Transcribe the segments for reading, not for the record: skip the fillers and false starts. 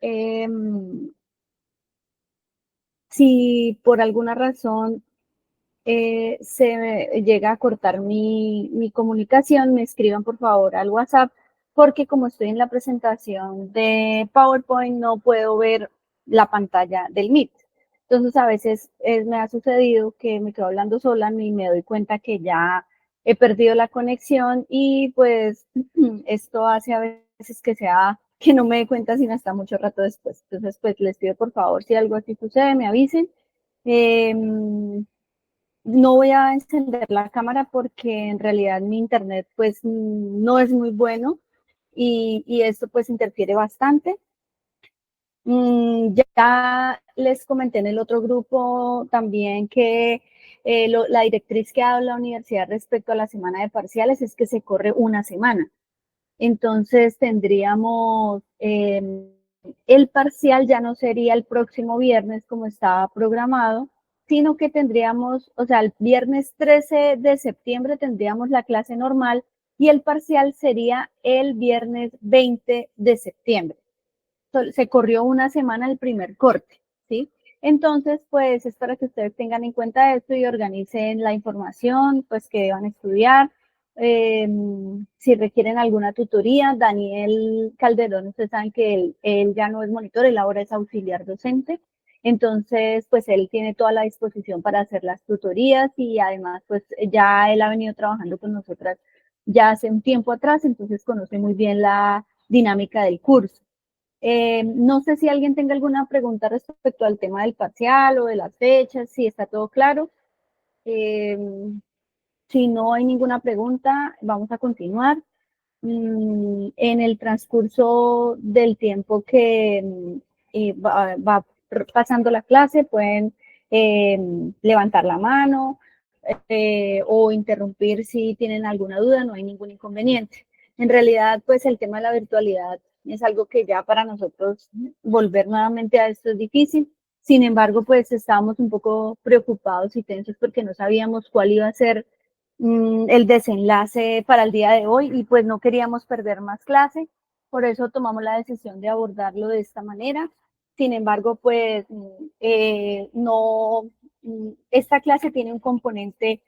favor, si por alguna razón se llega a cortar mi comunicación, me escriban por favor al WhatsApp, porque como estoy en la presentación de PowerPoint, no puedo ver la pantalla del Meet. Entonces, a veces me ha sucedido que me quedo hablando sola y me doy cuenta que ya he perdido la conexión y pues esto hace a veces que no me dé cuenta sino hasta mucho rato después. Entonces, pues les pido por favor, si algo así sucede, me avisen. Eh, no voy a encender la cámara porque en realidad mi internet pues no es muy bueno y esto pues interfiere bastante. Ya les comenté en el otro grupo también que la directriz que ha dado la universidad respecto a la semana de parciales es que se corre una semana. Entonces tendríamos el parcial ya no sería el próximo viernes como estaba programado, sino que tendríamos, o sea, el viernes 13 de septiembre tendríamos la clase normal y el parcial sería el viernes 20 de septiembre. Se corrió una semana el primer corte, ¿sí? Entonces, pues es para que ustedes tengan en cuenta esto y organicen la información, pues que van a estudiar. Si requieren alguna tutoría, Daniel Calderón, ustedes saben que él ya no es monitor, él ahora es auxiliar docente. Entonces, pues él tiene toda la disposición para hacer las tutorías y además, pues ya él ha venido trabajando con nosotras ya hace un tiempo atrás, entonces conoce muy bien la dinámica del curso. No sé si alguien tenga alguna pregunta respecto al tema del parcial o de las fechas, si está todo claro. Eh, si no hay ninguna pregunta, vamos a continuar. En el transcurso del tiempo que va pasando la clase, pueden eh, levantar la mano o interrumpir si tienen alguna duda, no hay ningún inconveniente. En realidad, pues el tema de la virtualidad es algo que ya para nosotros volver nuevamente a esto es difícil. Sin embargo, pues estábamos un poco preocupados y tensos porque no sabíamos cuál iba a ser el desenlace para el día de hoy y pues no queríamos perder más clase, por eso tomamos la decisión de abordarlo de esta manera. Sin embargo, pues no, esta clase tiene un componente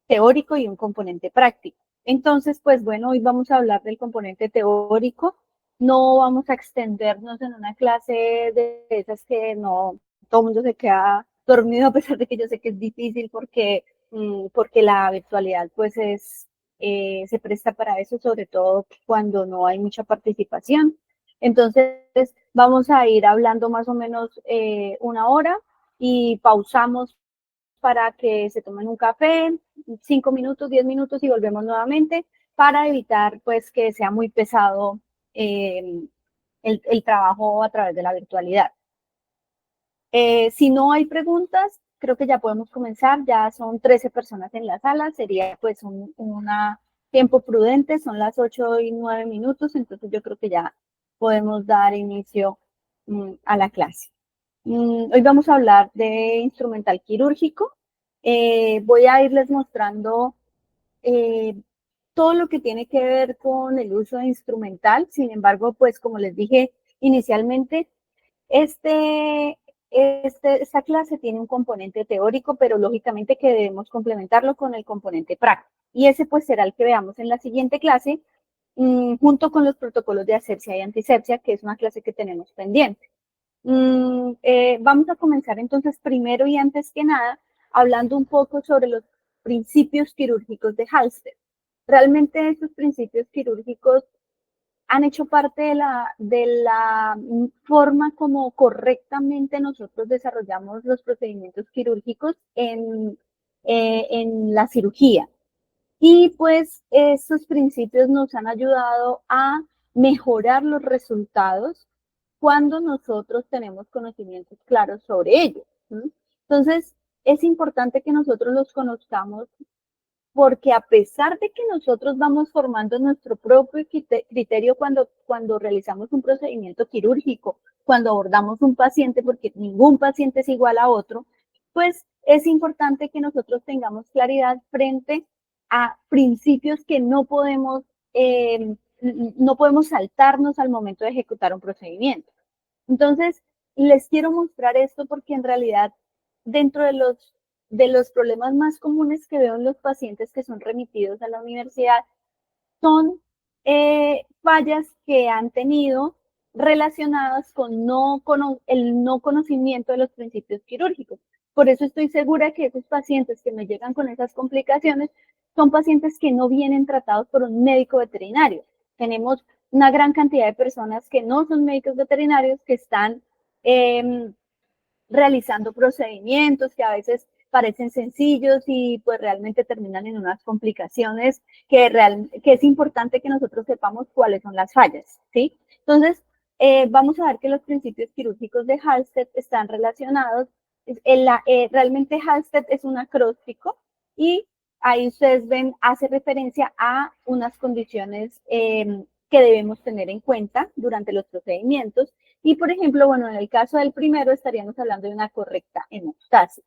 teórico y un componente práctico. Entonces, pues bueno, hoy vamos a hablar del componente teórico. No vamos a extendernos en una clase de esas que no, todo el mundo se queda dormido a pesar de que yo sé que es difícil porque la virtualidad pues se presta para eso, sobre todo cuando no hay mucha participación. Entonces, vamos a ir hablando más o menos una hora y pausamos para que se tomen un café, 5 minutos, 10 minutos y volvemos nuevamente para evitar pues que sea muy pesado eh, el trabajo a través de la virtualidad. Si no hay preguntas, creo que ya podemos comenzar. Ya son 13 personas en la sala. Sería pues un tiempo prudente. Son las 8:09. Entonces yo creo que ya podemos dar inicio a la clase. Hoy vamos a hablar de instrumental quirúrgico. Voy a irles mostrando eh, todo lo que tiene que ver con el uso de instrumental. Sin embargo, pues como les dije inicialmente, este, esta clase tiene un componente teórico, pero lógicamente que debemos complementarlo con el componente práctico. Y ese pues será el que veamos en la siguiente clase, junto con los protocolos de asepsia y antisepsia, que es una clase que tenemos pendiente. Vamos a comenzar entonces primero y antes que nada hablando un poco sobre los principios quirúrgicos de Halsted. Realmente estos principios quirúrgicos han hecho parte de la forma como correctamente nosotros desarrollamos los procedimientos quirúrgicos en la cirugía. Y pues estos principios nos han ayudado a mejorar los resultados cuando nosotros tenemos conocimientos claros sobre ellos. ¿Sí? Entonces, es importante que nosotros los conozcamos porque a pesar de que nosotros vamos formando nuestro propio criterio cuando realizamos un procedimiento quirúrgico, cuando abordamos un paciente, porque ningún paciente es igual a otro, pues es importante que nosotros tengamos claridad frente a principios que no podemos saltarnos al momento de ejecutar un procedimiento. Entonces, les quiero mostrar esto porque en realidad, dentro de los problemas más comunes que veo en los pacientes que son remitidos a la universidad, son fallas que han tenido relacionadas con el no conocimiento de los principios quirúrgicos. Por eso estoy segura que esos pacientes que me llegan con esas complicaciones son pacientes que no vienen tratados por un médico veterinario. Tenemos una gran cantidad de personas que no son médicos veterinarios que están realizando procedimientos que a veces parecen sencillos y pues realmente terminan en unas complicaciones que es importante que nosotros sepamos cuáles son las fallas, ¿sí? Entonces, vamos a ver que los principios quirúrgicos de Halsted están relacionados. Realmente Halsted es un acróstico y ahí ustedes ven, hace referencia a unas condiciones que debemos tener en cuenta durante los procedimientos. Y, por ejemplo, bueno, en el caso del primero estaríamos hablando de una correcta hemostasis.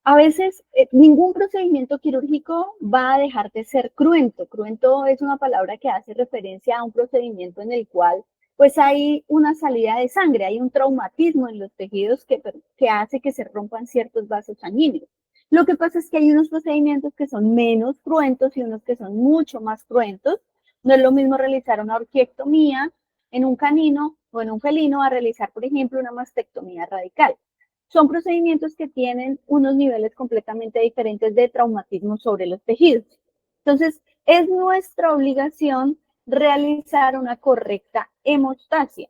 A veces ningún procedimiento quirúrgico va a dejar de ser cruento. Cruento es una palabra que hace referencia a un procedimiento en el cual pues hay una salida de sangre, hay un traumatismo en los tejidos que hace que se rompan ciertos vasos sanguíneos. Lo que pasa es que hay unos procedimientos que son menos cruentos y unos que son mucho más cruentos. No es lo mismo realizar una orquiectomía en un canino o en un felino a realizar, por ejemplo, una mastectomía radical. Son procedimientos que tienen unos niveles completamente diferentes de traumatismo sobre los tejidos. Entonces, es nuestra obligación realizar una correcta hemostasia.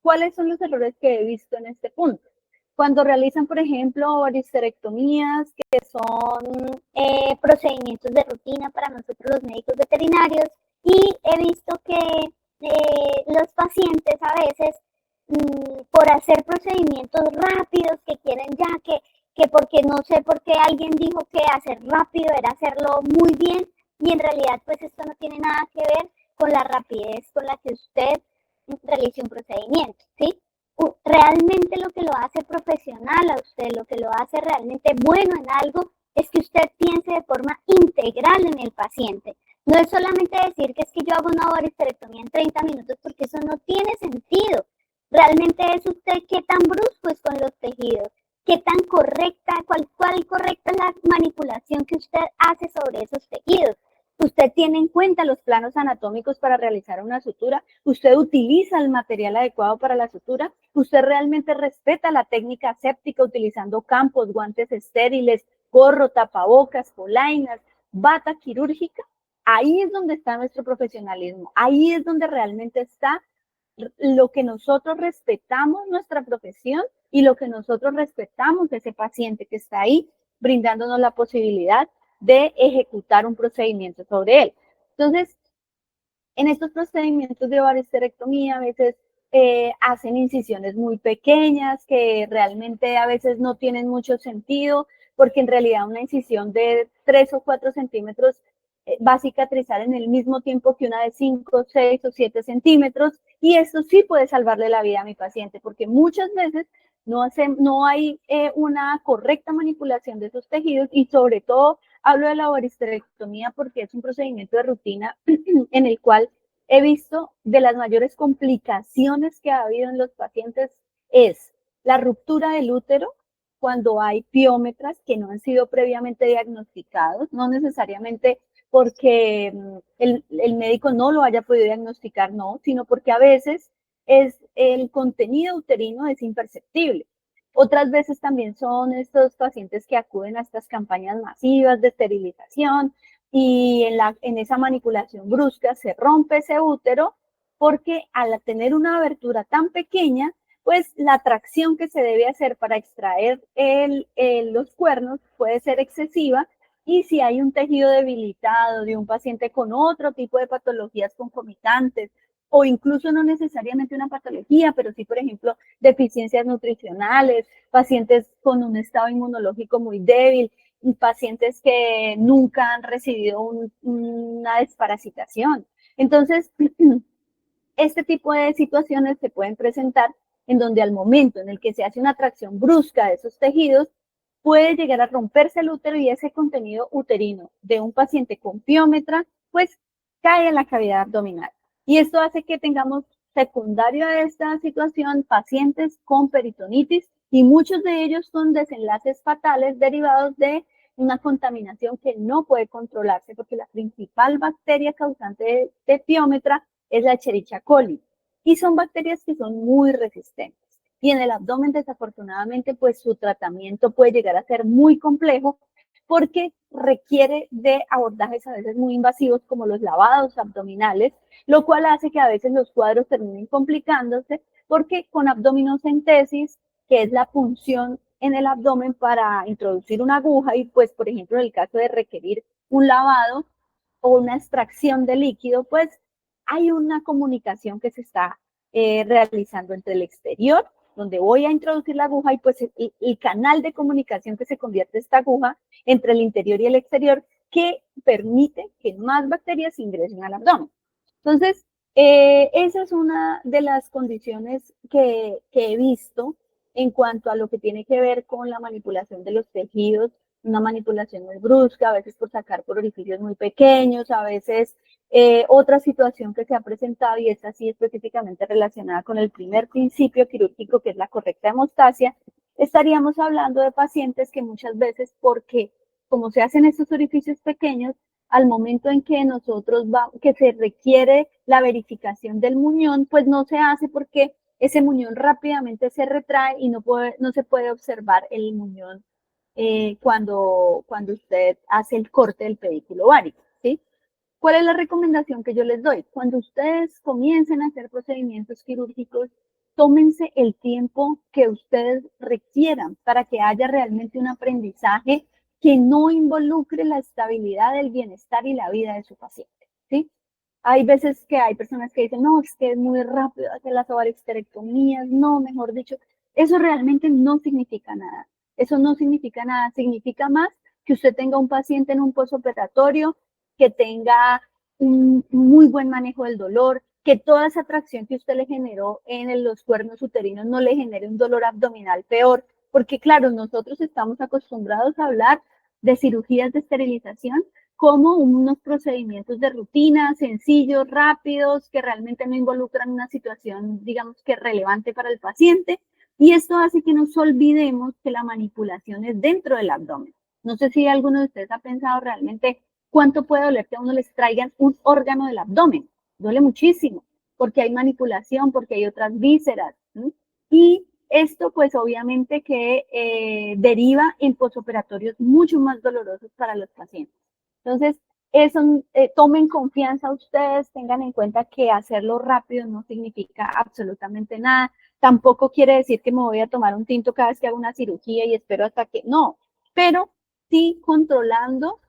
¿Cuáles son los errores que he visto en este punto? Cuando realizan, por ejemplo, histerectomías, que son procedimientos de rutina para nosotros los médicos veterinarios, y he visto que los pacientes a veces, por hacer procedimientos rápidos que quieren ya, que porque no sé por qué alguien dijo que hacer rápido era hacerlo muy bien, y en realidad pues esto no tiene nada que ver con la rapidez con la que usted realice un procedimiento, ¿sí? Realmente lo que lo hace profesional a usted, lo que lo hace realmente bueno en algo, es que usted piense de forma integral en el paciente. No es solamente decir que es que yo hago una histerectomía en 30 minutos, porque eso no tiene sentido. Realmente es usted qué tan brusco es con los tejidos, qué tan correcta, cuál correcta es la manipulación que usted hace sobre esos tejidos. Usted tiene en cuenta los planos anatómicos para realizar una sutura, usted utiliza el material adecuado para la sutura, usted realmente respeta la técnica aséptica utilizando campos, guantes estériles, gorro, tapabocas, polainas, bata quirúrgica. Ahí es donde está nuestro profesionalismo, ahí es donde realmente está lo que nosotros respetamos nuestra profesión y lo que nosotros respetamos de ese paciente que está ahí brindándonos la posibilidad de ejecutar un procedimiento sobre él. Entonces, en estos procedimientos de varisterectomía a veces hacen incisiones muy pequeñas que realmente a veces no tienen mucho sentido, porque en realidad una incisión de 3 o 4 centímetros va a cicatrizar en el mismo tiempo que una de 5, 6 o 7 centímetros, y esto sí puede salvarle la vida a mi paciente, porque muchas veces no hay una correcta manipulación de esos tejidos, y sobre todo hablo de la varisterectomía porque es un procedimiento de rutina en el cual he visto de las mayores complicaciones que ha habido en los pacientes es la ruptura del útero cuando hay piómetras que no han sido previamente diagnosticados, no necesariamente porque el médico no lo haya podido diagnosticar, no, sino porque a veces el contenido uterino es imperceptible. Otras veces también son estos pacientes que acuden a estas campañas masivas de esterilización y en esa manipulación brusca se rompe ese útero porque al tener una abertura tan pequeña, pues la tracción que se debe hacer para extraer los cuernos puede ser excesiva, y si hay un tejido debilitado de un paciente con otro tipo de patologías concomitantes, o incluso no necesariamente una patología, pero sí, por ejemplo, deficiencias nutricionales, pacientes con un estado inmunológico muy débil, pacientes que nunca han recibido una desparasitación. Entonces, este tipo de situaciones se pueden presentar en donde al momento en el que se hace una tracción brusca de esos tejidos, puede llegar a romperse el útero y ese contenido uterino de un paciente con piómetra, pues cae en la cavidad abdominal. Y esto hace que tengamos secundario a esta situación, pacientes con peritonitis, y muchos de ellos con desenlaces fatales derivados de una contaminación que no puede controlarse, porque la principal bacteria causante de Piómetra es la Escherichia coli, y son bacterias que son muy resistentes. Y en el abdomen, desafortunadamente, pues su tratamiento puede llegar a ser muy complejo porque requiere de abordajes a veces muy invasivos como los lavados abdominales, lo cual hace que a veces los cuadros terminen complicándose porque con abdominocentesis, que es la punción en el abdomen para introducir una aguja y pues por ejemplo en el caso de requerir un lavado o una extracción de líquido, pues hay una comunicación que se está realizando entre el exterior, donde voy a introducir la aguja, y pues el canal de comunicación que se convierte esta aguja entre el interior y el exterior, que permite que más bacterias ingresen al abdomen. Entonces, esa es una de las condiciones que he visto en cuanto a lo que tiene que ver con la manipulación de los tejidos, una manipulación muy brusca, a veces por sacar por orificios muy pequeños, a veces otra situación que se ha presentado, y esta sí específicamente relacionada con el primer principio quirúrgico, que es la correcta hemostasia, estaríamos hablando de pacientes que muchas veces, porque como se hacen estos orificios pequeños, al momento en que que se requiere la verificación del muñón, pues no se hace porque ese muñón rápidamente se retrae y no se puede observar el muñón cuando usted hace el corte del pedículo ovárico, ¿sí? ¿Cuál es la recomendación que yo les doy? Cuando ustedes comiencen a hacer procedimientos quirúrgicos, tómense el tiempo que ustedes requieran para que haya realmente un aprendizaje que no involucre la estabilidad, el bienestar y la vida de su paciente, ¿sí? Hay veces que hay personas que dicen, no, es que es muy rápido hacer las ovariosterectomías, no, mejor dicho, eso realmente no significa nada. Eso no significa nada, significa más que usted tenga un paciente en un postoperatorio, que tenga un muy buen manejo del dolor, que toda esa tracción que usted le generó en los cuernos uterinos no le genere un dolor abdominal peor, porque claro, nosotros estamos acostumbrados a hablar de cirugías de esterilización como unos procedimientos de rutina, sencillos, rápidos, que realmente no involucran una situación, digamos que relevante para el paciente, y esto hace que nos olvidemos que la manipulación es dentro del abdomen. No sé si alguno de ustedes ha pensado realmente cuánto puede doler que a uno les traigan un órgano del abdomen. Duele muchísimo, porque hay manipulación, porque hay otras vísceras, ¿sí? Y esto pues obviamente que deriva en posoperatorios mucho más dolorosos para los pacientes. Entonces, eso, tomen confianza ustedes, tengan en cuenta que hacerlo rápido no significa absolutamente nada. Tampoco quiere decir que me voy a tomar un tinto cada vez que hago una cirugía y espero hasta que, no, pero sí controlando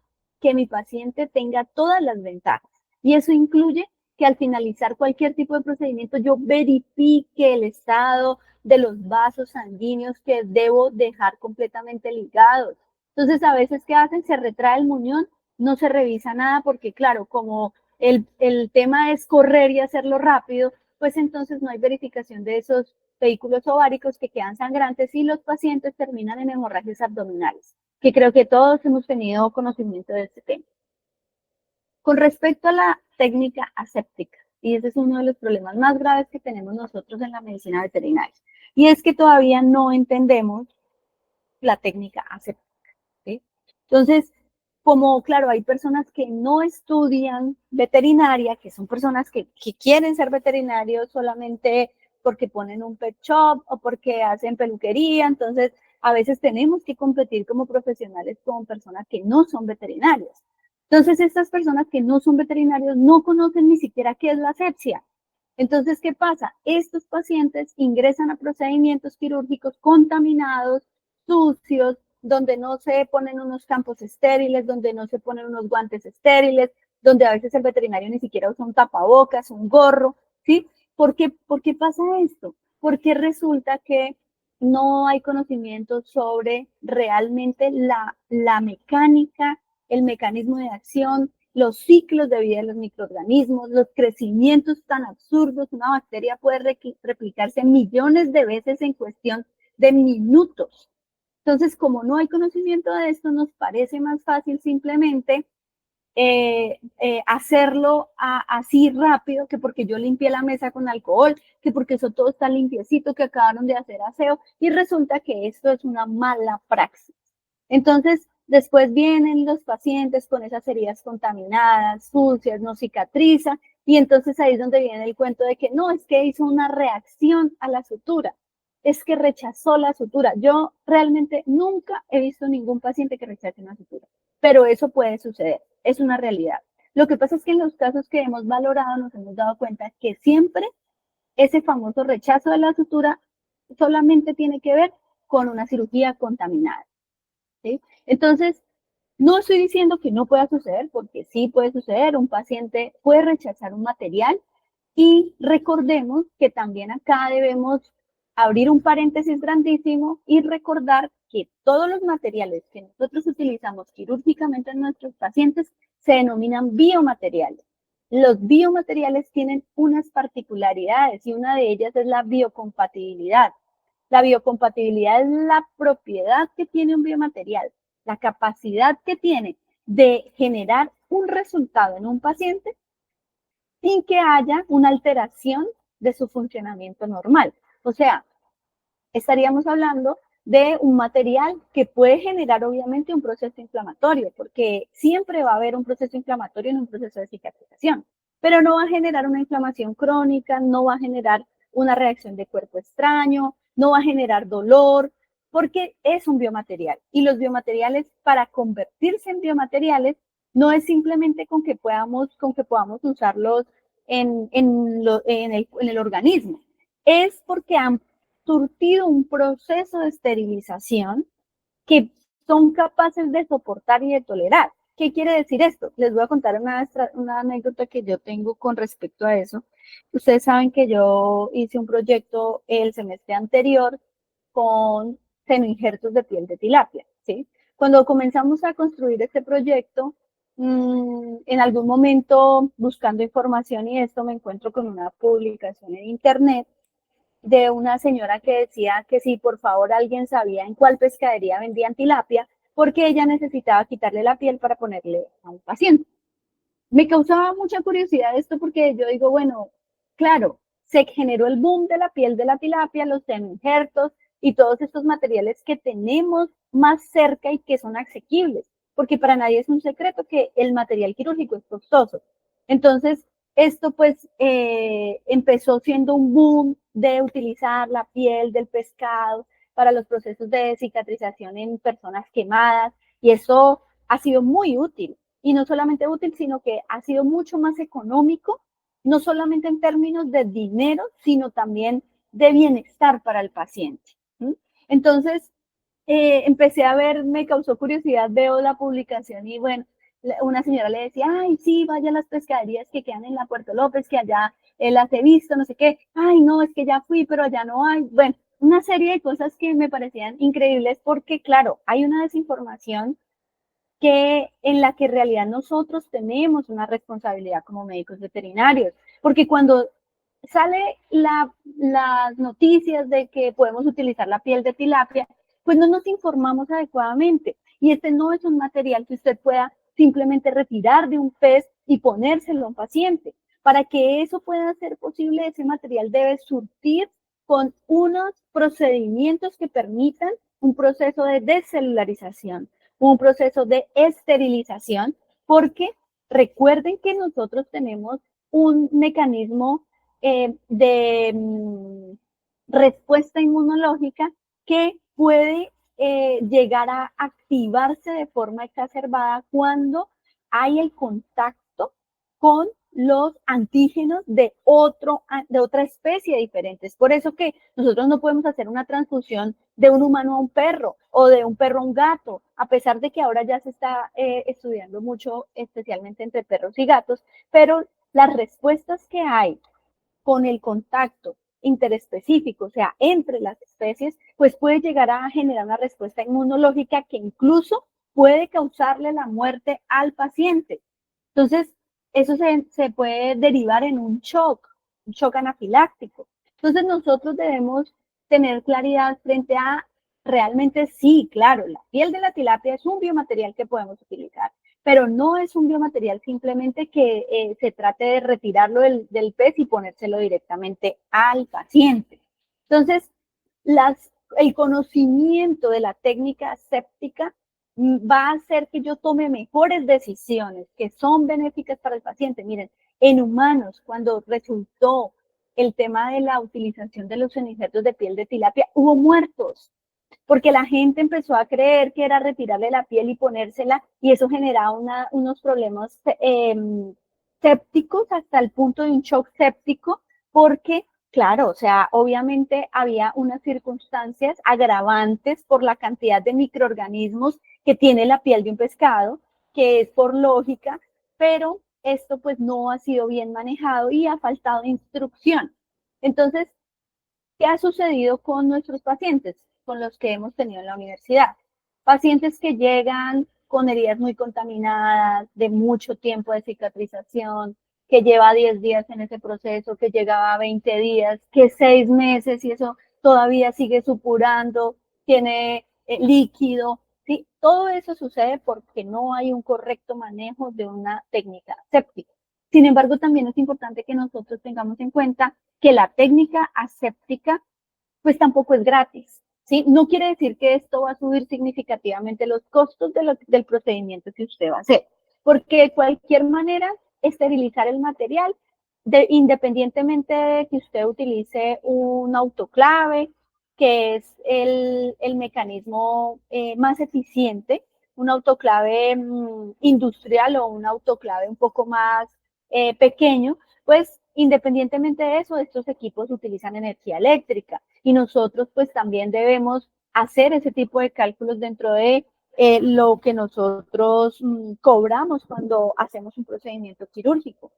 que mi paciente tenga todas las ventajas. Y eso incluye que al finalizar cualquier tipo de procedimiento yo verifique el estado de los vasos sanguíneos que debo dejar completamente ligados. Entonces, a veces, ¿qué hacen? Se retrae el muñón, no se revisa nada porque, claro, como el tema es correr y hacerlo rápido, pues entonces no hay verificación de esos vehículos ováricos que quedan sangrantes y los pacientes terminan en hemorragias abdominales, que creo que todos hemos tenido conocimiento de este tema. Con respecto a la técnica aséptica, y ese es uno de los problemas más graves que tenemos nosotros en la medicina veterinaria, y es que todavía no entendemos la técnica aséptica, ¿sí? Entonces, como claro, hay personas que no estudian veterinaria, que son personas que quieren ser veterinarios solamente porque ponen un pet shop o porque hacen peluquería, entonces a veces tenemos que competir como profesionales con personas que no son veterinarias. Entonces, estas personas que no son veterinarios no conocen ni siquiera qué es la asepsia. Entonces, ¿qué pasa? Estos pacientes ingresan a procedimientos quirúrgicos contaminados, sucios, donde no se ponen unos campos estériles, donde no se ponen unos guantes estériles, donde a veces el veterinario ni siquiera usa un tapabocas, un gorro, ¿sí? ¿Por qué pasa esto? Porque resulta que no hay conocimiento sobre realmente la mecánica, el mecanismo de acción, los ciclos de vida de los microorganismos, los crecimientos tan absurdos. Una bacteria puede replicarse millones de veces en cuestión de minutos. Entonces, como no hay conocimiento de esto, nos parece más fácil simplemente hacerlo así rápido, que porque yo limpié la mesa con alcohol, que porque eso todo está limpiecito, que acabaron de hacer aseo, y resulta que esto es una mala praxis. Entonces, después vienen los pacientes con esas heridas contaminadas, sucias, no cicatrizan, y entonces ahí es donde viene el cuento de que no, es que hizo una reacción a la sutura, es que rechazó la sutura. Yo realmente nunca he visto ningún paciente que rechace una sutura, pero eso puede suceder, es una realidad. Lo que pasa es que en los casos que hemos valorado nos hemos dado cuenta que siempre ese famoso rechazo de la sutura solamente tiene que ver con una cirugía contaminada. ¿Sí? Entonces, no estoy diciendo que no pueda suceder, porque sí puede suceder, un paciente puede rechazar un material y recordemos que también acá debemos abrir un paréntesis grandísimo y recordar que todos los materiales que nosotros utilizamos quirúrgicamente en nuestros pacientes se denominan biomateriales. Los biomateriales tienen unas particularidades y una de ellas es la biocompatibilidad. La biocompatibilidad es la propiedad que tiene un biomaterial, la capacidad que tiene de generar un resultado en un paciente sin que haya una alteración de su funcionamiento normal. O sea, estaríamos hablando de un material que puede generar obviamente un proceso inflamatorio, porque siempre va a haber un proceso inflamatorio en un proceso de cicatrización, pero no va a generar una inflamación crónica, no va a generar una reacción de cuerpo extraño, no va a generar dolor, porque es un biomaterial. Y los biomateriales, para convertirse en biomateriales, no es simplemente con que podamos usarlos en el organismo, es porque han surtido un proceso de esterilización que son capaces de soportar y de tolerar. ¿Qué quiere decir esto? Les voy a contar una anécdota que yo tengo con respecto a eso. Ustedes saben que yo hice un proyecto el semestre anterior con senoinjertos de piel de tilapia, ¿sí? Cuando comenzamos a construir este proyecto, en algún momento buscando información y esto me encuentro con una publicación en internet de una señora que decía que si por favor alguien sabía en cuál pescadería vendían tilapia, porque ella necesitaba quitarle la piel para ponerle a un paciente. Me causaba mucha curiosidad esto porque yo digo, bueno, claro, se generó el boom de la piel de la tilapia, los semi-injertos y todos estos materiales que tenemos más cerca y que son asequibles, porque para nadie es un secreto que el material quirúrgico es costoso. Entonces, esto pues empezó siendo un boom de utilizar la piel del pescado para los procesos de cicatrización en personas quemadas y eso ha sido muy útil. Y no solamente útil, sino que ha sido mucho más económico, no solamente en términos de dinero, sino también de bienestar para el paciente. Entonces, empecé a ver, me causó curiosidad, veo la publicación y bueno, una señora le decía, ay, sí, vaya a las pescaderías que quedan en la Puerto López, que allá las he visto, no sé qué, ay, no, es que ya fui, pero allá no hay. Bueno, una serie de cosas que me parecían increíbles porque, claro, hay una desinformación en la que en realidad nosotros tenemos una responsabilidad como médicos veterinarios, porque cuando sale las noticias de que podemos utilizar la piel de tilapia, pues no nos informamos adecuadamente. Y este no es un material que usted pueda simplemente retirar de un pez y ponérselo a un paciente. Para que eso pueda ser posible, ese material debe surtir con unos procedimientos que permitan un proceso de descelularización, un proceso de esterilización, porque recuerden que nosotros tenemos un mecanismo de respuesta inmunológica que puede llegar a activarse de forma exacerbada cuando hay el contacto con los antígenos de otra especie diferente. Es por eso que nosotros no podemos hacer una transfusión de un humano a un perro o de un perro a un gato, a pesar de que ahora ya se está estudiando mucho, especialmente entre perros y gatos, pero las respuestas que hay con el contacto interespecífico, o sea, entre las especies, pues puede llegar a generar una respuesta inmunológica que incluso puede causarle la muerte al paciente. Entonces, eso se puede derivar en un shock anafiláctico. Entonces, nosotros debemos tener claridad frente a realmente sí, claro, la piel de la tilapia es un biomaterial que podemos utilizar, pero no es un biomaterial simplemente que se trate de retirarlo del pez y ponérselo directamente al paciente. Entonces, el conocimiento de la técnica aséptica va a hacer que yo tome mejores decisiones que son benéficas para el paciente. Miren, en humanos, cuando resultó el tema de la utilización de los injertos de piel de tilapia, hubo muertos, porque la gente empezó a creer que era retirarle la piel y ponérsela, y eso generaba unos problemas sépticos hasta el punto de un shock séptico, porque, claro, o sea, obviamente había unas circunstancias agravantes por la cantidad de microorganismos que tiene la piel de un pescado, que es por lógica, pero esto pues no ha sido bien manejado y ha faltado instrucción. Entonces, ¿qué ha sucedido con nuestros pacientes, con los que hemos tenido en la universidad? Pacientes que llegan con heridas muy contaminadas, de mucho tiempo de cicatrización, que lleva 10 días en ese proceso, que llegaba a 20 días, que 6 meses y eso todavía sigue supurando, tiene líquido, ¿sí? Todo eso sucede porque no hay un correcto manejo de una técnica séptica. Sin embargo, también es importante que nosotros tengamos en cuenta que la técnica aséptica pues tampoco es gratis, ¿sí? No quiere decir que esto va a subir significativamente los costos del procedimiento que usted va a hacer, porque de cualquier manera, esterilizar el material, independientemente de que usted utilice un autoclave, que es el mecanismo más eficiente, un autoclave industrial o un autoclave un poco más pequeño, pues independientemente de eso, estos equipos utilizan energía eléctrica y nosotros pues también debemos hacer ese tipo de cálculos dentro de lo que nosotros cobramos cuando hacemos un procedimiento quirúrgico.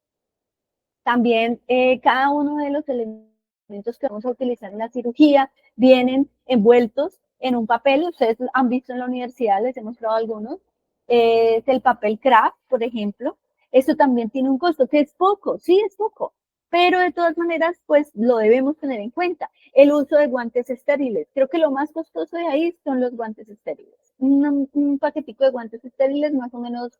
También cada uno de los elementos que vamos a utilizar en la cirugía vienen envueltos en un papel. Ustedes han visto en la universidad, les he mostrado algunos. Es el papel craft, por ejemplo. Esto también tiene un costo, que es poco, sí es poco, pero de todas maneras, pues lo debemos tener en cuenta. El uso de guantes estériles. Creo que lo más costoso de ahí son los guantes estériles. Un paquetico de guantes estériles más o menos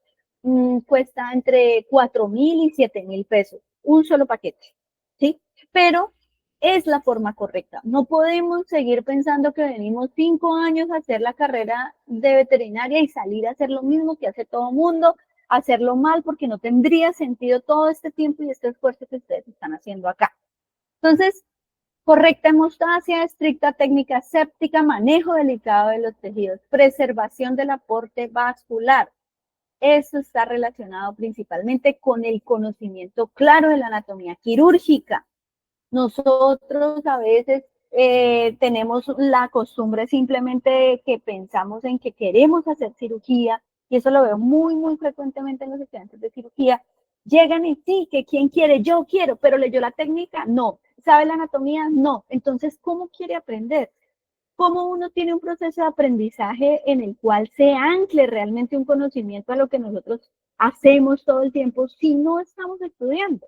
cuesta entre 4,000 y 7,000 pesos, un solo paquete, ¿sí? Pero es la forma correcta. No podemos seguir pensando que venimos 5 años a hacer la carrera de veterinaria y salir a hacer lo mismo que hace todo mundo, hacerlo mal, porque no tendría sentido todo este tiempo y este esfuerzo que ustedes están haciendo acá. Entonces, correcta hemostasia, estricta técnica séptica, manejo delicado de los tejidos, preservación del aporte vascular. Eso está relacionado principalmente con el conocimiento claro de la anatomía quirúrgica. Nosotros a veces tenemos la costumbre simplemente de que pensamos en que queremos hacer cirugía, y eso lo veo muy, muy frecuentemente en los estudiantes de cirugía. Llegan y sí, que quién quiere, yo quiero, pero leyó la técnica, no. ¿Sabe la anatomía? No. Entonces, ¿cómo quiere aprender? ¿Cómo uno tiene un proceso de aprendizaje en el cual se ancle realmente un conocimiento a lo que nosotros hacemos todo el tiempo si no estamos estudiando?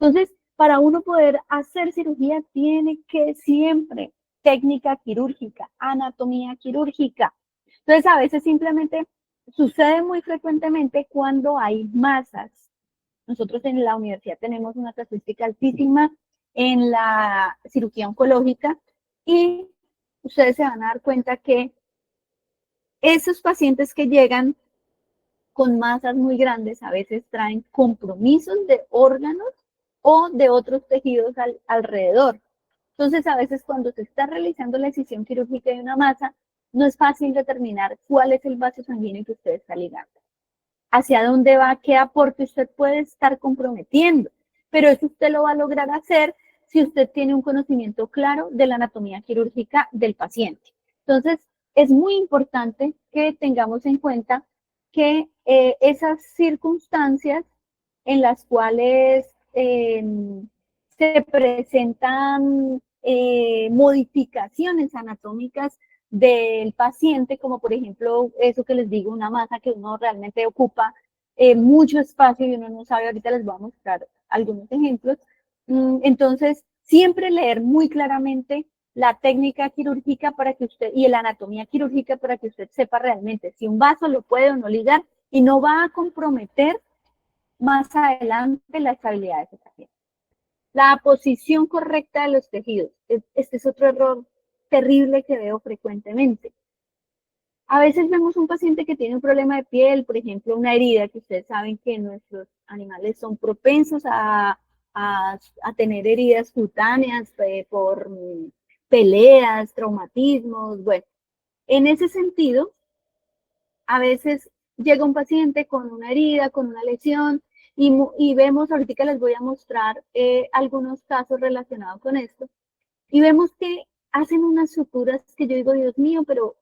Entonces, para uno poder hacer cirugía tiene que siempre técnica quirúrgica, anatomía quirúrgica. Entonces, a veces simplemente sucede muy frecuentemente cuando hay masas. Nosotros en la universidad tenemos una casuística altísima en la cirugía oncológica y ustedes se van a dar cuenta que esos pacientes que llegan con masas muy grandes a veces traen compromisos de órganos o de otros tejidos alrededor. Entonces, a veces cuando se está realizando la excisión quirúrgica de una masa, no es fácil determinar cuál es el vaso sanguíneo que usted está ligando, hacia dónde va, qué aporte usted puede estar comprometiendo. Pero eso usted lo va a lograr hacer si usted tiene un conocimiento claro de la anatomía quirúrgica del paciente. Entonces, es muy importante que tengamos en cuenta que esas circunstancias en las cuales se presentan modificaciones anatómicas del paciente, como por ejemplo eso que les digo, una masa que uno realmente ocupa mucho espacio y uno no sabe, ahorita les voy a mostrar algunos ejemplos. Entonces, siempre leer muy claramente la técnica quirúrgica para que usted, y la anatomía quirúrgica para que usted sepa realmente si un vaso lo puede o no ligar y no va a comprometer más adelante la estabilidad de ese paciente. La posición correcta de los tejidos. Este es otro error terrible que veo frecuentemente. A veces vemos un paciente que tiene un problema de piel, por ejemplo, una herida, que ustedes saben que nuestros animales son propensos a tener heridas cutáneas por peleas, traumatismos. Bueno, en ese sentido, a veces llega un paciente con una herida, con una lesión, y vemos, ahorita les voy a mostrar algunos casos relacionados con esto, y vemos que hacen unas suturas que yo digo, Dios mío, pero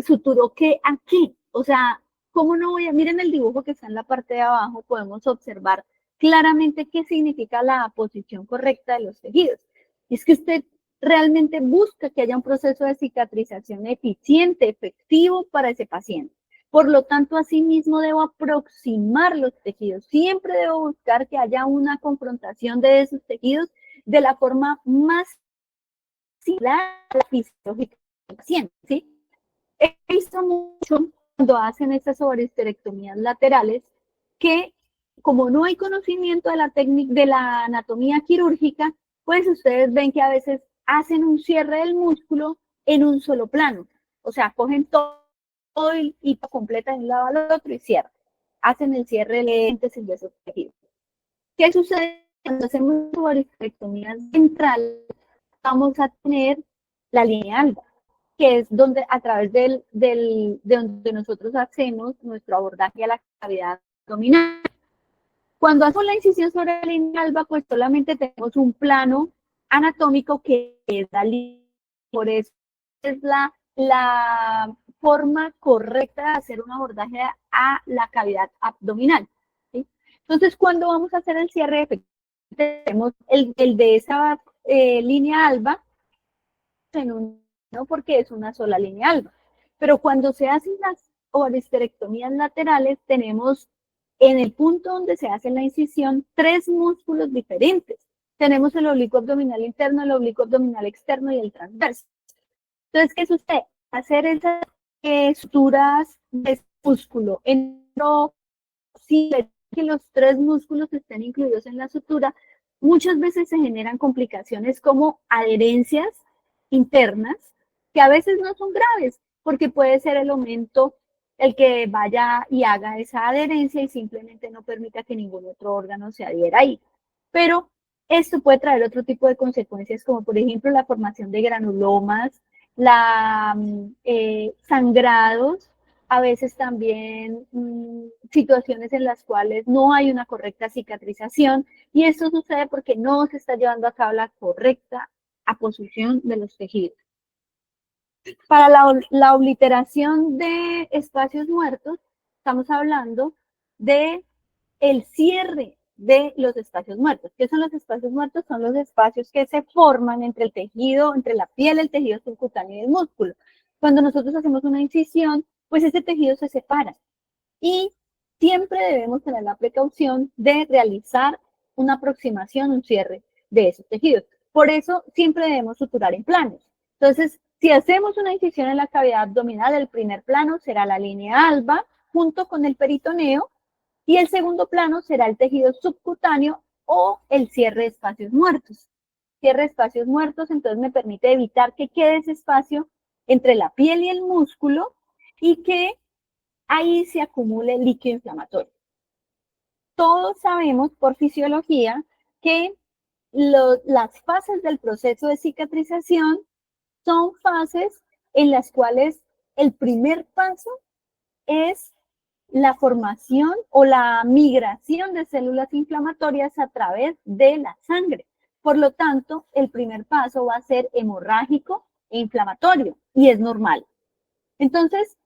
¿suturó qué a qué? O sea, ¿cómo no voy a...? Miren el dibujo que está en la parte de abajo, podemos observar claramente qué significa la posición correcta de los tejidos. Y es que usted realmente busca que haya un proceso de cicatrización eficiente, efectivo para ese paciente. Por lo tanto, asimismo debo aproximar los tejidos. Siempre debo buscar que haya una confrontación de esos tejidos de la forma más similar a la fisiológica del paciente, ¿sí? He visto mucho cuando hacen estas ovarohisterectomías laterales que, como no hay conocimiento de la técnica de la anatomía quirúrgica, pues ustedes ven que a veces hacen un cierre del músculo en un solo plano. O sea, cogen todo y completa de un lado al otro y cierran. Hacen el cierre lentes en esos tejidos. ¿Qué sucede cuando hacemos ovarohisterectomías centrales? Vamos a tener la línea alba, que es donde a través de donde nosotros hacemos nuestro abordaje a la cavidad abdominal. Cuando hacemos la incisión sobre la línea alba, pues solamente tenemos un plano anatómico que es la línea. Por eso es la forma correcta de hacer un abordaje a la cavidad abdominal, ¿sí? Entonces, cuando vamos a hacer el cierre, tenemos el de esa línea alba en no porque es una sola línea alba. Pero cuando se hacen las ovarohisterectomías laterales, tenemos en el punto donde se hace la incisión 3 músculos diferentes. Tenemos el oblicuo abdominal interno, el oblicuo abdominal externo y el transverso. Entonces, ¿qué sucede? Hacer esas suturas de músculo si que los 3 músculos estén incluidos en la sutura, muchas veces se generan complicaciones como adherencias internas, que a veces no son graves, porque puede ser el aumento el que vaya y haga esa adherencia y simplemente no permita que ningún otro órgano se adhiera ahí. Pero esto puede traer otro tipo de consecuencias, como por ejemplo la formación de granulomas, sangrados, a veces también situaciones en las cuales no hay una correcta cicatrización, y esto sucede porque no se está llevando a cabo la correcta aposición de los tejidos. Para la obliteración de espacios muertos, estamos hablando de el cierre de los espacios muertos. ¿Qué son los espacios muertos? Son los espacios que se forman entre el tejido, entre la piel, el tejido subcutáneo y el músculo. Cuando nosotros hacemos una incisión, pues ese tejido se separa. Y siempre debemos tener la precaución de realizar una aproximación, un cierre de esos tejidos. Por eso siempre debemos suturar en planos. Entonces, si hacemos una incisión en la cavidad abdominal, el primer plano será la línea alba junto con el peritoneo, y el segundo plano será el tejido subcutáneo o el cierre de espacios muertos. Cierre de espacios muertos, entonces me permite evitar que quede ese espacio entre la piel y el músculo y que ahí se acumule líquido inflamatorio. Todos sabemos por fisiología que las fases del proceso de cicatrización son fases en las cuales el primer paso es la formación o la migración de células inflamatorias a través de la sangre. Por lo tanto, el primer paso va a ser hemorrágico e inflamatorio, y es normal. Entonces,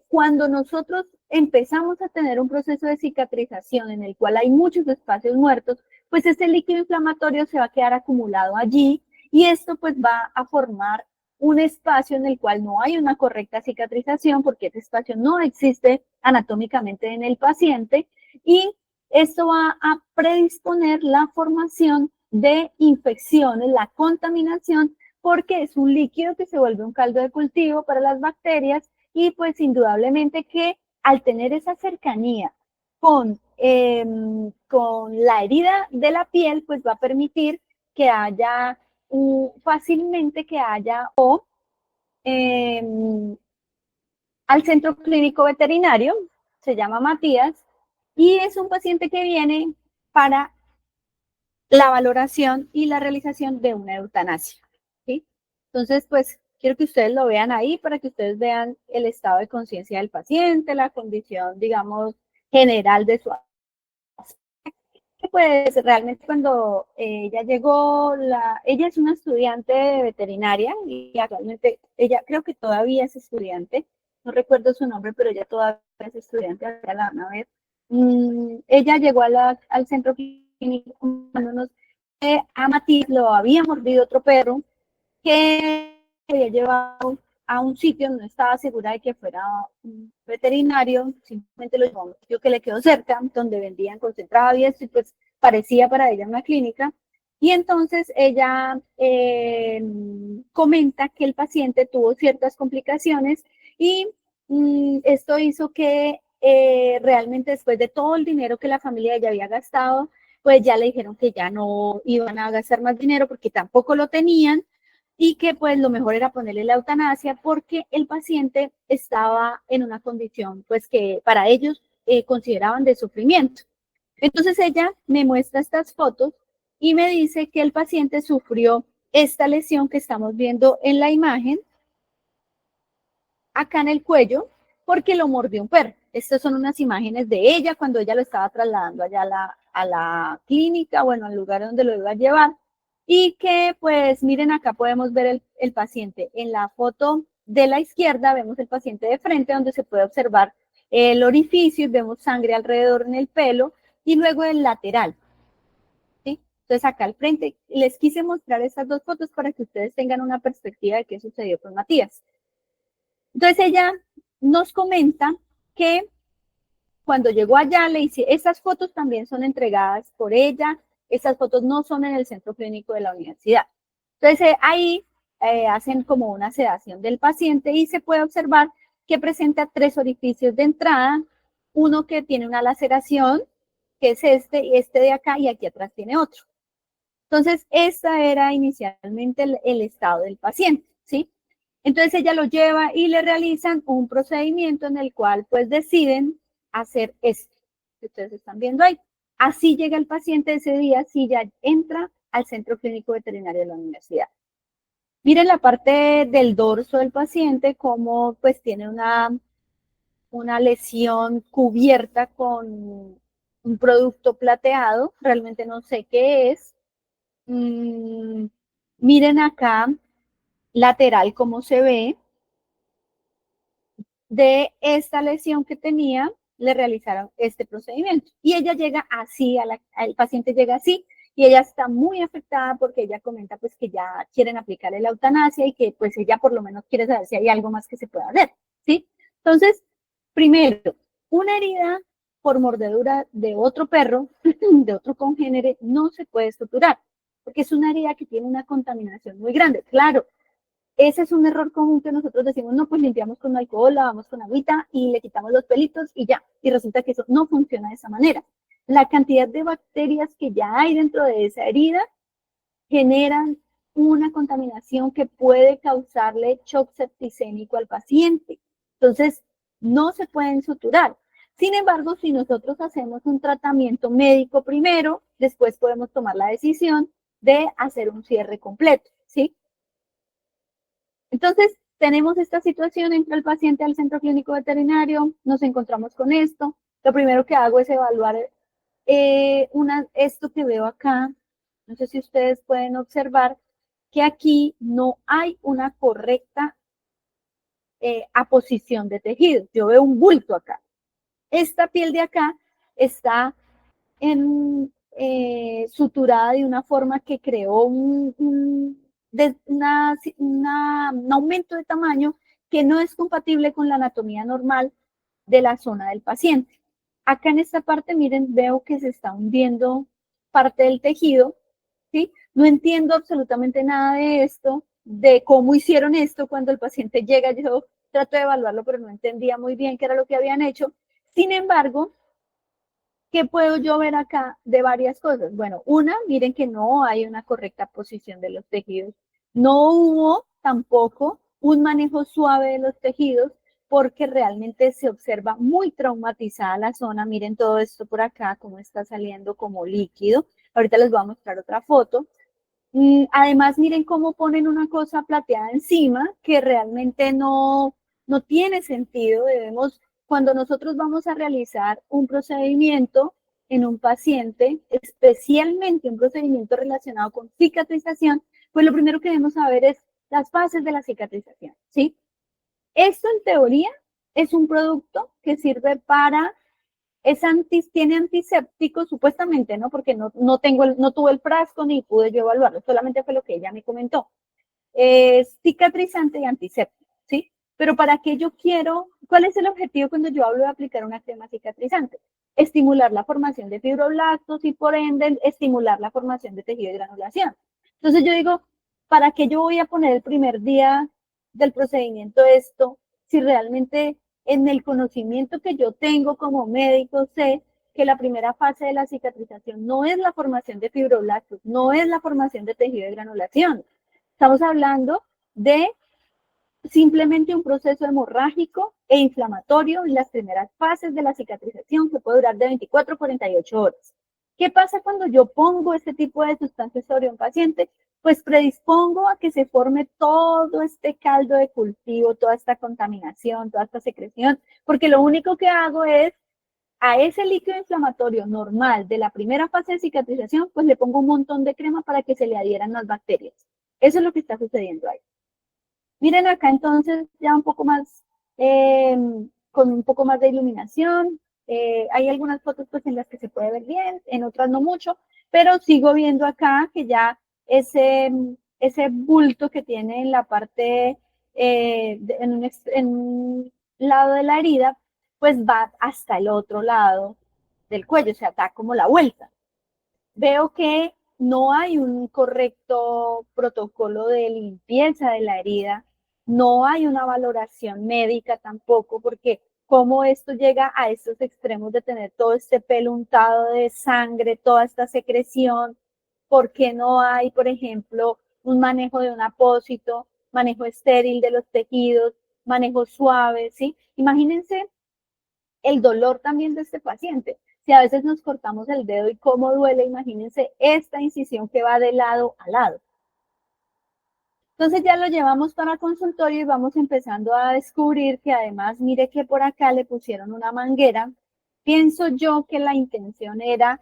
cuando nosotros empezamos a tener un proceso de cicatrización en el cual hay muchos espacios muertos, pues ese líquido inflamatorio se va a quedar acumulado allí, y esto pues va a formar un espacio en el cual no hay una correcta cicatrización, porque ese espacio no existe anatómicamente en el paciente, y esto va a predisponer la formación de infecciones, la contaminación, porque es un líquido que se vuelve un caldo de cultivo para las bacterias, y pues indudablemente que al tener esa cercanía con la herida de la piel, pues va a permitir que haya fácilmente que haya al centro clínico veterinario, se llama Matías, y es un paciente que viene para la valoración y la realización de una eutanasia, ¿sí? Entonces, pues, quiero que ustedes lo vean ahí para que ustedes vean el estado de conciencia del paciente, la condición, digamos, general de su pues realmente cuando ella llegó, ella es una estudiante de veterinaria y actualmente ella creo que todavía es estudiante, no recuerdo su nombre, pero ella todavía es estudiante, ahora la van a ver. Ella llegó al centro clínico a Matías lo había mordido otro perro que había llevado a un sitio donde no estaba segura de que fuera un veterinario, simplemente lo llevó a un sitio que le quedó cerca, donde vendían concentrado y esto, y pues parecía para ella una clínica. Y entonces ella comenta que el paciente tuvo ciertas complicaciones y esto hizo que realmente después de todo el dinero que la familia ya había gastado, pues ya le dijeron que ya no iban a gastar más dinero porque tampoco lo tenían y que pues lo mejor era ponerle la eutanasia porque el paciente estaba en una condición pues que para ellos consideraban de sufrimiento. Entonces ella me muestra estas fotos y me dice que el paciente sufrió esta lesión que estamos viendo en la imagen, acá en el cuello, porque lo mordió un perro. Estas son unas imágenes de ella cuando ella lo estaba trasladando allá a la clínica, bueno, al lugar donde lo iba a llevar. Y que, pues, miren, acá podemos ver el paciente. En la foto de la izquierda vemos el paciente de frente, donde se puede observar el orificio y vemos sangre alrededor en el pelo, y luego el lateral. ¿Sí? Entonces, acá al frente, les quise mostrar estas dos fotos para que ustedes tengan una perspectiva de qué sucedió con Matías. Entonces ella nos comenta que cuando llegó allá le hice, estas fotos también son entregadas por ella, estas fotos no son en el centro clínico de la universidad. Entonces ahí hacen como una sedación del paciente y se puede observar que presenta 3 orificios de entrada, uno que tiene una laceración, que es y este de acá, y aquí atrás tiene otro. Entonces, esta era inicialmente el estado del paciente, ¿sí? Entonces ella lo lleva y le realizan un procedimiento en el cual pues deciden hacer esto que ustedes están viendo ahí. Así llega el paciente ese día, si ya entra al centro clínico veterinario de la universidad. Miren la parte del dorso del paciente, como pues tiene una lesión cubierta con un producto plateado, realmente no sé qué es. Miren acá lateral cómo se ve. De esta lesión que tenía, le realizaron este procedimiento. Y ella llega así, el paciente llega así, y ella está muy afectada porque ella comenta pues que ya quieren aplicarle la eutanasia y que pues ella por lo menos quiere saber si hay algo más que se pueda hacer, ¿sí? Entonces, primero, una herida por mordedura de otro perro, de otro congénere, no se puede suturar, porque es una herida que tiene una contaminación muy grande. Claro, ese es un error común que nosotros decimos, no, pues limpiamos con alcohol, lavamos con agüita y le quitamos los pelitos y ya. Y resulta que eso no funciona de esa manera. La cantidad de bacterias que ya hay dentro de esa herida generan una contaminación que puede causarle shock septicémico al paciente. Entonces, no se pueden suturar. Sin embargo, si nosotros hacemos un tratamiento médico primero, después podemos tomar la decisión de hacer un cierre completo, ¿sí? Entonces, tenemos esta situación, entra el paciente al centro clínico veterinario, nos encontramos con esto. Lo primero que hago es evaluar esto que veo acá. No sé si ustedes pueden observar que aquí no hay una correcta aposición de tejido. Yo veo un bulto acá. Esta piel de acá está suturada de una forma que creó un aumento de tamaño que no es compatible con la anatomía normal de la zona del paciente. Acá en esta parte, miren, veo que se está hundiendo parte del tejido, ¿sí? No entiendo absolutamente nada de esto. de cómo hicieron esto. Cuando el paciente llega, yo trato de evaluarlo, pero no entendía muy bien qué era lo que habían hecho. Sin embargo, ¿qué puedo yo ver acá de varias cosas? Bueno, una, miren que no hay una correcta posición de los tejidos. No hubo tampoco un manejo suave de los tejidos porque realmente se observa muy traumatizada la zona. Miren todo esto por acá, cómo está saliendo como líquido. Ahorita les voy a mostrar otra foto. Además, miren cómo ponen una cosa plateada encima que realmente no tiene sentido. Debemos, cuando nosotros vamos a realizar un procedimiento en un paciente, especialmente un procedimiento relacionado con cicatrización, pues lo primero que debemos saber es las fases de la cicatrización, ¿sí? Esto en teoría es un producto que sirve para tiene antiséptico supuestamente, ¿no? Porque no tuve el frasco ni pude yo evaluarlo, solamente fue lo que ella me comentó. Es cicatrizante y antiséptico, ¿sí? Pero ¿para qué yo quiero? ¿Cuál es el objetivo cuando yo hablo de aplicar una crema cicatrizante? Estimular la formación de fibroblastos y por ende estimular la formación de tejido de granulación. Entonces yo digo, ¿para qué yo voy a poner el primer día del procedimiento esto si realmente en el conocimiento que yo tengo como médico sé que la primera fase de la cicatrización no es la formación de fibroblastos, no es la formación de tejido de granulación? Estamos hablando de simplemente un proceso hemorrágico e inflamatorio en las primeras fases de la cicatrización que puede durar de 24 a 48 horas. ¿Qué pasa cuando yo pongo este tipo de sustancias sobre un paciente? Pues predispongo a que se forme todo este caldo de cultivo, toda esta contaminación, toda esta secreción, porque lo único que hago es a ese líquido inflamatorio normal de la primera fase de cicatrización, pues le pongo un montón de crema para que se le adhieran las bacterias. Eso es lo que está sucediendo ahí. Miren acá entonces ya un poco más, eh, con un poco más de iluminación. Hay algunas fotos pues en las que se puede ver bien, en otras no mucho, pero sigo viendo acá que ya ese bulto que tiene en la parte, en un lado de la herida, pues va hasta el otro lado del cuello, o sea, da como la vuelta. Veo que no hay un correcto protocolo de limpieza de la herida, no hay una valoración médica tampoco, porque cómo esto llega a estos extremos de tener todo este pelo untado de sangre, toda esta secreción, ¿por qué no hay, por ejemplo, un manejo de un apósito, manejo estéril de los tejidos, manejo suave, ¿sí? Imagínense el dolor también de este paciente. Si a veces nos cortamos el dedo y cómo duele, imagínense esta incisión que va de lado a lado. Entonces ya lo llevamos para consultorio y vamos empezando a descubrir que además, mire que por acá le pusieron una manguera. Pienso yo que la intención era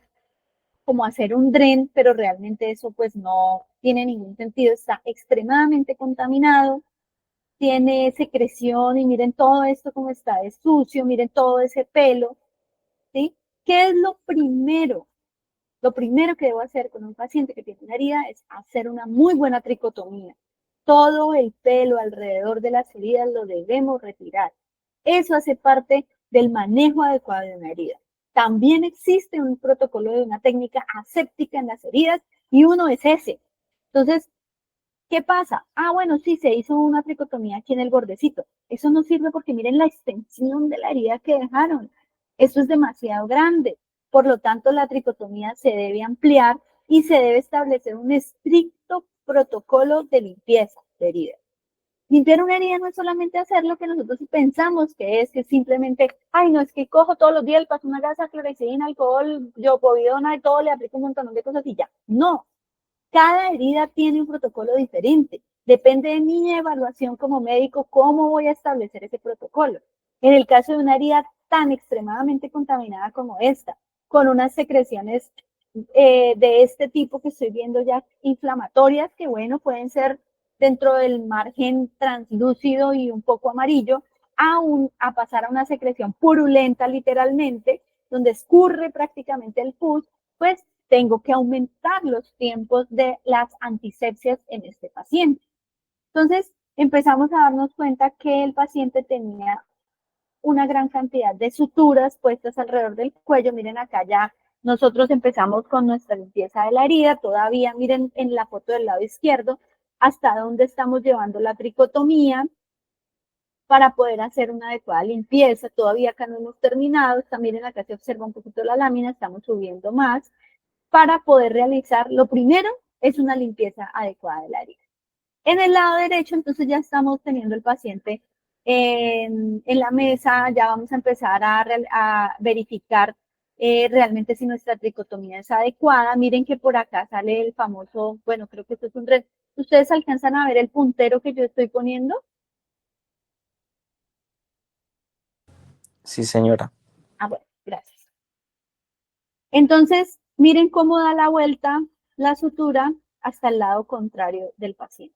como hacer un dren, pero realmente eso pues no tiene ningún sentido, está extremadamente contaminado, tiene secreción y miren todo esto como está de sucio, miren todo ese pelo, ¿sí? ¿Qué es lo primero? Lo primero que debo hacer con un paciente que tiene una herida es hacer una muy buena tricotomía. Todo el pelo alrededor de las heridas lo debemos retirar. Eso hace parte del manejo adecuado de una herida. También existe un protocolo de una técnica aséptica en las heridas y uno es ese. Entonces, ¿qué pasa? Ah, bueno, sí, se hizo una tricotomía aquí en el bordecito. Eso no sirve porque miren la extensión de la herida que dejaron. Eso es demasiado grande. Por lo tanto, la tricotomía se debe ampliar y se debe establecer un estricto protocolo de limpieza de herida. Limpiar una herida no es solamente hacer lo que nosotros pensamos que es simplemente, ay, no, es que cojo todos los días, le paso una gasa, clorexidina, alcohol, yopovidona y todo, le aplico un montón de cosas y ya. No, cada herida tiene un protocolo diferente. Depende de mi evaluación como médico, cómo voy a establecer ese protocolo. En el caso de una herida tan extremadamente contaminada como esta, con unas secreciones de este tipo que estoy viendo ya inflamatorias, que bueno, pueden ser dentro del margen translúcido y un poco amarillo, a pasar a una secreción purulenta literalmente, donde escurre prácticamente el pus, pues tengo que aumentar los tiempos de las antisepsias en este paciente. Entonces, empezamos a darnos cuenta que el paciente tenía una gran cantidad de suturas puestas alrededor del cuello. Miren acá ya, nosotros empezamos con nuestra limpieza de la herida, todavía miren en la foto del lado izquierdo, hasta dónde estamos llevando la tricotomía para poder hacer una adecuada limpieza. Todavía acá no hemos terminado, miren acá se observa un poquito la lámina, estamos subiendo más para poder realizar, lo primero es una limpieza adecuada de la herida. En el lado derecho, entonces ya estamos teniendo el paciente en la mesa, ya vamos a empezar a verificar realmente si nuestra tricotomía es adecuada. Miren que por acá sale el famoso, bueno, creo que esto es un red. ¿Ustedes alcanzan a ver el puntero que yo estoy poniendo? Sí, señora. Ah, bueno, gracias. Entonces, miren cómo da la vuelta la sutura hasta el lado contrario del paciente.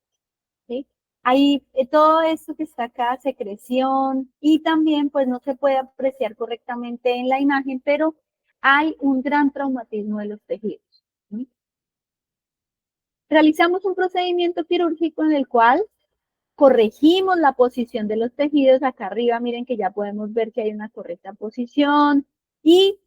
¿Sí? Ahí todo esto que está acá, secreción, y también pues no se puede apreciar correctamente en la imagen, pero hay un gran traumatismo de los tejidos. ¿Sí? Realizamos un procedimiento quirúrgico en el cual corregimos la posición de los tejidos. Acá arriba miren que ya podemos ver que hay una correcta posición y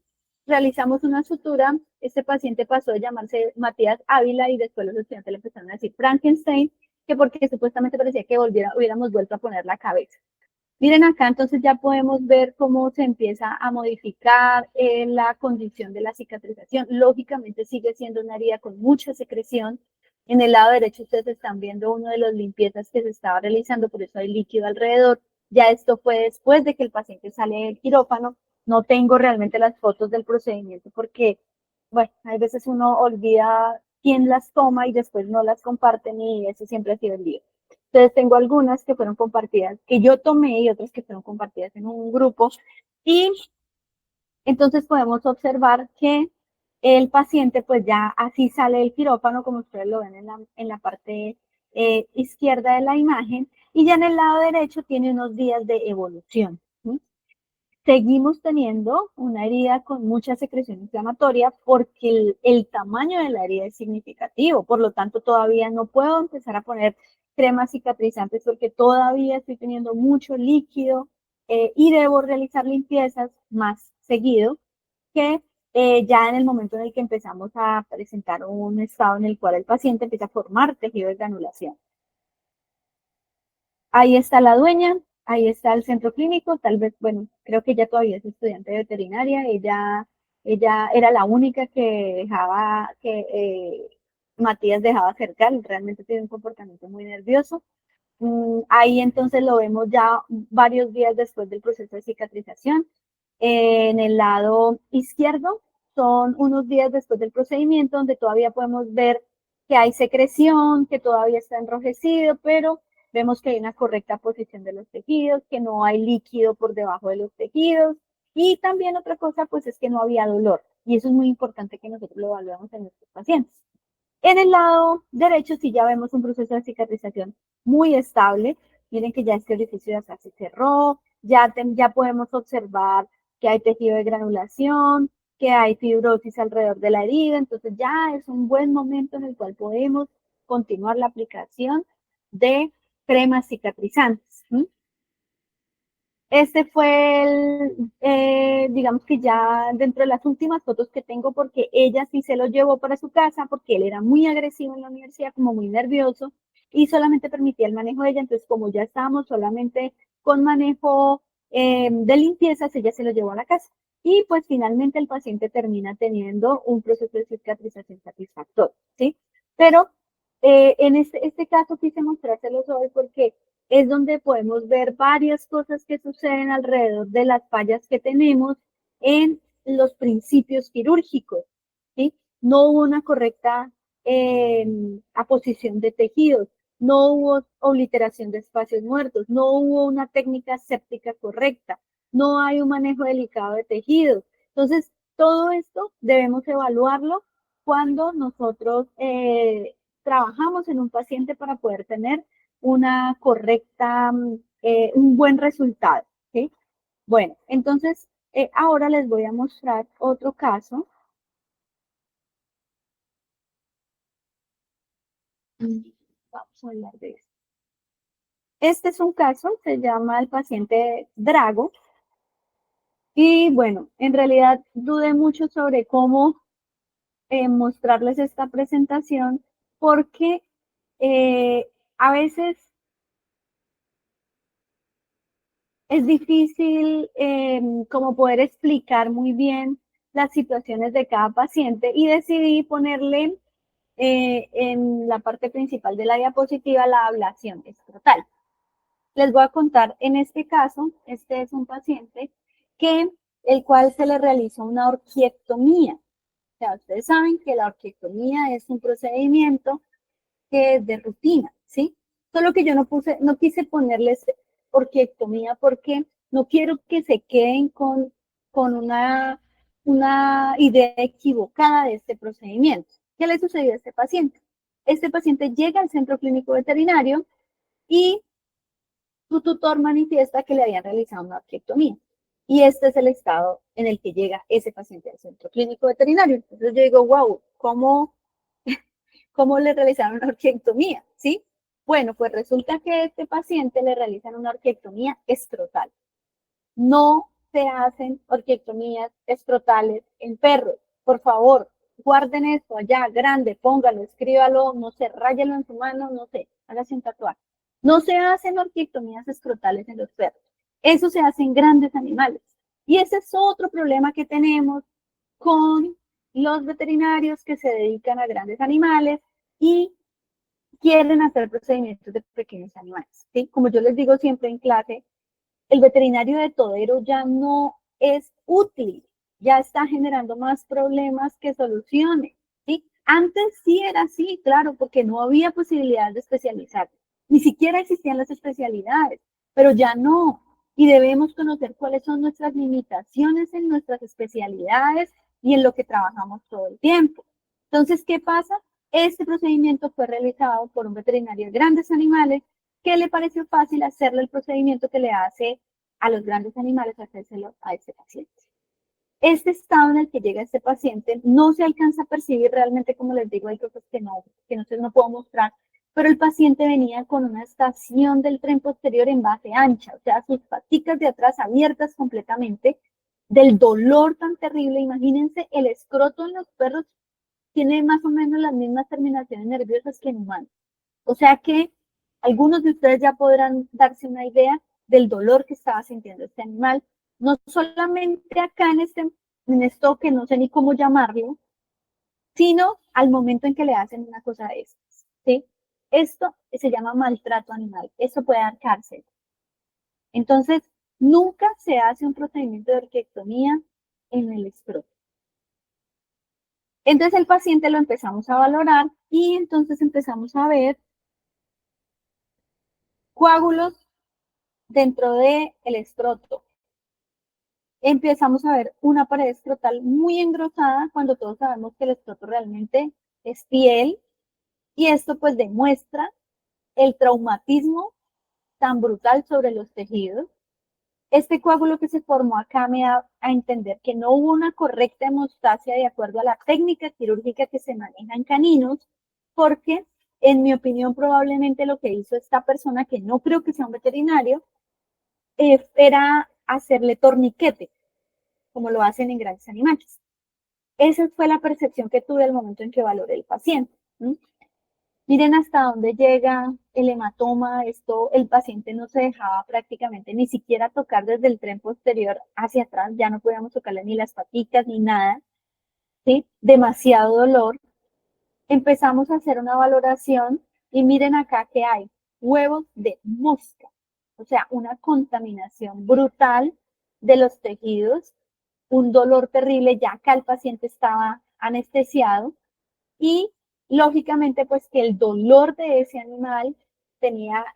realizamos una sutura. Este paciente pasó de llamarse Matías Ávila y después los estudiantes le empezaron a decir Frankenstein, que porque supuestamente parecía que hubiéramos vuelto a poner la cabeza. Miren acá, entonces ya podemos ver cómo se empieza a modificar la condición de la cicatrización. Lógicamente sigue siendo una herida con mucha secreción. En el lado derecho ustedes están viendo uno de las limpiezas que se estaba realizando, por eso hay líquido alrededor. Ya esto fue después de que el paciente sale del quirófano. No tengo realmente las fotos del procedimiento porque, bueno, hay veces uno olvida quién las toma y después no las comparten y eso siempre ha sido el lío. Entonces tengo algunas que fueron compartidas, que yo tomé y otras que fueron compartidas en un grupo. Y entonces podemos observar que el paciente pues ya así sale del quirófano, como ustedes lo ven en la parte izquierda de la imagen, y ya en el lado derecho tiene unos días de evolución. ¿Sí? Seguimos teniendo una herida con mucha secreción inflamatoria porque el tamaño de la herida es significativo, por lo tanto todavía no puedo empezar a poner cremas cicatrizantes porque todavía estoy teniendo mucho líquido y debo realizar limpiezas más seguido que ya en el momento en el que empezamos a presentar un estado en el cual el paciente empieza a formar tejido de granulación. Ahí está la dueña, ahí está el centro clínico, tal vez, bueno, creo que ella todavía es estudiante de veterinaria, ella era la única que dejaba, que Matías dejaba acercar, realmente tiene un comportamiento muy nervioso. Ahí entonces lo vemos ya varios días después del proceso de cicatrización. En el lado izquierdo son unos días después del procedimiento donde todavía podemos ver que hay secreción, que todavía está enrojecido, pero vemos que hay una correcta posición de los tejidos, que no hay líquido por debajo de los tejidos. Y también otra cosa, pues es que no había dolor. Y eso es muy importante que nosotros lo evaluemos en nuestros pacientes. En el lado derecho sí ya vemos un proceso de cicatrización muy estable. Miren que ya este orificio de acá se cerró, ya podemos observar que hay tejido de granulación, que hay fibrosis alrededor de la herida, entonces ya es un buen momento en el cual podemos continuar la aplicación de cremas cicatrizantes. Este fue digamos que ya dentro de las últimas fotos que tengo, porque ella sí se lo llevó para su casa, porque él era muy agresivo en la universidad, como muy nervioso, y solamente permitía el manejo de ella. Entonces, como ya estábamos solamente con manejo de limpiezas, ella se lo llevó a la casa. Y pues finalmente el paciente termina teniendo un proceso de cicatrización satisfactorio, ¿sí? Pero en este caso quise mostrárselos hoy porque es donde podemos ver varias cosas que suceden alrededor de las fallas que tenemos en los principios quirúrgicos. ¿Sí? No hubo una correcta aposición de tejidos, no hubo obliteración de espacios muertos, no hubo una técnica séptica correcta, no hay un manejo delicado de tejidos. Entonces, todo esto debemos evaluarlo cuando nosotros trabajamos en un paciente para poder tener una correcta, un buen resultado. ¿Sí? Bueno, entonces ahora les voy a mostrar otro caso. Vamos a hablar de esto. Este es un caso, se llama el paciente Drago. Y bueno, en realidad dudé mucho sobre cómo mostrarles esta presentación porque A veces es difícil como poder explicar muy bien las situaciones de cada paciente y decidí ponerle en la parte principal de la diapositiva la ablación escrotal. Les voy a contar, en este caso, este es un paciente el cual se le realizó una orquiectomía. O sea, ustedes saben que la orquiectomía es un procedimiento que es de rutina, ¿sí? Solo que yo no quise ponerles orquiectomía porque no quiero que se queden con una idea equivocada de este procedimiento. ¿Qué le sucedió a este paciente? Este paciente llega al centro clínico veterinario y su tutor manifiesta que le habían realizado una orquiectomía. Y este es el estado en el que llega ese paciente al centro clínico veterinario. Entonces yo digo, wow, ¿cómo le realizaron una orquiectomía? ¿Sí? Bueno, pues resulta que a este paciente le realizan una orquiectomía escrotal. No se hacen orquiectomías escrotales en perros. Por favor, guarden esto allá, grande, póngalo, escríbalo, no sé, ráyelo en su mano, no sé, hágase un tatuaje. No se hacen orquiectomías escrotales en los perros. Eso se hace en grandes animales. Y ese es otro problema que tenemos con los veterinarios que se dedican a grandes animales y quieren hacer procedimientos de pequeños animales. ¿Sí? Como yo les digo siempre en clase, el veterinario de todero ya no es útil, ya está generando más problemas que soluciones. ¿Sí? Antes sí era así, claro, porque no había posibilidad de especializar. Ni siquiera existían las especialidades, pero ya no. Y debemos conocer cuáles son nuestras limitaciones en nuestras especialidades y en lo que trabajamos todo el tiempo. Entonces, ¿qué pasa? Este procedimiento fue realizado por un veterinario de grandes animales que le pareció fácil hacerle el procedimiento que le hace a los grandes animales, hacérselo a este paciente. Este estado en el que llega este paciente no se alcanza a percibir realmente, como les digo, hay cosas que no puedo mostrar, pero el paciente venía con una estación del tren posterior en base ancha, o sea, sus paticas de atrás abiertas completamente, del dolor tan terrible. Imagínense, el escroto en los perros tiene más o menos las mismas terminaciones nerviosas que en humanos. O sea que algunos de ustedes ya podrán darse una idea del dolor que estaba sintiendo este animal, no solamente acá en esto que no sé ni cómo llamarlo, sino al momento en que le hacen una cosa de estas, ¿sí? Esto se llama maltrato animal, esto puede dar cárcel. Entonces, nunca se hace un procedimiento de orquiectomía en el escroto. Entonces el paciente lo empezamos a valorar y entonces empezamos a ver coágulos dentro del escroto. Empezamos a ver una pared escrotal muy engrosada cuando todos sabemos que el escroto realmente es piel y esto pues demuestra el traumatismo tan brutal sobre los tejidos. Este coágulo que se formó acá me da a entender que no hubo una correcta hemostasia de acuerdo a la técnica quirúrgica que se maneja en caninos, porque en mi opinión probablemente lo que hizo esta persona, que no creo que sea un veterinario, era hacerle torniquete, como lo hacen en grandes animales. Esa fue la percepción que tuve al momento en que valoré el paciente. ¿Sí? Miren hasta dónde llega el hematoma. Esto, el paciente no se dejaba prácticamente ni siquiera tocar desde el tren posterior hacia atrás. Ya no podíamos tocarle ni las patitas ni nada. ¿Sí? Demasiado dolor. Empezamos a hacer una valoración y miren acá que hay huevos de mosca. O sea, una contaminación brutal de los tejidos, un dolor terrible, ya acá el paciente estaba anestesiado y lógicamente pues que el dolor de ese animal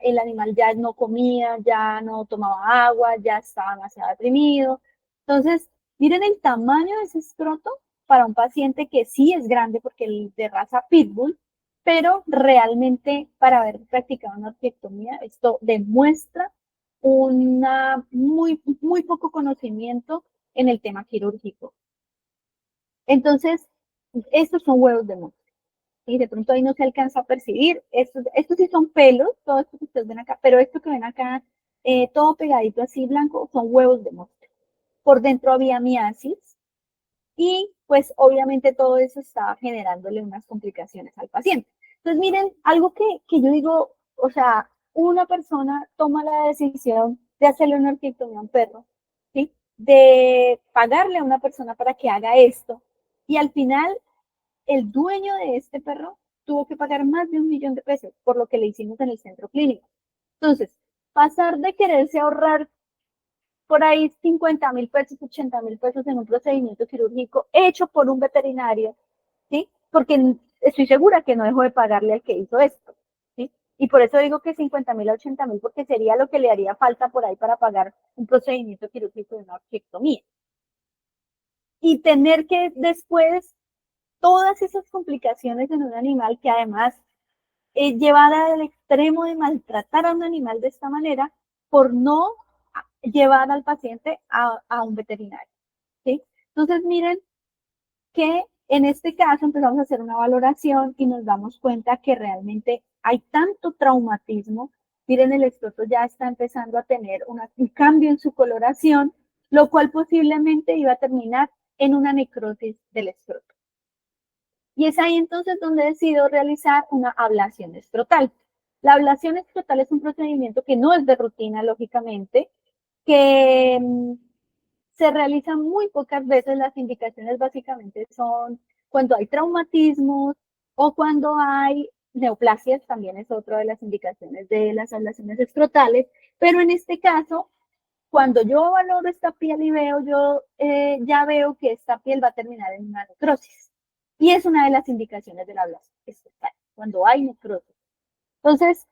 el animal ya no comía, ya no tomaba agua, ya estaba demasiado deprimido. Entonces, miren el tamaño de ese escroto para un paciente que sí es grande porque el de raza pitbull, pero realmente para haber practicado una orquiectomía, esto demuestra una muy poco conocimiento en el tema quirúrgico. Entonces, estos son huevos de mosca. Y de pronto ahí no se alcanza a percibir. Estos sí son pelos, todo esto que ustedes ven acá, pero esto que ven acá, todo pegadito así blanco, son huevos de mosca. Por dentro había miasis y pues obviamente todo eso estaba generándole unas complicaciones al paciente. Entonces, miren, algo que yo digo, o sea, una persona toma la decisión de hacerle una orquiectomía a un perro, ¿sí? De pagarle a una persona para que haga esto, y al final el dueño de este perro tuvo que pagar más de 1 millón de pesos por lo que le hicimos en el centro clínico. Entonces, pasar de quererse ahorrar por ahí 50.000 pesos, 80.000 pesos en un procedimiento quirúrgico hecho por un veterinario, ¿sí? Porque estoy segura que no dejó de pagarle al que hizo esto, ¿sí? Y por eso digo que 50.000 a 80.000, porque sería lo que le haría falta por ahí para pagar un procedimiento quirúrgico de una orquiectomía. Y tener que después todas esas complicaciones en un animal que además llevada al extremo de maltratar a un animal de esta manera por no llevar al paciente a un veterinario, ¿sí? Entonces, miren que en este caso empezamos a hacer una valoración y nos damos cuenta que realmente hay tanto traumatismo. Miren, el escroto ya está empezando a tener un cambio en su coloración, lo cual posiblemente iba a terminar en una necrosis del escroto. Y es ahí entonces donde decido realizar una ablación escrotal. La ablación escrotal es un procedimiento que no es de rutina, lógicamente, que se realiza muy pocas veces. Las indicaciones básicamente son cuando hay traumatismos o cuando hay neoplasias, también es otra de las indicaciones de las ablaciones escrotales, pero en este caso, cuando yo valoro esta piel y veo, yo ya veo que esta piel va a terminar en una necrosis. Y es una de las indicaciones de la ablación escrotal, cuando hay necrosis. Entonces,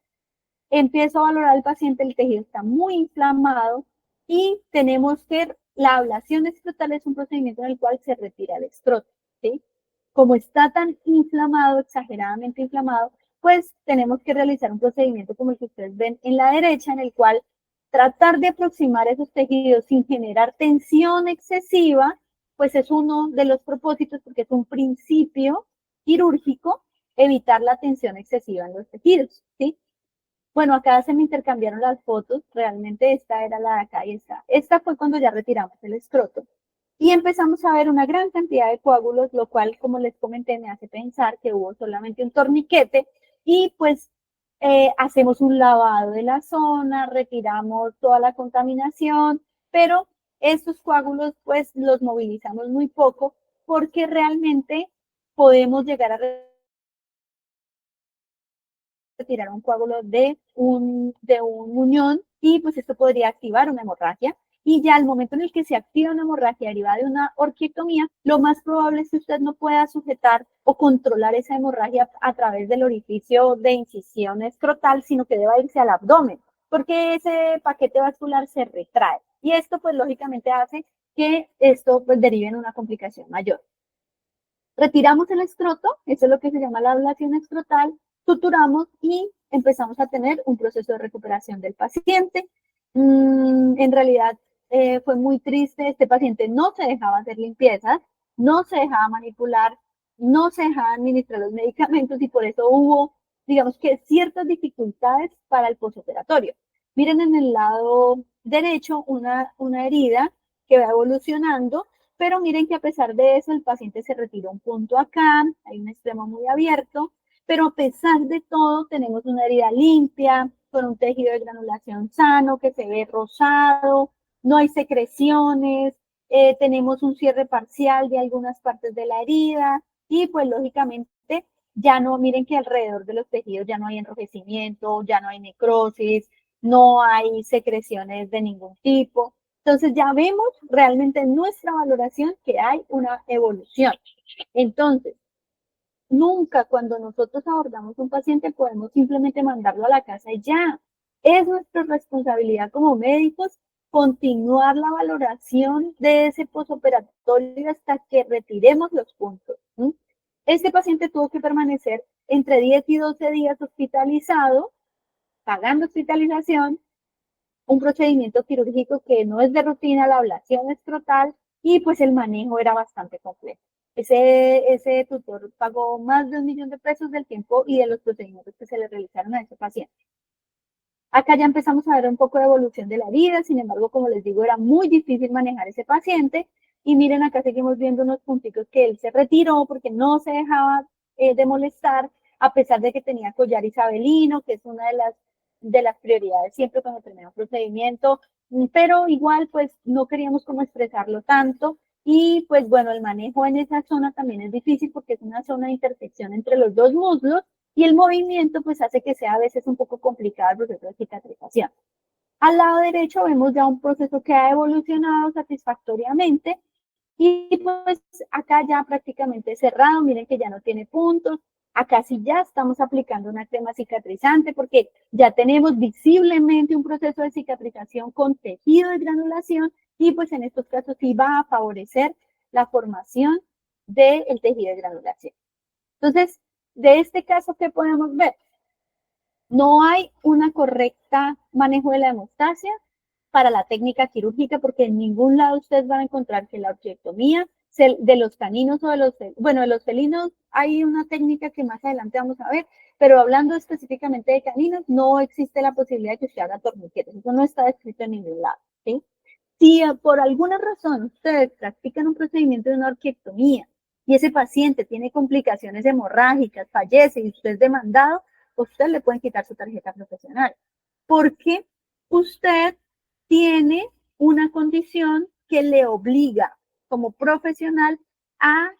empiezo a valorar al paciente, el tejido está muy inflamado y tenemos que, la ablación escrotal es un procedimiento en el cual se retira el escroto, ¿sí? Como está tan inflamado, exageradamente inflamado, pues tenemos que realizar un procedimiento como el que ustedes ven en la derecha, en el cual tratar de aproximar esos tejidos sin generar tensión excesiva, pues es uno de los propósitos, porque es un principio quirúrgico, evitar la tensión excesiva en los tejidos, ¿sí? Bueno, acá se me intercambiaron las fotos, realmente esta era la de acá y esta. Esta fue cuando ya retiramos el escroto. Y empezamos a ver una gran cantidad de coágulos, lo cual, como les comenté, me hace pensar que hubo solamente un torniquete y pues hacemos un lavado de la zona, retiramos toda la contaminación, pero estos coágulos pues los movilizamos muy poco porque realmente podemos llegar a retirar un coágulo de un muñón y pues esto podría activar una hemorragia. Y ya al momento en el que se activa una hemorragia derivada de una orquiectomía, lo más probable es que usted no pueda sujetar o controlar esa hemorragia a través del orificio de incisión escrotal, sino que deba irse al abdomen, porque ese paquete vascular se retrae. Y esto pues lógicamente hace que esto pues derive en una complicación mayor. Retiramos el escroto, eso es lo que se llama la ablación escrotal, suturamos y empezamos a tener un proceso de recuperación del paciente. En realidad fue muy triste, este paciente no se dejaba hacer limpiezas, no se dejaba manipular, no se dejaba administrar los medicamentos y por eso hubo, digamos que ciertas dificultades para el postoperatorio. Miren en el lado derecho una herida que va evolucionando, pero miren que a pesar de eso el paciente se retiró un punto acá, hay un extremo muy abierto, pero a pesar de todo tenemos una herida limpia, con un tejido de granulación sano que se ve rosado, no hay secreciones, tenemos un cierre parcial de algunas partes de la herida y pues lógicamente ya no, miren que alrededor de los tejidos ya no hay enrojecimiento, ya no hay necrosis, no hay secreciones de ningún tipo. Entonces ya vemos realmente en nuestra valoración que hay una evolución. Entonces, nunca cuando nosotros abordamos un paciente podemos simplemente mandarlo a la casa y ya. Es nuestra responsabilidad como médicos continuar la valoración de ese posoperatorio hasta que retiremos los puntos. ¿Sí? Este paciente tuvo que permanecer entre 10 y 12 días hospitalizado, pagando hospitalización, un procedimiento quirúrgico que no es de rutina, la ablación escrotal, y pues el manejo era bastante complejo. Ese tutor pagó más de 1 millón de pesos del tiempo y de los procedimientos que se le realizaron a ese paciente. Acá ya empezamos a ver un poco de evolución de la herida, sin embargo, como les digo, era muy difícil manejar ese paciente. Y miren, acá seguimos viendo unos puntitos que él se retiró porque no se dejaba de molestar. a pesar de que tenía collar isabelino, que es una de las prioridades siempre cuando termina un procedimiento, pero igual pues no queríamos como expresarlo tanto y pues bueno, el manejo en esa zona también es difícil porque es una zona de intersección entre los dos muslos y el movimiento pues hace que sea a veces un poco complicado el proceso de cicatrización. Al lado derecho vemos ya un proceso que ha evolucionado satisfactoriamente y pues acá ya prácticamente cerrado, miren que ya no tiene puntos, acá sí ya estamos aplicando una crema cicatrizante porque ya tenemos visiblemente un proceso de cicatrización con tejido de granulación y pues en estos casos sí va a favorecer la formación del tejido de granulación. Entonces, de este caso, ¿qué podemos ver? No hay una correcta manejo de la hemostasia para la técnica quirúrgica porque en ningún lado ustedes van a encontrar que la orquiectomía de los caninos o de los felinos hay una técnica que más adelante vamos a ver, pero hablando específicamente de caninos, no existe la posibilidad de que usted haga torniquetes. Eso no está descrito en ningún lado, ¿sí? Si por alguna razón ustedes practican un procedimiento de una orquiectomía y ese paciente tiene complicaciones hemorrágicas, fallece y usted es demandado, usted le pueden quitar su tarjeta profesional, porque usted tiene una condición que le obliga como profesional a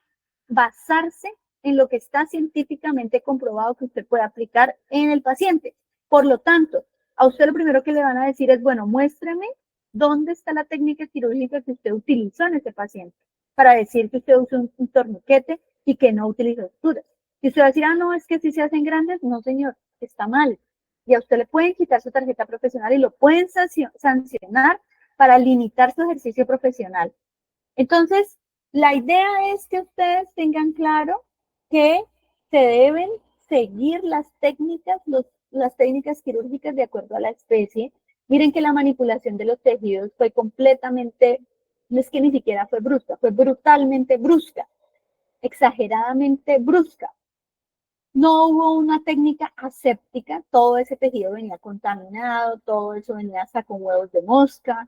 basarse en lo que está científicamente comprobado que usted puede aplicar en el paciente. Por lo tanto, a usted lo primero que le van a decir es, bueno, muéstreme dónde está la técnica quirúrgica que usted utilizó en ese paciente para decir que usted usó un torniquete y que no utilizó suturas. Y usted va a decir, ah, no, es que si se hacen grandes, no, señor, está mal. Y a usted le pueden quitar su tarjeta profesional y lo pueden sancionar para limitar su ejercicio profesional. Entonces, la idea es que ustedes tengan claro que se deben seguir las técnicas quirúrgicas de acuerdo a la especie. Miren que la manipulación de los tejidos fue completamente, no es que ni siquiera fue brusca, fue brutalmente brusca, exageradamente brusca. No hubo una técnica aséptica, todo ese tejido venía contaminado, todo eso venía hasta con huevos de mosca.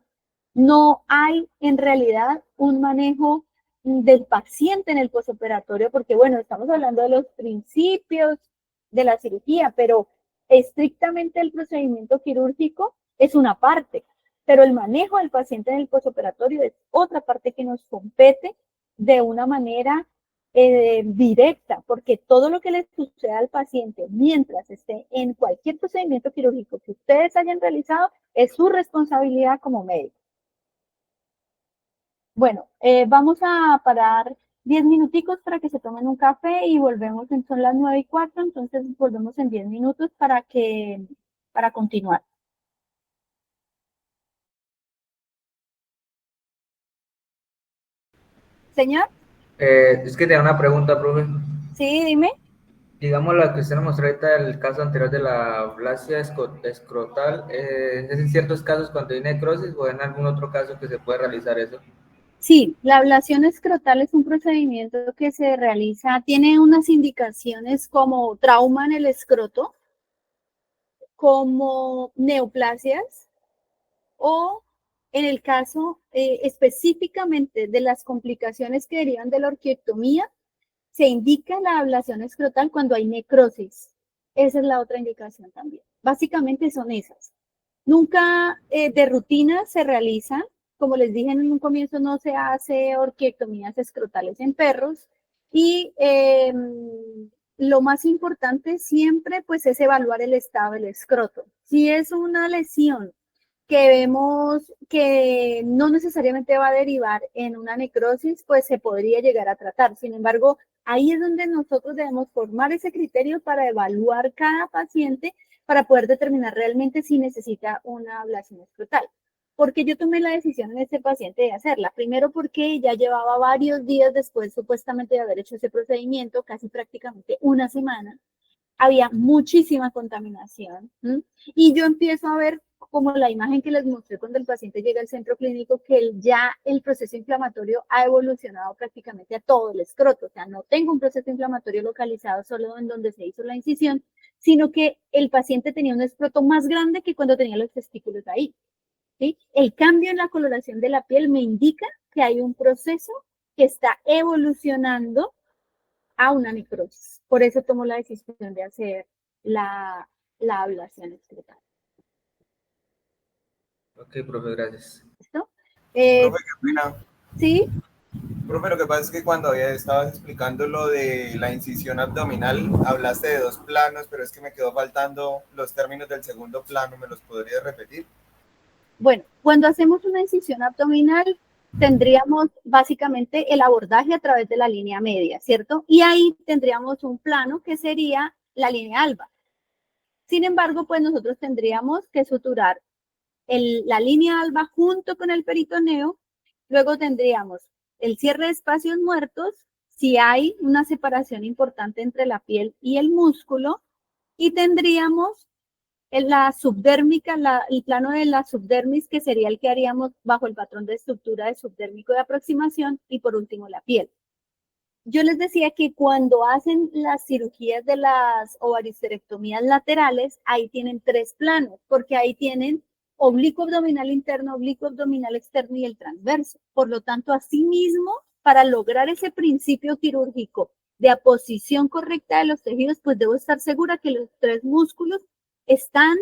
No hay en realidad un manejo del paciente en el posoperatorio, porque bueno, estamos hablando de los principios de la cirugía, pero estrictamente el procedimiento quirúrgico es una parte, pero el manejo del paciente en el posoperatorio es otra parte que nos compete de una manera directa, porque todo lo que le suceda al paciente mientras esté en cualquier procedimiento quirúrgico que ustedes hayan realizado es su responsabilidad como médico. Bueno, vamos a parar 10 minuticos para que se tomen un café y volvemos, son las 9:04, entonces volvemos en 10 minutos para continuar. Señor, Es que tenía una pregunta, profe. sí, dime. Digamos la que usted nos mostró ahorita, el caso anterior de la ablasia escrotal, ¿es en ciertos casos cuando hay necrosis o en algún otro caso que se puede realizar eso? Sí, la ablación escrotal es un procedimiento que se realiza, tiene unas indicaciones como trauma en el escroto, como neoplasias o en el caso específicamente de las complicaciones que derivan de la orquiectomía, se indica la ablación escrotal cuando hay necrosis. Esa es la otra indicación también. Básicamente son esas. Nunca de rutina se realizan, como les dije en un comienzo, no se hace orquiectomías escrotales en perros y lo más importante siempre pues es evaluar el estado del escroto. Si es una lesión que vemos que no necesariamente va a derivar en una necrosis, pues se podría llegar a tratar. Sin embargo, ahí es donde nosotros debemos formar ese criterio para evaluar cada paciente para poder determinar realmente si necesita una ablación escrotal. Porque yo tomé la decisión en este paciente de hacerla. Primero porque ya llevaba varios días después supuestamente de haber hecho ese procedimiento, casi prácticamente una semana. Había muchísima contaminación. Y yo empiezo a ver como la imagen que les mostré cuando el paciente llega al centro clínico, que ya el proceso inflamatorio ha evolucionado prácticamente a todo el escroto. O sea, no tengo un proceso inflamatorio localizado solo en donde se hizo la incisión, sino que el paciente tenía un escroto más grande que cuando tenía los testículos ahí. ¿Sí? El cambio en la coloración de la piel me indica que hay un proceso que está evolucionando a una necrosis. Por eso tomó la decisión de hacer la ablación excretal. Ok, profe, gracias. ¿Listo? Profe, qué pena. Sí. Profe, lo que pasa es que cuando estabas explicando lo de la incisión abdominal, hablaste de 2 planos, pero es que me quedó faltando los términos del segundo plano. ¿Me los podrías repetir? Bueno, cuando hacemos una incisión abdominal, tendríamos básicamente el abordaje a través de la línea media, ¿cierto? Y ahí tendríamos un plano que sería la línea alba. Sin embargo, pues nosotros tendríamos que suturar la línea alba junto con el peritoneo. Luego tendríamos el cierre de espacios muertos, si hay una separación importante entre la piel y el músculo, y tendríamos en la subdérmica, el plano de la subdermis, que sería el que haríamos bajo el patrón de estructura de subdérmico de aproximación, y por último la piel. Yo les decía que cuando hacen las cirugías de las ovaristerectomías laterales, ahí tienen 3 planos, porque ahí tienen oblicuo abdominal interno, oblicuo abdominal externo y el transverso. Por lo tanto, asimismo, para lograr ese principio quirúrgico de aposición correcta de los tejidos, pues debo estar segura que los 3 músculos están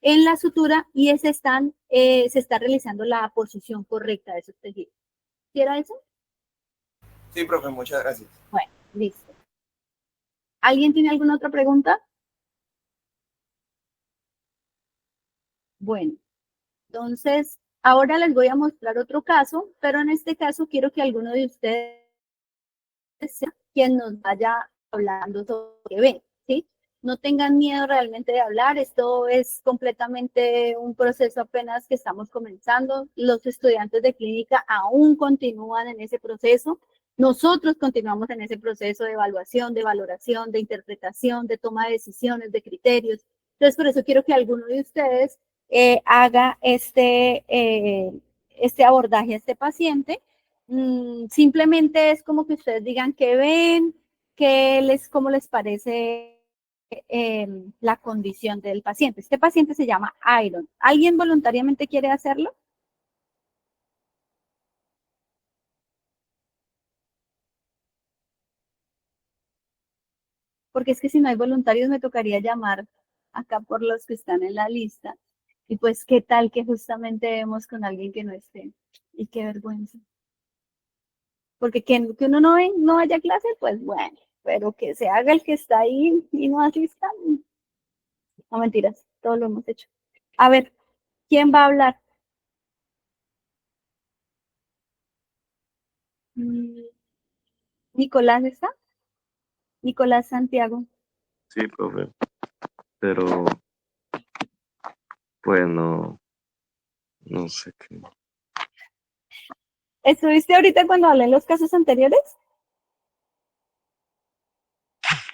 en la sutura y se está realizando la aposición correcta de esos tejidos. ¿Sí era eso? Sí, profe, muchas gracias. Bueno, listo. ¿Alguien tiene alguna otra pregunta? Bueno, entonces ahora les voy a mostrar otro caso, pero en este caso quiero que alguno de ustedes sea quien nos vaya hablando sobre lo que ven, ¿sí? No tengan miedo realmente de hablar, esto es completamente un proceso apenas que estamos comenzando. Los estudiantes de clínica aún continúan en ese proceso. Nosotros continuamos en ese proceso de evaluación, de valoración, de interpretación, de toma de decisiones, de criterios. Entonces, por eso quiero que alguno de ustedes haga este abordaje a este paciente. Simplemente es como que ustedes digan qué ven, cómo les parece la condición del paciente. Este paciente se llama Iron. ¿Alguien voluntariamente quiere hacerlo? Porque es que si no hay voluntarios me tocaría llamar acá por los que están en la lista. Y pues, ¿qué tal que justamente vemos con alguien que no esté? Y qué vergüenza. Porque que uno no vaya a clase, pues bueno, pero que se haga el que está ahí y no asista. No, mentiras, todo lo hemos hecho. A ver, ¿quién va a hablar? ¿Nicolás está? Nicolás Santiago. Sí, profe, pero pues no sé qué. ¿Estuviste ahorita cuando hablé en los casos anteriores?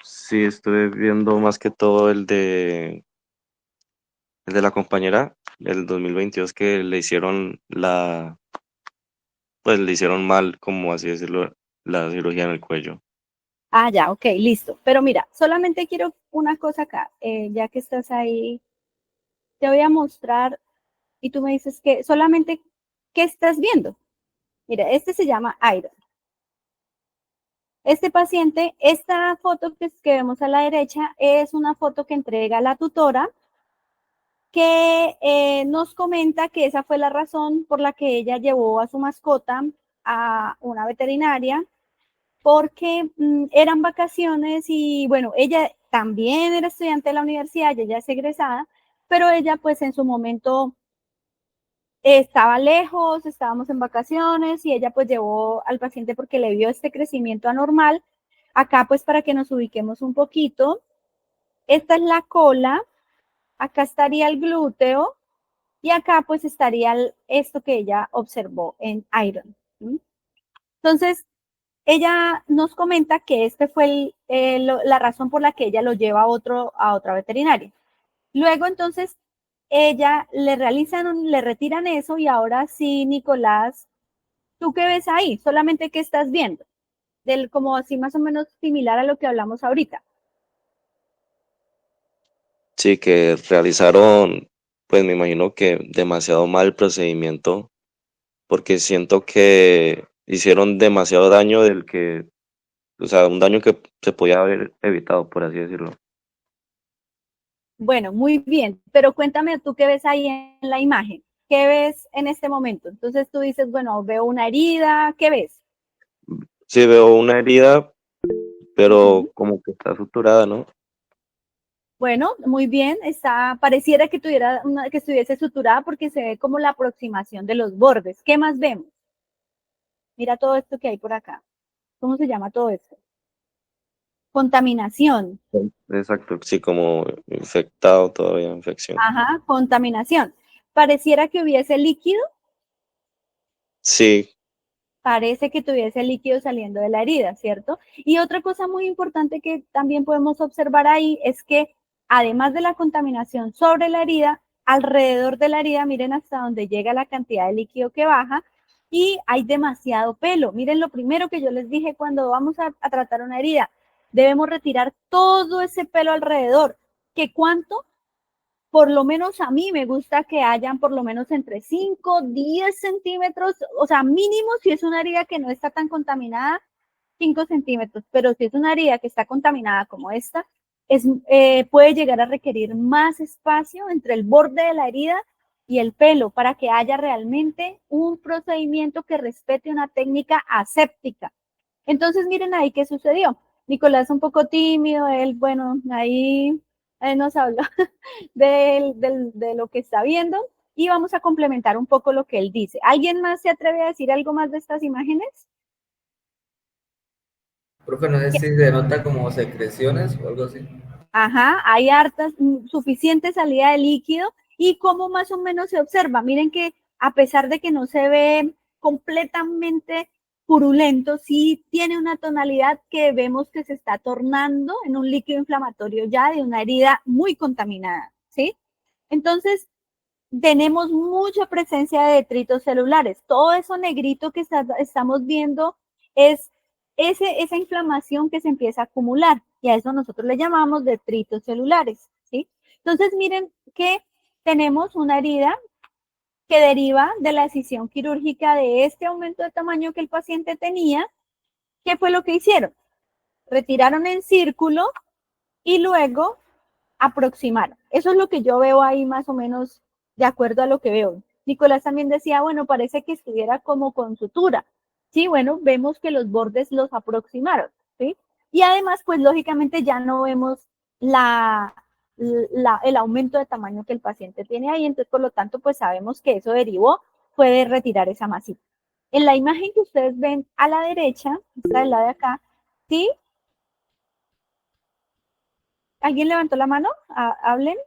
Sí, estuve viendo más que todo el de la compañera del 2022 que pues le hicieron mal, como así decirlo, la cirugía en el cuello. Ah, ya, ok, listo. Pero mira, solamente quiero una cosa acá, ya que estás ahí, te voy a mostrar y tú me dices que solamente, ¿qué estás viendo? Mira, este se llama Iron. Este paciente, esta foto que vemos a la derecha es una foto que entrega la tutora que nos comenta que esa fue la razón por la que ella llevó a su mascota a una veterinaria, porque eran vacaciones y bueno, ella también era estudiante de la universidad, ella es egresada, pero ella pues en su momento estaba lejos, estábamos en vacaciones y ella pues llevó al paciente porque le vio este crecimiento anormal. Acá pues para que nos ubiquemos un poquito, esta es la cola, acá estaría el glúteo y acá pues estaría esto que ella observó en Iron. Entonces, ella nos comenta que este fue la razón por la que ella lo lleva a otra veterinaria. Luego, entonces, ella le retiran eso y ahora sí, Nicolás, ¿tú qué ves ahí? Solamente qué estás viendo, como así más o menos similar a lo que hablamos ahorita. Sí, que realizaron, pues me imagino que demasiado mal el procedimiento, porque siento que hicieron demasiado daño del que o sea, un daño que se podía haber evitado, por así decirlo. Bueno, muy bien, pero cuéntame tú qué ves ahí en la imagen, qué ves en este momento. Entonces tú dices, bueno, veo una herida, ¿qué ves? Sí veo una herida, pero Ujú. como que está suturada, ¿no? Bueno, muy bien, pareciera que que estuviese suturada porque se ve como la aproximación de los bordes. ¿Qué más vemos? Mira todo esto que hay por acá. ¿Cómo se llama todo esto? Contaminación. Sí. Exacto, sí, como infectado todavía, infección. Ajá, contaminación. Pareciera que hubiese líquido, Sí, parece que tuviese líquido saliendo de la herida, ¿cierto? Y otra cosa muy importante que también podemos observar ahí es que además de la contaminación sobre la herida, alrededor de la herida, miren hasta donde llega la cantidad de líquido que baja y hay demasiado pelo. Miren lo primero que yo les dije cuando vamos a tratar una herida, debemos retirar todo ese pelo alrededor. ¿Qué cuánto? Por lo menos a mí me gusta que hayan por lo menos entre 5, 10 centímetros, o sea, mínimo si es una herida que no está tan contaminada, 5 centímetros, pero si es una herida que está contaminada como esta, puede llegar a requerir más espacio entre el borde de la herida y el pelo para que haya realmente un procedimiento que respete una técnica aséptica. Entonces, miren ahí qué sucedió. Nicolás un poco tímido, él, bueno, ahí nos habló de lo que está viendo y vamos a complementar un poco lo que él dice. ¿Alguien más se atreve a decir algo más de estas imágenes? Profe, no sé si se nota como secreciones o algo así. Ajá, hay suficiente salida de líquido y cómo más o menos se observa. Miren que a pesar de que no se ve completamente purulento, sí tiene una tonalidad que vemos que se está tornando en un líquido inflamatorio ya de una herida muy contaminada, ¿sí? Entonces, tenemos mucha presencia de detritos celulares. Todo eso negrito que estamos viendo es esa inflamación que se empieza a acumular y a eso nosotros le llamamos detritos celulares, ¿sí? Entonces, miren que tenemos una herida que deriva de la decisión quirúrgica de este aumento de tamaño que el paciente tenía. ¿Qué fue lo que hicieron? Retiraron en círculo y luego aproximaron. Eso es lo que yo veo ahí más o menos de acuerdo a lo que veo. Nicolás también decía, bueno, parece que estuviera como con sutura. Sí, bueno, vemos que los bordes los aproximaron, ¿sí? Y además, pues lógicamente ya no vemos el aumento de tamaño que el paciente tiene ahí, entonces por lo tanto, pues sabemos que eso derivó, puede retirar esa masita. En la imagen que ustedes ven a la derecha, esta de la de acá, ¿sí? ¿Alguien levantó la mano? Hablen.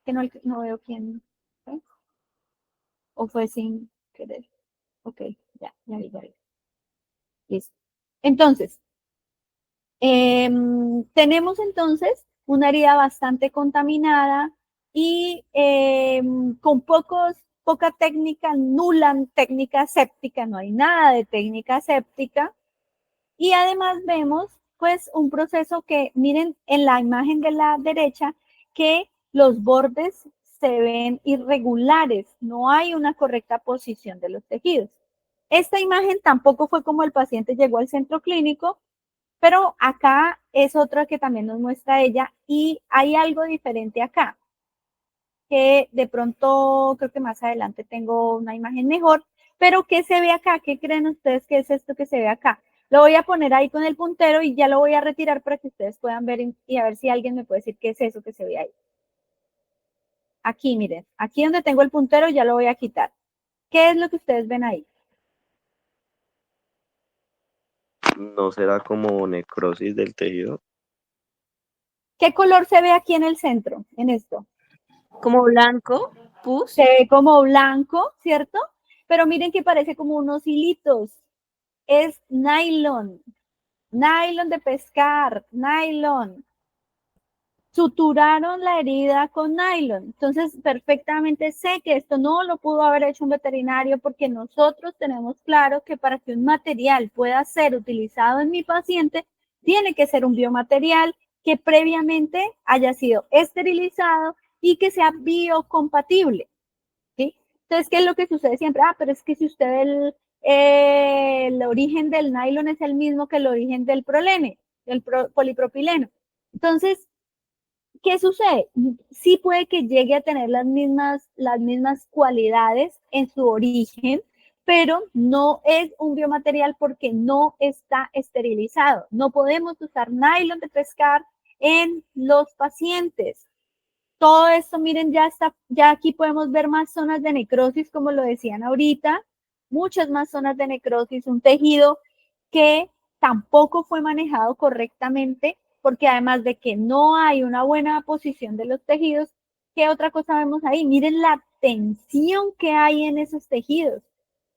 Que no veo quién fue. O fue sin querer. Ok, ya vi. Listo. Entonces, tenemos entonces una herida bastante contaminada y con poca técnica, nula técnica séptica, no hay nada de técnica séptica. Y además vemos pues un proceso que, miren en la imagen de la derecha, que los bordes se ven irregulares, no hay una correcta posición de los tejidos. Esta imagen tampoco fue como el paciente llegó al centro clínico, pero acá es otra que también nos muestra ella y hay algo diferente acá, que de pronto creo que más adelante tengo una imagen mejor, pero ¿qué se ve acá? ¿Qué creen ustedes que es esto que se ve acá? Lo voy a poner ahí con el puntero y ya lo voy a retirar para que ustedes puedan ver y a ver si alguien me puede decir qué es eso que se ve ahí. Aquí, miren, aquí donde tengo el puntero ya lo voy a quitar. ¿Qué es lo que ustedes ven ahí? ¿no será como necrosis del tejido? ¿Qué color se ve aquí en el centro, en esto? Como blanco, pus. Se ve como blanco, ¿cierto? Pero miren que parece como unos hilitos. Es nylon de pescar, nylon. Suturaron la herida con nylon. Entonces, perfectamente sé que esto no lo pudo haber hecho un veterinario porque nosotros tenemos claro que para que un material pueda ser utilizado en mi paciente, tiene que ser un biomaterial que previamente haya sido esterilizado y que sea biocompatible. ¿Sí? Entonces, ¿qué es lo que sucede siempre? Pero es que si usted el origen del nylon es el mismo que el origen del prolene, del polipropileno. Entonces, ¿qué sucede? Sí puede que llegue a tener las mismas cualidades en su origen, pero no es un biomaterial porque no está esterilizado. No podemos usar nylon de pescar en los pacientes. Todo esto, miren, ya aquí podemos ver más zonas de necrosis, como lo decían ahorita, muchas más zonas de necrosis, un tejido que tampoco fue manejado correctamente, porque además de que no hay una buena posición de los tejidos, ¿qué otra cosa vemos ahí? Miren la tensión que hay en esos tejidos.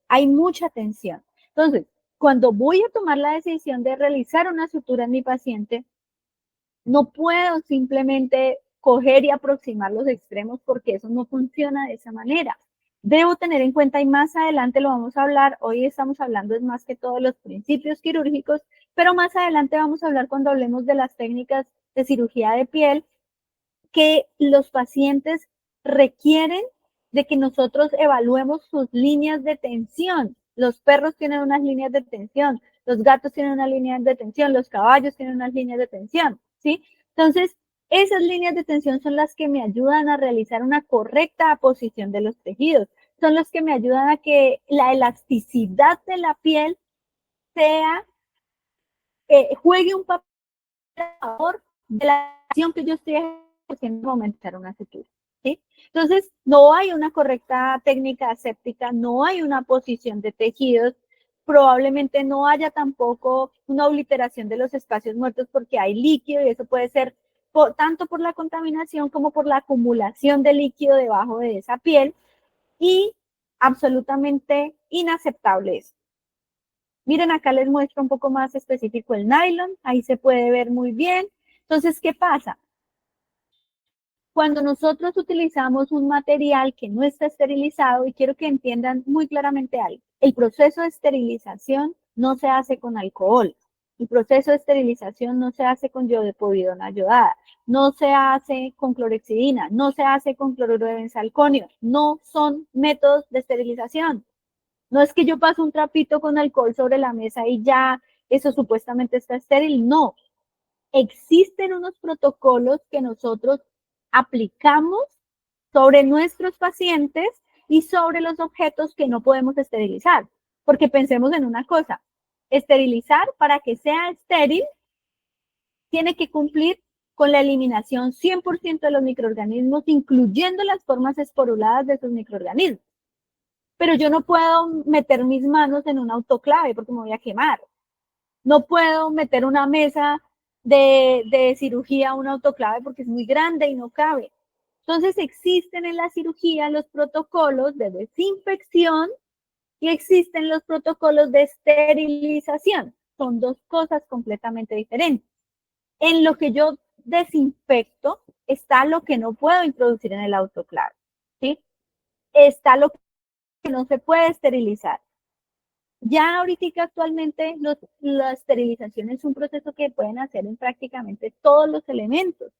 Hay mucha tensión. Entonces, cuando voy a tomar la decisión de realizar una sutura en mi paciente, no puedo simplemente coger y aproximar los extremos porque eso no funciona de esa manera. Debo tener en cuenta, y más adelante lo vamos a hablar, hoy estamos hablando es más que todo los principios quirúrgicos, pero más adelante vamos a hablar cuando hablemos de las técnicas de cirugía de piel, que los pacientes requieren de que nosotros evaluemos sus líneas de tensión. Los perros tienen unas líneas de tensión, los gatos tienen unas líneas de tensión, los caballos tienen unas líneas de tensión, ¿sí? Entonces, esas líneas de tensión son las que me ayudan a realizar una correcta posición de los tejidos, son las que me ayudan a que la elasticidad de la piel sea, juegue un papel a favor de la acción que yo estoy haciendo aumentar una sutura, ¿sí? Entonces, no hay una correcta técnica aséptica, no hay una posición de tejidos, probablemente no haya tampoco una obliteración de los espacios muertos porque hay líquido y eso puede ser tanto por la contaminación como por la acumulación de líquido debajo de esa piel y absolutamente inaceptable eso. Miren, acá les muestro un poco más específico el nylon, ahí se puede ver muy bien. Entonces, ¿qué pasa? Cuando nosotros utilizamos un material que no está esterilizado, y quiero que entiendan muy claramente algo, el proceso de esterilización no se hace con alcohol, el proceso de esterilización no se hace con iodopovidona yodada, no se hace con clorhexidina, no se hace con cloruro de benzalconio, no son métodos de esterilización. No es que yo paso un trapito con alcohol sobre la mesa y ya eso supuestamente está estéril, no. Existen unos protocolos que nosotros aplicamos sobre nuestros pacientes y sobre los objetos que no podemos esterilizar. Porque pensemos en una cosa, esterilizar para que sea estéril tiene que cumplir con la eliminación 100% de los microorganismos, incluyendo las formas esporuladas de esos microorganismos. Pero yo no puedo meter mis manos en un autoclave porque me voy a quemar. No puedo meter una mesa de cirugía a un autoclave porque es muy grande y no cabe. Entonces existen en la cirugía los protocolos de desinfección y existen los protocolos de esterilización. Son dos cosas completamente diferentes. En lo que yo desinfecto está lo que no puedo introducir en el autoclave, ¿sí? Está lo que no se puede esterilizar. Ya ahorita actualmente la esterilización es un proceso que pueden hacer en prácticamente todos los elementos,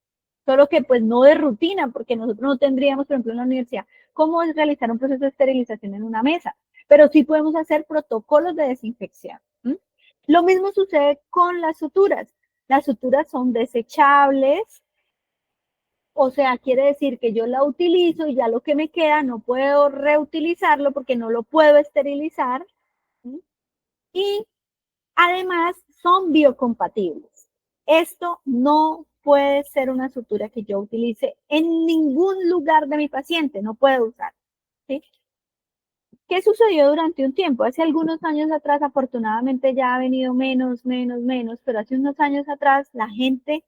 solo que pues no de rutina, porque nosotros no tendríamos, por ejemplo, en la universidad, cómo es realizar un proceso de esterilización en una mesa, pero sí podemos hacer protocolos de desinfección. Lo mismo sucede con las suturas. Las suturas son desechables, o sea, quiere decir que yo la utilizo y ya lo que me queda no puedo reutilizarlo porque no lo puedo esterilizar. Y además son biocompatibles. Esto no puede ser una sutura que yo utilice en ningún lugar de mi paciente, no puedo usar, ¿sí? ¿Qué sucedió durante un tiempo? Hace algunos años atrás, afortunadamente ya ha venido menos, pero hace unos años atrás la gente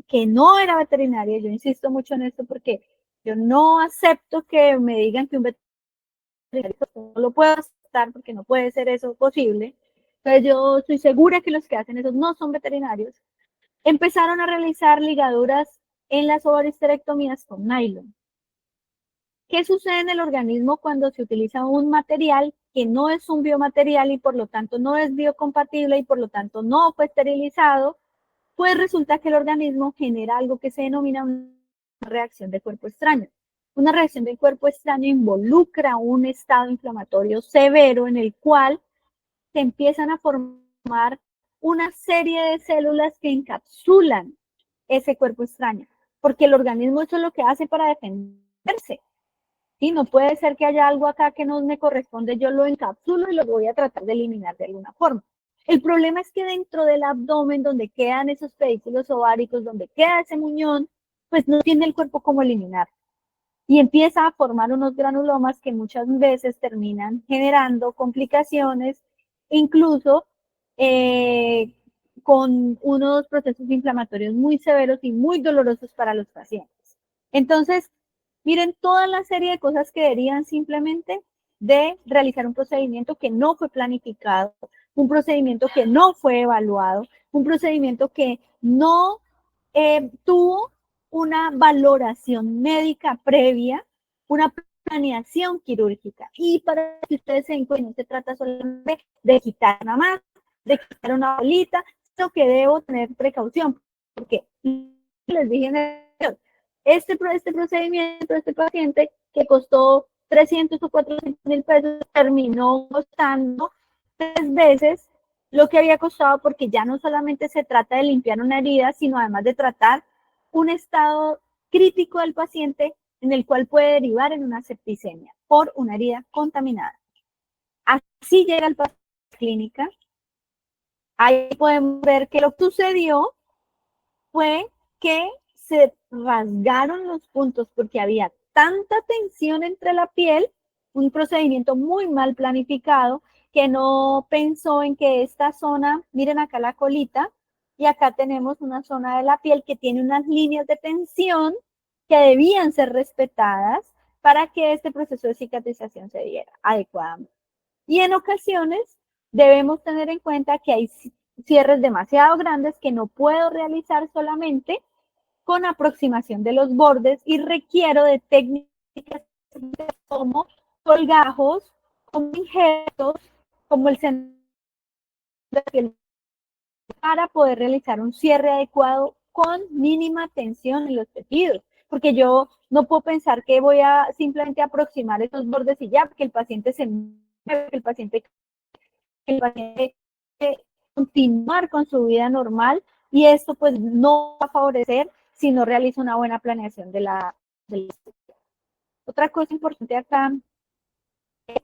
que no era veterinaria, yo insisto mucho en esto porque yo no acepto que me digan que un veterinario no lo puedo aceptar porque no puede ser eso posible. Entonces yo estoy segura que los que hacen eso no son veterinarios. Empezaron a realizar ligaduras en las ovaristerectomías con nylon. ¿Qué sucede en el organismo cuando se utiliza un material que no es un biomaterial y por lo tanto no es biocompatible y por lo tanto no fue esterilizado? Pues resulta que el organismo genera algo que se denomina una reacción de cuerpo extraño. Una reacción del cuerpo extraño involucra un estado inflamatorio severo en el cual se empiezan a formar una serie de células que encapsulan ese cuerpo extraño, porque el organismo eso es lo que hace para defenderse. ¿Sí? No puede ser que haya algo acá que no me corresponde, yo lo encapsulo y lo voy a tratar de eliminar de alguna forma. El problema es que dentro del abdomen, donde quedan esos pedículos ováricos, donde queda ese muñón, pues no tiene el cuerpo cómo eliminar. Y empieza a formar unos granulomas que muchas veces terminan generando complicaciones, incluso con unos procesos inflamatorios muy severos y muy dolorosos para los pacientes. Entonces, miren toda la serie de cosas que derivan simplemente de realizar un procedimiento que no fue planificado, un procedimiento que no fue evaluado, un procedimiento que no tuvo una valoración médica previa, una planeación quirúrgica. Y para que ustedes se den cuenta, no se trata solamente de quitar una masa, de quitar una bolita, sino que debo tener precaución, porque les dije en el este procedimiento, este paciente que costó 300 o 400,000 pesos, terminó costando 3 veces lo que había costado, porque ya no solamente se trata de limpiar una herida, sino además de tratar un estado crítico del paciente en el cual puede derivar en una septicemia por una herida contaminada. Así llega el paciente a la clínica. Ahí podemos ver que lo que sucedió fue que se rasgaron los puntos porque había tanta tensión entre la piel, un procedimiento muy mal planificado, que no pensó en que esta zona, miren acá la colita, y acá tenemos una zona de la piel que tiene unas líneas de tensión que debían ser respetadas para que este proceso de cicatrización se diera adecuadamente. Y en ocasiones debemos tener en cuenta que hay cierres demasiado grandes que no puedo realizar solamente con aproximación de los bordes y requiero de técnicas como colgajos, como injertos, como el centro de piel, para poder realizar un cierre adecuado con mínima tensión en los tejidos. Porque yo no puedo pensar que voy a simplemente aproximar esos bordes y ya, porque el paciente se mueve, que el paciente continuar con su vida normal, y esto pues no va a favorecer si no realiza una buena planeación de la Otra cosa importante acá,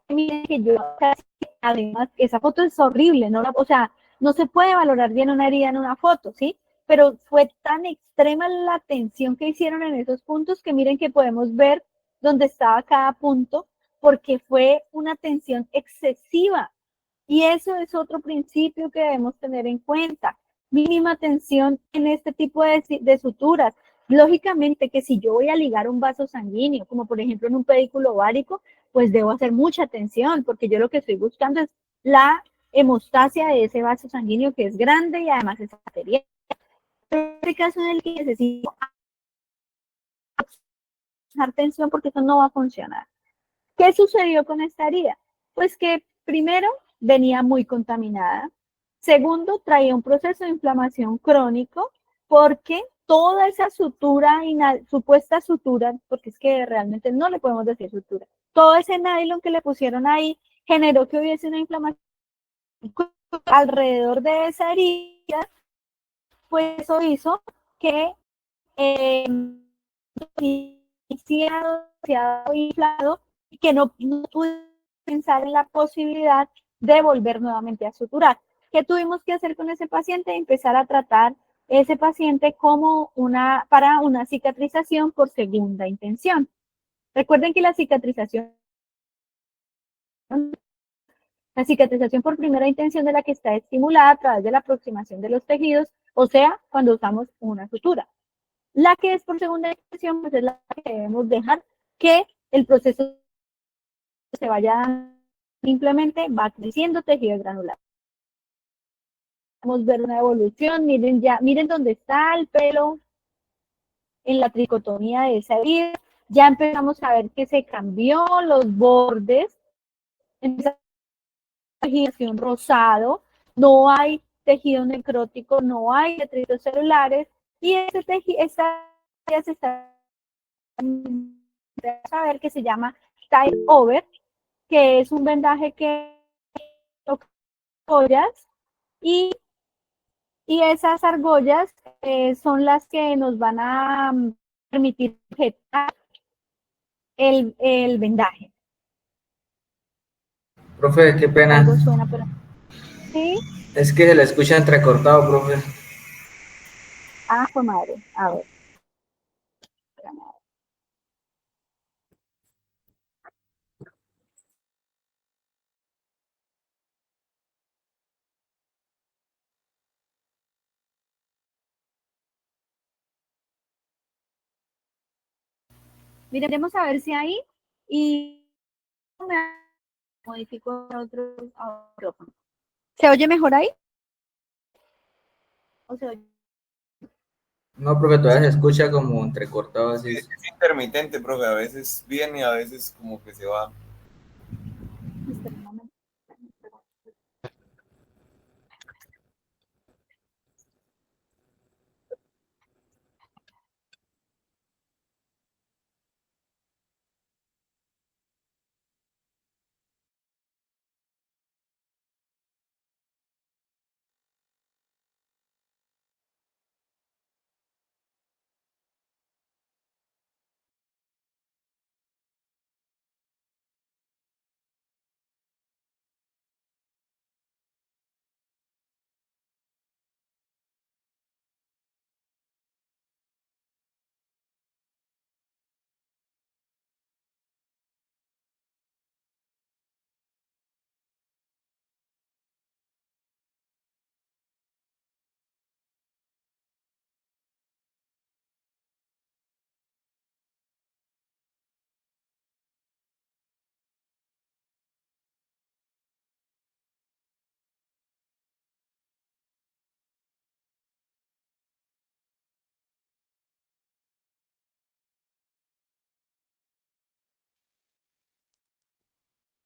miren que yo casi, además, esa foto es horrible, ¿no? O sea, no se puede valorar bien una herida en una foto, ¿sí? Pero fue tan extrema la tensión que hicieron en esos puntos que miren que podemos ver dónde estaba cada punto, porque fue una tensión excesiva. Y eso es otro principio que debemos tener en cuenta. Mínima tensión en este tipo de suturas. Lógicamente que si yo voy a ligar un vaso sanguíneo, como por ejemplo en un pedículo ovárico, pues debo hacer mucha tensión, porque yo lo que estoy buscando es la hemostasia de ese vaso sanguíneo, que es grande y además es arterial. Pero en este caso en el que necesito hacer tensión, porque eso no va a funcionar. ¿Qué sucedió con esta herida? Pues que primero venía muy contaminada. Segundo, traía un proceso de inflamación crónico, porque toda esa sutura, supuesta sutura, porque es que realmente no le podemos decir sutura, todo ese nylon que le pusieron ahí generó que hubiese una inflamación alrededor de esa herida, pues eso hizo que demasiado inflado, y que no pude pensar en la posibilidad de volver nuevamente a suturar. ¿Qué tuvimos que hacer con ese paciente? Empezar a tratar ese paciente como para una cicatrización por segunda intención. Recuerden que la cicatrización por primera intención de la que está estimulada a través de la aproximación de los tejidos, o sea, cuando usamos una sutura. La que es por segunda intención, pues es la que debemos dejar que el proceso se vaya, simplemente va creciendo tejido granular. Vamos a ver una evolución, miren dónde está el pelo en la tricotomía de esa herida. Ya empezamos a ver que se cambió los bordes, empieza tejido rosado, no hay tejido necrótico, no hay detritos celulares, y ese tejido se está a ver que se llama tie over, que es un vendaje que toca argollas y esas argollas son las que nos van a permitir sujetar el vendaje. Profe, qué pena. Algo suena, pero sí. Es que se la escucha entrecortado, profe. Ah, fue madre. A ver. Espérame. Miremos a ver si ahí y me modifico a otro micrófono. ¿Se oye mejor ahí? ¿O se oye? No, profe, todavía se escucha como entrecortado así. Es intermitente, profe, a veces viene y a veces como que se va. Espera un momento.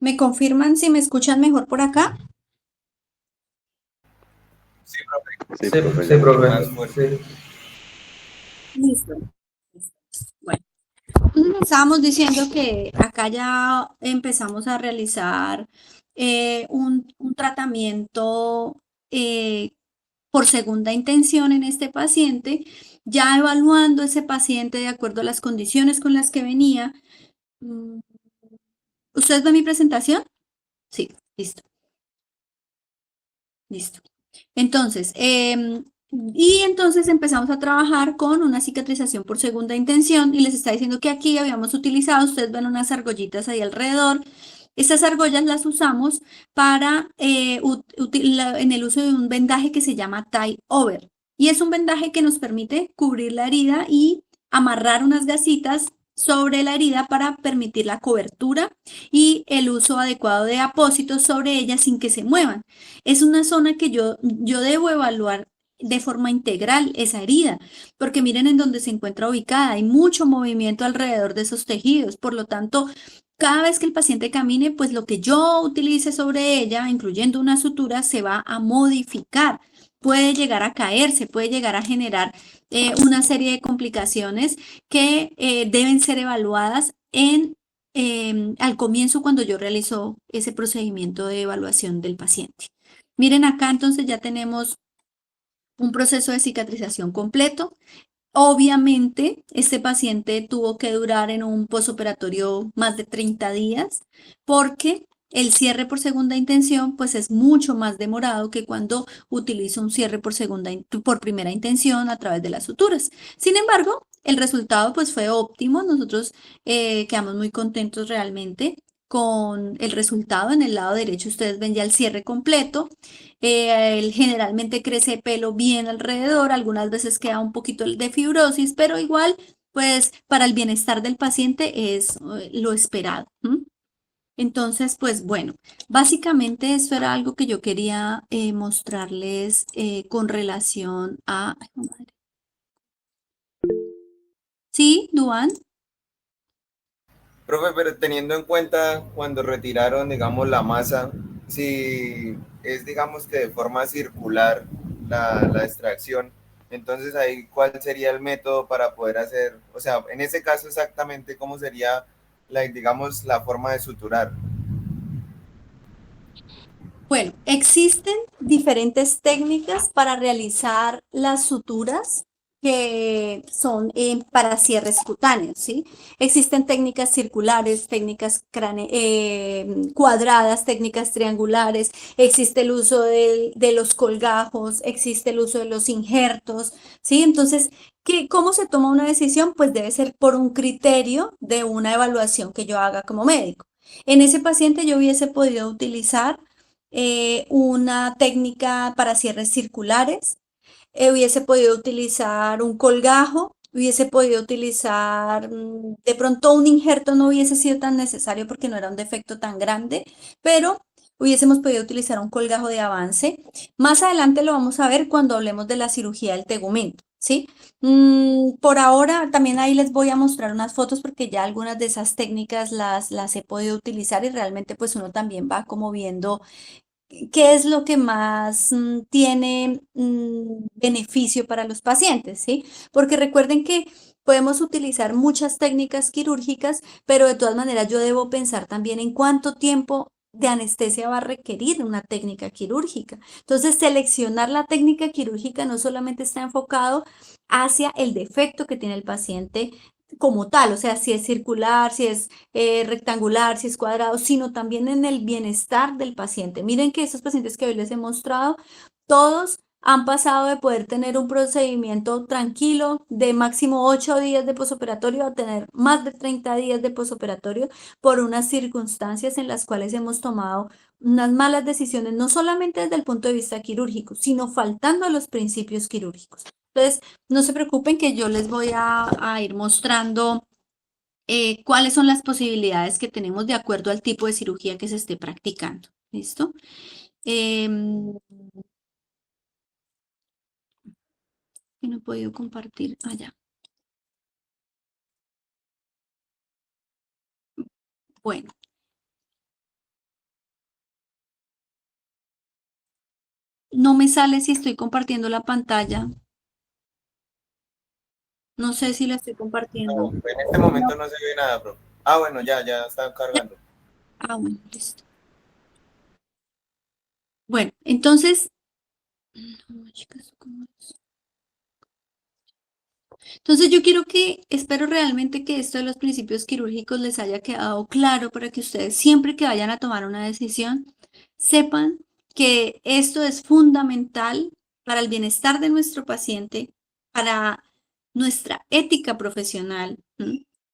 ¿Me confirman si me escuchan mejor por acá? Sí, profe. Sí, Sí, profe, sí, ya. profe. Más fuerte. Sí. Listo. Bueno, entonces estábamos diciendo que acá ya empezamos a realizar un tratamiento por segunda intención en este paciente, ya evaluando ese paciente de acuerdo a las condiciones con las que venía. Mm, ¿Ustedes ven mi presentación? Sí, listo, listo. Entonces, y entonces empezamos a trabajar con una cicatrización por segunda intención y les está diciendo que aquí habíamos utilizado, ustedes ven unas argollitas ahí alrededor. Estas argollas las usamos para en el uso de un vendaje que se llama tie over. Y es un vendaje que nos permite cubrir la herida y amarrar unas gasitas sobre la herida para permitir la cobertura y el uso adecuado de apósitos sobre ella sin que se muevan. Es una zona que yo debo evaluar de forma integral esa herida, porque miren en dónde se encuentra ubicada, hay mucho movimiento alrededor de esos tejidos, por lo tanto, cada vez que el paciente camine, pues lo que yo utilice sobre ella, incluyendo una sutura, se va a modificar. Puede llegar a caerse, puede llegar a generar una serie de complicaciones que deben ser evaluadas al comienzo cuando yo realizo ese procedimiento de evaluación del paciente. Miren acá, entonces ya tenemos un proceso de cicatrización completo. Obviamente, este paciente tuvo que durar en un posoperatorio más de 30 días porque el cierre por segunda intención pues es mucho más demorado que cuando utilizo un cierre por primera intención a través de las suturas. Sin embargo, el resultado pues fue óptimo. Nosotros quedamos muy contentos realmente con el resultado. En el lado derecho ustedes ven ya el cierre completo. Él generalmente crece pelo bien alrededor, algunas veces queda un poquito de fibrosis, pero igual, pues para el bienestar del paciente es lo esperado. Entonces, pues bueno, básicamente esto era algo que yo quería mostrarles con relación a... Ay, madre. ¿Sí, Duan? Profe, pero teniendo en cuenta cuando retiraron, digamos, la masa, si es, digamos, que de forma circular la extracción, Entonces ahí, ¿cuál sería el método para poder hacer, o sea, en ese caso exactamente cómo sería digamos, la forma de suturar? Bueno, existen diferentes técnicas para realizar las suturas que son para cierres cutáneos, ¿sí? Existen técnicas circulares, técnicas cuadradas, técnicas triangulares, existe el uso de los colgajos, existe el uso de los injertos, ¿sí? Entonces, ¿cómo se toma una decisión? Pues debe ser por un criterio de una evaluación que yo haga como médico. En ese paciente yo hubiese podido utilizar una técnica para cierres circulares, hubiese podido utilizar un colgajo, hubiese podido utilizar, de pronto un injerto no hubiese sido tan necesario porque no era un defecto tan grande, pero hubiésemos podido utilizar un colgajo de avance. Más adelante lo vamos a ver cuando hablemos de la cirugía del tegumento, ¿sí? Por ahora también ahí les voy a mostrar unas fotos porque ya algunas de esas técnicas las he podido utilizar y realmente pues uno también va como viendo qué es lo que más tiene beneficio para los pacientes, ¿sí? Porque recuerden que podemos utilizar muchas técnicas quirúrgicas, pero de todas maneras yo debo pensar también en cuánto tiempo de anestesia va a requerir una técnica quirúrgica. Entonces, seleccionar la técnica quirúrgica no solamente está enfocado hacia el defecto que tiene el paciente como tal, o sea, si es circular, si es rectangular, si es cuadrado, sino también en el bienestar del paciente. Miren que estos pacientes que hoy les he mostrado, todos han pasado de poder tener un procedimiento tranquilo de máximo 8 días de posoperatorio a tener más de 30 días de posoperatorio por unas circunstancias en las cuales hemos tomado unas malas decisiones, no solamente desde el punto de vista quirúrgico, sino faltando a los principios quirúrgicos. Entonces, no se preocupen que yo les voy a ir mostrando cuáles son las posibilidades que tenemos de acuerdo al tipo de cirugía que se esté practicando. ¿Listo? Que no he podido compartir allá. Bueno. No me sale si estoy compartiendo la pantalla. No sé si la estoy compartiendo. No, en este momento no se ve nada, bro. Ah, bueno, ya está cargando. Ah, bueno, listo. Bueno, entonces, no, chicas, ¿cómo es? Entonces yo quiero espero realmente que esto de los principios quirúrgicos les haya quedado claro para que ustedes siempre que vayan a tomar una decisión sepan que esto es fundamental para el bienestar de nuestro paciente, para nuestra ética profesional,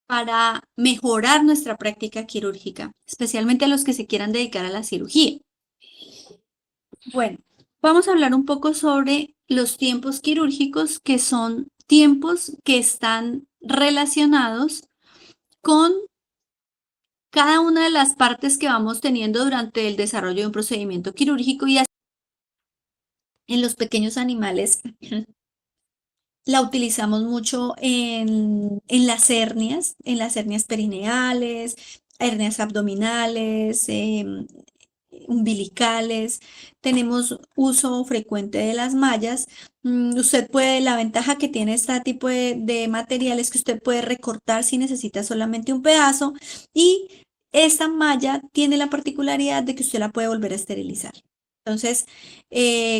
para mejorar nuestra práctica quirúrgica, especialmente a los que se quieran dedicar a la cirugía. Bueno, vamos a hablar un poco sobre los tiempos quirúrgicos, que son tiempos que están relacionados con cada una de las partes que vamos teniendo durante el desarrollo de un procedimiento quirúrgico y así en los pequeños animales la utilizamos mucho en las hernias perineales, hernias abdominales, umbilicales, tenemos uso frecuente de las mallas. Usted puede, la ventaja que tiene este tipo de material es que usted puede recortar si necesita solamente un pedazo y esta malla tiene la particularidad de que usted la puede volver a esterilizar. Entonces,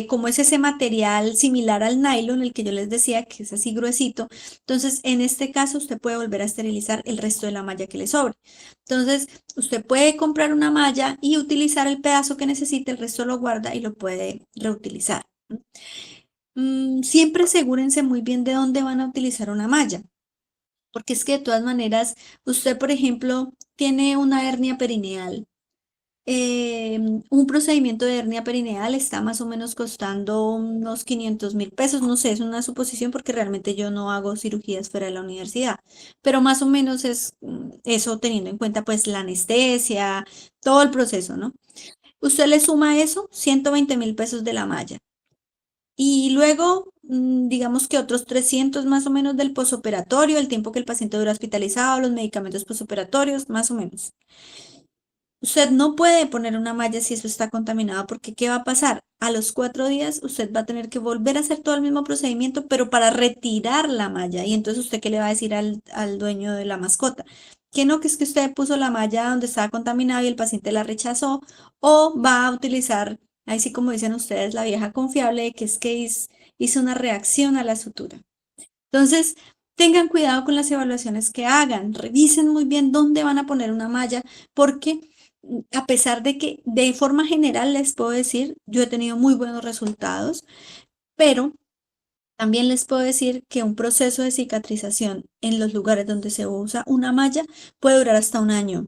como es ese material similar al nylon, el que yo les decía que es así gruesito, entonces en este caso usted puede volver a esterilizar el resto de la malla que le sobre. Entonces, usted puede comprar una malla y utilizar el pedazo que necesite, el resto lo guarda y lo puede reutilizar. Siempre asegúrense muy bien de dónde van a utilizar una malla, porque es que de todas maneras, usted, por ejemplo, tiene una hernia perineal. Un procedimiento de hernia perineal está más o menos costando unos 500.000 pesos, no sé, es una suposición porque realmente yo no hago cirugías fuera de la universidad, pero más o menos es eso teniendo en cuenta pues la anestesia, todo el proceso, ¿no? Usted le suma a eso 120.000 pesos de la malla y luego digamos que otros 300 más o menos del posoperatorio, el tiempo que el paciente dura hospitalizado, los medicamentos posoperatorios, más o menos. Usted no puede poner una malla si eso está contaminado, porque ¿qué va a pasar? A los 4 días usted va a tener que volver a hacer todo el mismo procedimiento, pero para retirar la malla. Y entonces usted, ¿qué le va a decir al dueño de la mascota? Que no, que es que usted puso la malla donde estaba contaminado y el paciente la rechazó, o va a utilizar, ahí sí como dicen ustedes, la vieja confiable, que es que hizo una reacción a la sutura. Entonces, tengan cuidado con las evaluaciones que hagan, revisen muy bien dónde van a poner una malla, porque a pesar de que de forma general les puedo decir, yo he tenido muy buenos resultados, pero también les puedo decir que un proceso de cicatrización en los lugares donde se usa una malla puede durar hasta un año,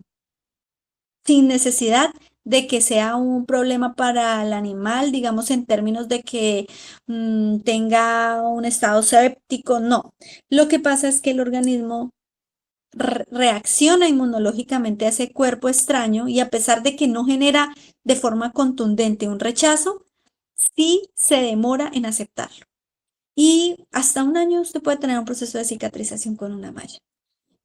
sin necesidad de que sea un problema para el animal, digamos en términos de que tenga un estado séptico, no. Lo que pasa es que el organismo reacciona inmunológicamente a ese cuerpo extraño y a pesar de que no genera de forma contundente un rechazo, sí se demora en aceptarlo. Y hasta un año usted puede tener un proceso de cicatrización con una malla.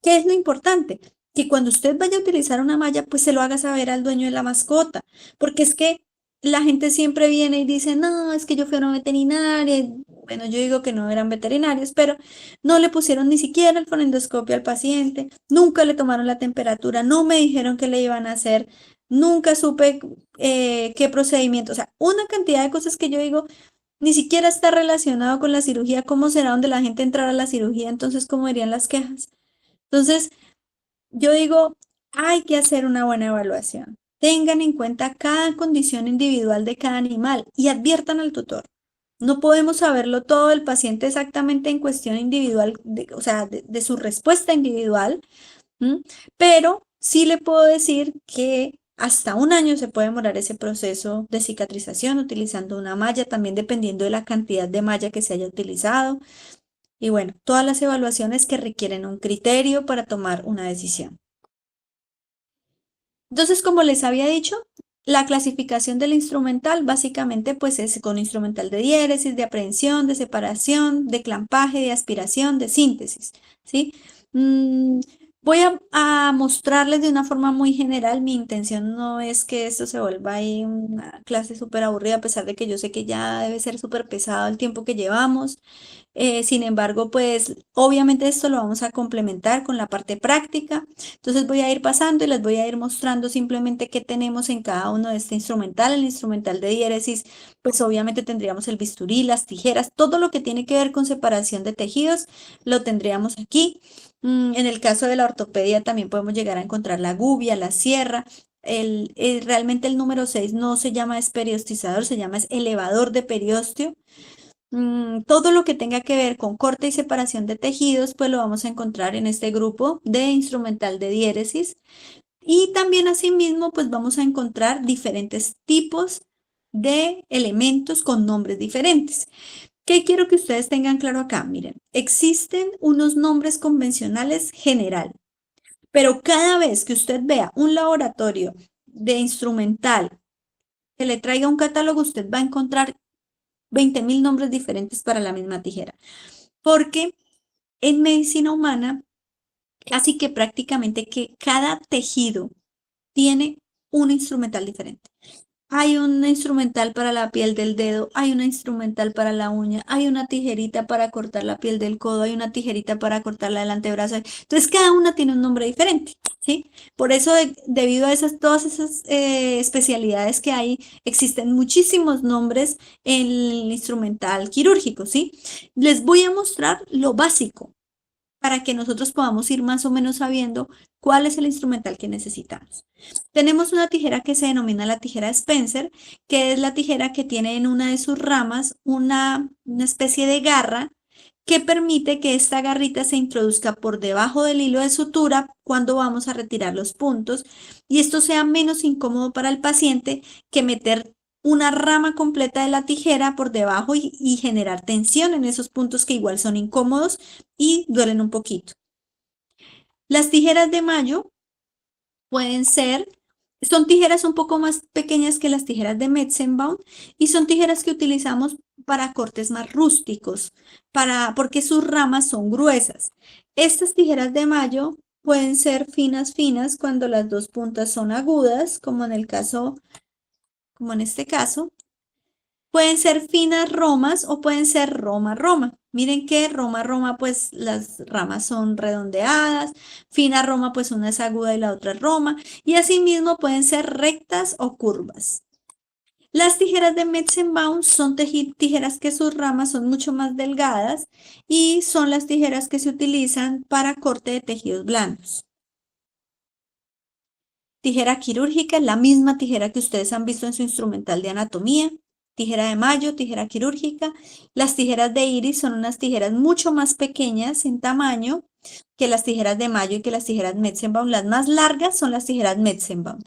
¿Qué es lo importante? Que cuando usted vaya a utilizar una malla, pues se lo haga saber al dueño de la mascota, porque es que la gente siempre viene y dice, no, es que yo fui a una veterinaria. Bueno, yo digo que no eran veterinarios, pero no le pusieron ni siquiera el fonendoscopio al paciente, nunca le tomaron la temperatura, no me dijeron qué le iban a hacer, nunca supe qué procedimiento, o sea, una cantidad de cosas que yo digo, ni siquiera está relacionado con la cirugía, ¿cómo será donde la gente entrara a la cirugía? Entonces, ¿cómo irían las quejas? Entonces, yo digo, hay que hacer una buena evaluación. Tengan en cuenta cada condición individual de cada animal y adviertan al tutor. No podemos saberlo todo del paciente exactamente en cuestión individual, o sea, de su respuesta individual, pero sí le puedo decir que hasta un año se puede demorar ese proceso de cicatrización utilizando una malla, también dependiendo de la cantidad de malla que se haya utilizado. Y bueno, todas las evaluaciones que requieren un criterio para tomar una decisión. Entonces, como les había dicho, la clasificación del instrumental básicamente pues es con instrumental de diéresis, de aprehensión, de separación, de clampaje, de aspiración, de síntesis, ¿sí? Voy a mostrarles de una forma muy general, mi intención no es que esto se vuelva ahí una clase súper aburrida, a pesar de que yo sé que ya debe ser súper pesado el tiempo que llevamos. Sin embargo, pues obviamente esto lo vamos a complementar con la parte práctica. Entonces voy a ir pasando y les voy a ir mostrando simplemente qué tenemos en cada uno de este instrumental. El instrumental de diéresis, pues obviamente tendríamos el bisturí, las tijeras, todo lo que tiene que ver con separación de tejidos, lo tendríamos aquí. En el caso de la ortopedia también podemos llegar a encontrar la gubia, la sierra. Realmente el número 6 no se llama esperiostizador, se llama elevador de periósteo. Todo lo que tenga que ver con corte y separación de tejidos, pues lo vamos a encontrar en este grupo de instrumental de diéresis. Y también asimismo, pues vamos a encontrar diferentes tipos de elementos con nombres diferentes. ¿Qué quiero que ustedes tengan claro acá? Miren, existen unos nombres convencionales general, pero cada vez que usted vea un laboratorio de instrumental que le traiga un catálogo, usted va a encontrar 20.000 nombres diferentes para la misma tijera. Porque en medicina humana, casi que prácticamente que cada tejido tiene un instrumental diferente. Hay un instrumental para la piel del dedo, hay una instrumental para la uña, hay una tijerita para cortar la piel del codo, hay una tijerita para cortar la del antebrazo. Entonces, cada una tiene un nombre diferente, ¿sí? Por eso, debido a todas esas especialidades que hay, existen muchísimos nombres en el instrumental quirúrgico, ¿sí? Les voy a mostrar lo básico para que nosotros podamos ir más o menos sabiendo cuál es el instrumental que necesitamos. Tenemos una tijera que se denomina la tijera Spencer, que es la tijera que tiene en una de sus ramas una especie de garra que permite que esta garrita se introduzca por debajo del hilo de sutura cuando vamos a retirar los puntos y esto sea menos incómodo para el paciente que meter una rama completa de la tijera por debajo y generar tensión en esos puntos que igual son incómodos y duelen un poquito. Las tijeras de Mayo son tijeras un poco más pequeñas que las tijeras de Metzenbaum y son tijeras que utilizamos para cortes más rústicos, porque sus ramas son gruesas. Estas tijeras de Mayo pueden ser finas cuando las dos puntas son agudas, como en este caso. Pueden ser finas romas o pueden ser roma. Miren que roma, pues las ramas son redondeadas, fina roma, pues una es aguda y la otra es roma, y asimismo pueden ser rectas o curvas. Las tijeras de Metzenbaum son tijeras que sus ramas son mucho más delgadas y son las tijeras que se utilizan para corte de tejidos blandos. Tijera quirúrgica es la misma tijera que ustedes han visto en su instrumental de anatomía. Tijera de mayo, tijera quirúrgica. Las tijeras de iris son unas tijeras mucho más pequeñas en tamaño que las tijeras de mayo y que las tijeras Metzenbaum. Las más largas son las tijeras Metzenbaum.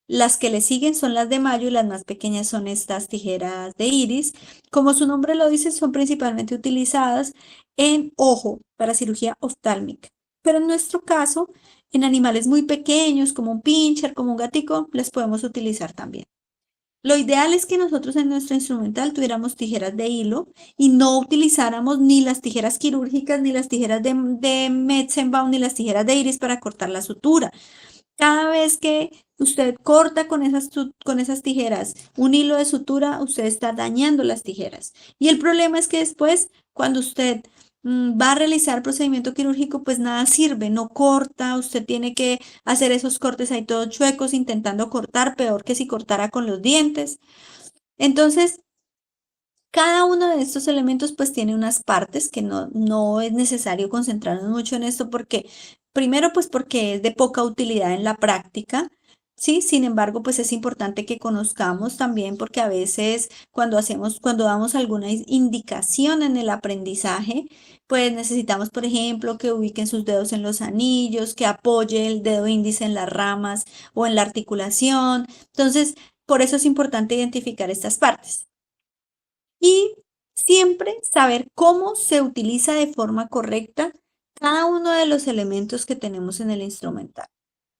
Las que le siguen son las de mayo y las más pequeñas son estas tijeras de iris. Como su nombre lo dice, son principalmente utilizadas en ojo para cirugía oftálmica. Pero en nuestro caso, en animales muy pequeños, como un pincher, como un gatico, les podemos utilizar también. Lo ideal es que nosotros en nuestro instrumental tuviéramos tijeras de hilo y no utilizáramos ni las tijeras quirúrgicas, ni las tijeras de Metzenbaum, ni las tijeras de iris para cortar la sutura. Cada vez que usted corta con esas tijeras un hilo de sutura, usted está dañando las tijeras. Y el problema es que después, cuando usted va a realizar procedimiento quirúrgico, pues nada sirve, no corta, usted tiene que hacer esos cortes ahí todos chuecos intentando cortar, peor que si cortara con los dientes. Entonces, cada uno de estos elementos pues tiene unas partes que no es necesario concentrarnos mucho en esto porque, primero pues porque es de poca utilidad en la práctica, ¿sí? Sin embargo pues es importante que conozcamos también porque a veces cuando damos alguna indicación en el aprendizaje, pues necesitamos por ejemplo que ubiquen sus dedos en los anillos, que apoye el dedo índice en las ramas o en la articulación. Entonces, por eso es importante identificar estas partes. Y siempre saber cómo se utiliza de forma correcta cada uno de los elementos que tenemos en el instrumental.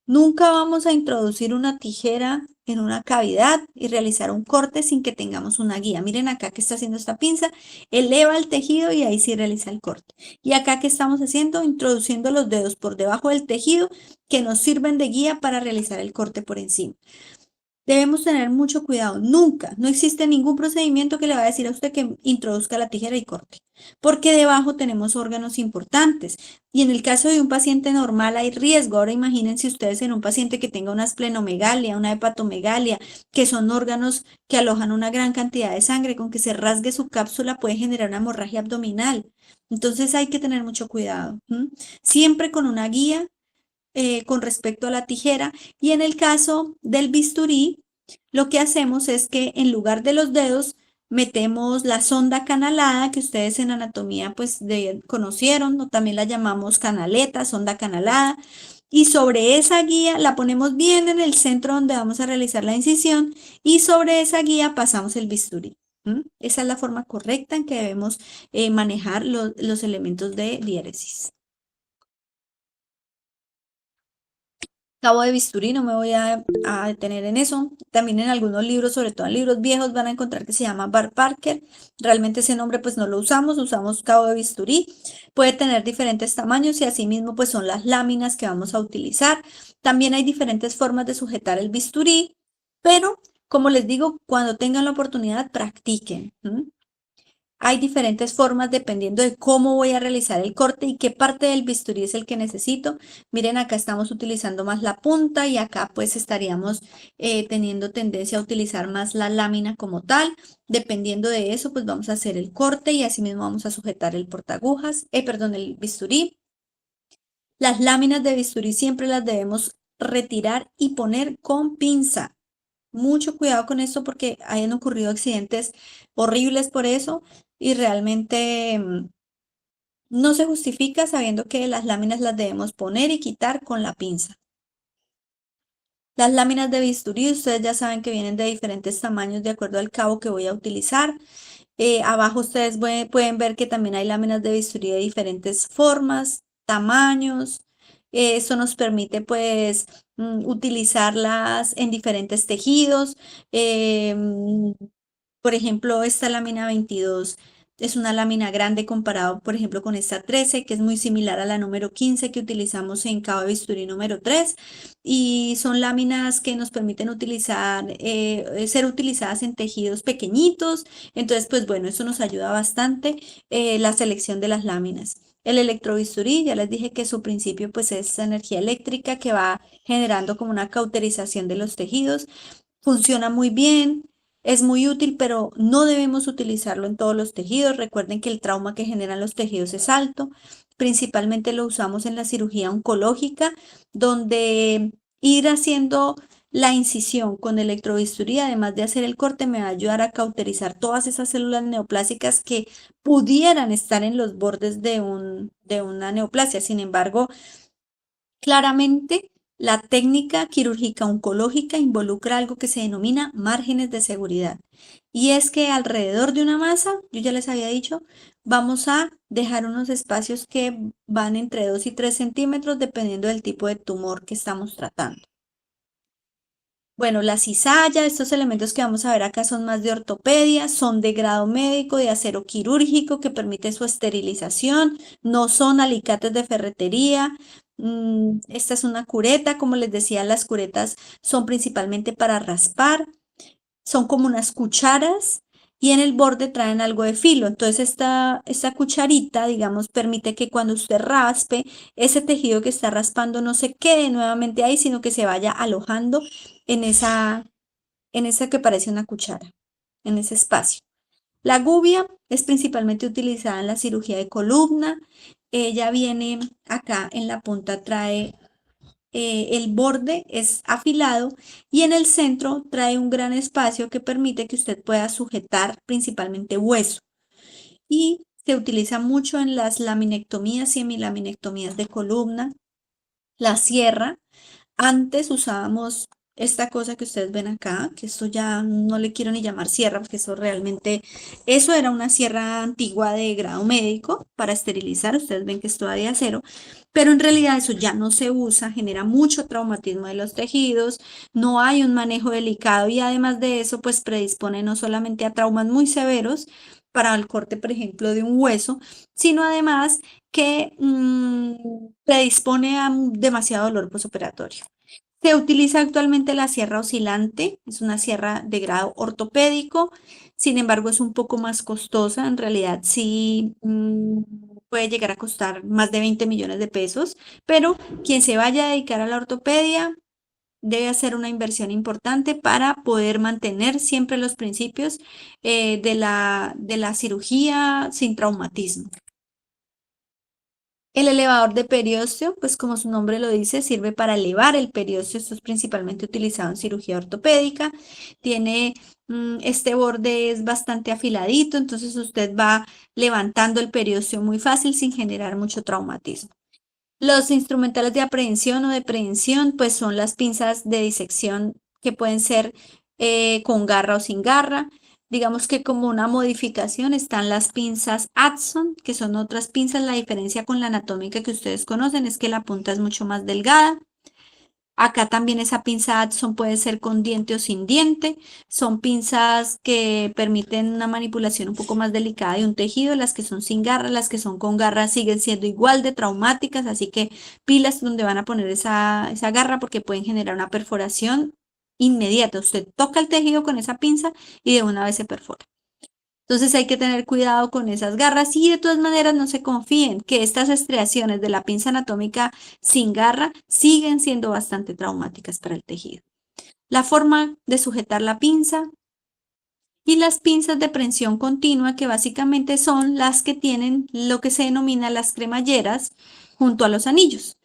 Nunca vamos a introducir una tijera en una cavidad y realizar un corte sin que tengamos una guía. Miren acá que está haciendo esta pinza, eleva el tejido y ahí sí realiza el corte. Y acá que estamos haciendo, introduciendo los dedos por debajo del tejido que nos sirven de guía para realizar el corte por encima. Debemos tener mucho cuidado. Nunca, no existe ningún procedimiento que le va a decir a usted que introduzca la tijera y corte, porque debajo tenemos órganos importantes. Y en el caso de un paciente normal hay riesgo. Ahora imagínense ustedes en un paciente que tenga una esplenomegalia, una hepatomegalia, que son órganos que alojan una gran cantidad de sangre. Con que se rasgue su cápsula puede generar una hemorragia abdominal. Entonces hay que tener mucho cuidado. Siempre con una guía. Con respecto a la tijera, y en el caso del bisturí, lo que hacemos es que en lugar de los dedos metemos la sonda canalada que ustedes en anatomía pues conocieron, o también la llamamos canaleta, sonda canalada, y sobre esa guía la ponemos bien en el centro donde vamos a realizar la incisión y sobre esa guía pasamos el bisturí. Esa es la forma correcta en que debemos manejar los elementos de diéresis. Cabo de bisturí, no me voy a detener en eso. También en algunos libros, sobre todo en libros viejos, van a encontrar que se llama Bar Parker. Realmente ese nombre pues no lo usamos cabo de bisturí. Puede tener diferentes tamaños y asimismo pues son las láminas que vamos a utilizar. También hay diferentes formas de sujetar el bisturí, pero como les digo, cuando tengan la oportunidad, practiquen. Hay diferentes formas dependiendo de cómo voy a realizar el corte y qué parte del bisturí es el que necesito. Miren, acá estamos utilizando más la punta y acá pues estaríamos teniendo tendencia a utilizar más la lámina como tal. Dependiendo de eso, pues vamos a hacer el corte y asimismo vamos a sujetar el portagujas, el bisturí. Las láminas de bisturí siempre las debemos retirar y poner con pinza. Mucho cuidado con esto porque hayan ocurrido accidentes horribles por eso y realmente no se justifica sabiendo que las láminas las debemos poner y quitar con la pinza. Las láminas de bisturí, ustedes ya saben que vienen de diferentes tamaños de acuerdo al cabo que voy a utilizar. Abajo ustedes pueden ver que también hay láminas de bisturí de diferentes formas, tamaños. Eso nos permite pues utilizarlas en diferentes tejidos. Por ejemplo, esta lámina 22 Es una lámina grande comparado, por ejemplo, con esta 13, que es muy similar a la número 15 que utilizamos en cabo de bisturí número 3. Y son láminas que nos permiten ser utilizadas en tejidos pequeñitos. Entonces, pues bueno, eso nos ayuda bastante la selección de las láminas. El electrobisturí, ya les dije que su principio pues es energía eléctrica que va generando como una cauterización de los tejidos. Funciona muy bien, es muy útil, pero no debemos utilizarlo en todos los tejidos. Recuerden que el trauma que generan los tejidos es alto. Principalmente lo usamos en la cirugía oncológica, donde ir haciendo la incisión con electrobisturí, además de hacer el corte, me va a ayudar a cauterizar todas esas células neoplásicas que pudieran estar en los bordes de una neoplasia. Sin embargo, claramente, la técnica quirúrgica oncológica involucra algo que se denomina márgenes de seguridad. Y es que alrededor de una masa, yo ya les había dicho, vamos a dejar unos espacios que van entre 2 y 3 centímetros dependiendo del tipo de tumor que estamos tratando. Bueno, la cizalla, estos elementos que vamos a ver acá son más de ortopedia, son de grado médico, de acero quirúrgico que permite su esterilización, no son alicates de ferretería. Esta es una cureta, como les decía, las curetas son principalmente para raspar, son como unas cucharas y en el borde traen algo de filo. Entonces esta cucharita, digamos, permite que cuando usted raspe, ese tejido que está raspando no se quede nuevamente ahí, sino que se vaya alojando en esa que parece una cuchara, en ese espacio. La gubia es principalmente utilizada en la cirugía de columna. Ella viene acá en la punta, trae el borde es afilado y en el centro trae un gran espacio que permite que usted pueda sujetar principalmente hueso. Y se utiliza mucho en las laminectomías y hemilaminectomías de columna. La sierra, antes usábamos esta cosa que ustedes ven acá, que esto ya no le quiero ni llamar sierra, porque eso era una sierra antigua de grado médico para esterilizar, ustedes ven que es todavía acero, pero en realidad eso ya no se usa, genera mucho traumatismo de los tejidos, no hay un manejo delicado y además de eso, pues predispone no solamente a traumas muy severos para el corte, por ejemplo, de un hueso, sino además que predispone a demasiado dolor posoperatorio. Se utiliza actualmente la sierra oscilante, es una sierra de grado ortopédico, sin embargo es un poco más costosa, en realidad sí puede llegar a costar más de 20 millones de pesos, pero quien se vaya a dedicar a la ortopedia debe hacer una inversión importante para poder mantener siempre los principios de la cirugía sin traumatismo. El elevador de periósteo, pues como su nombre lo dice, sirve para elevar el periósteo. Esto es principalmente utilizado en cirugía ortopédica. Tiene este borde es bastante afiladito, entonces usted va levantando el periósteo muy fácil sin generar mucho traumatismo. Los instrumentales de aprehensión o de prehensión, pues son las pinzas de disección que pueden ser con garra o sin garra. Digamos que como una modificación están las pinzas Adson, que son otras pinzas. La diferencia con la anatómica que ustedes conocen es que la punta es mucho más delgada. Acá también esa pinza Adson puede ser con diente o sin diente. Son pinzas que permiten una manipulación un poco más delicada de un tejido. Las que son sin garra, las que son con garra siguen siendo igual de traumáticas. Así que pilas donde van a poner esa garra porque pueden generar una perforación inmediata. Usted toca el tejido con esa pinza y de una vez se perfora. Entonces hay que tener cuidado con esas garras y de todas maneras no se confíen que estas estriaciones de la pinza anatómica sin garra siguen siendo bastante traumáticas para el tejido. La forma de sujetar la pinza y las pinzas de prensión continua, que básicamente son las que tienen lo que se denomina las cremalleras junto a los anillos,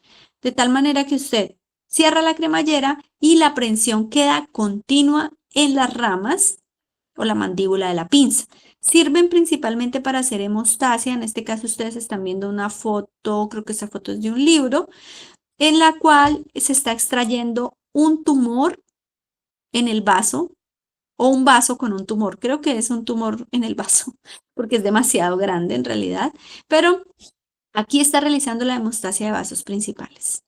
de tal manera que usted cierra la cremallera y la prensión queda continua en las ramas o la mandíbula de la pinza. Sirven principalmente para hacer hemostasia. En este caso ustedes están viendo una foto, creo que esta foto es de un libro, en la cual se está extrayendo un tumor en el vaso o un vaso con un tumor. Creo que es un tumor en el vaso porque es demasiado grande en realidad, pero aquí está realizando la hemostasia de vasos principales.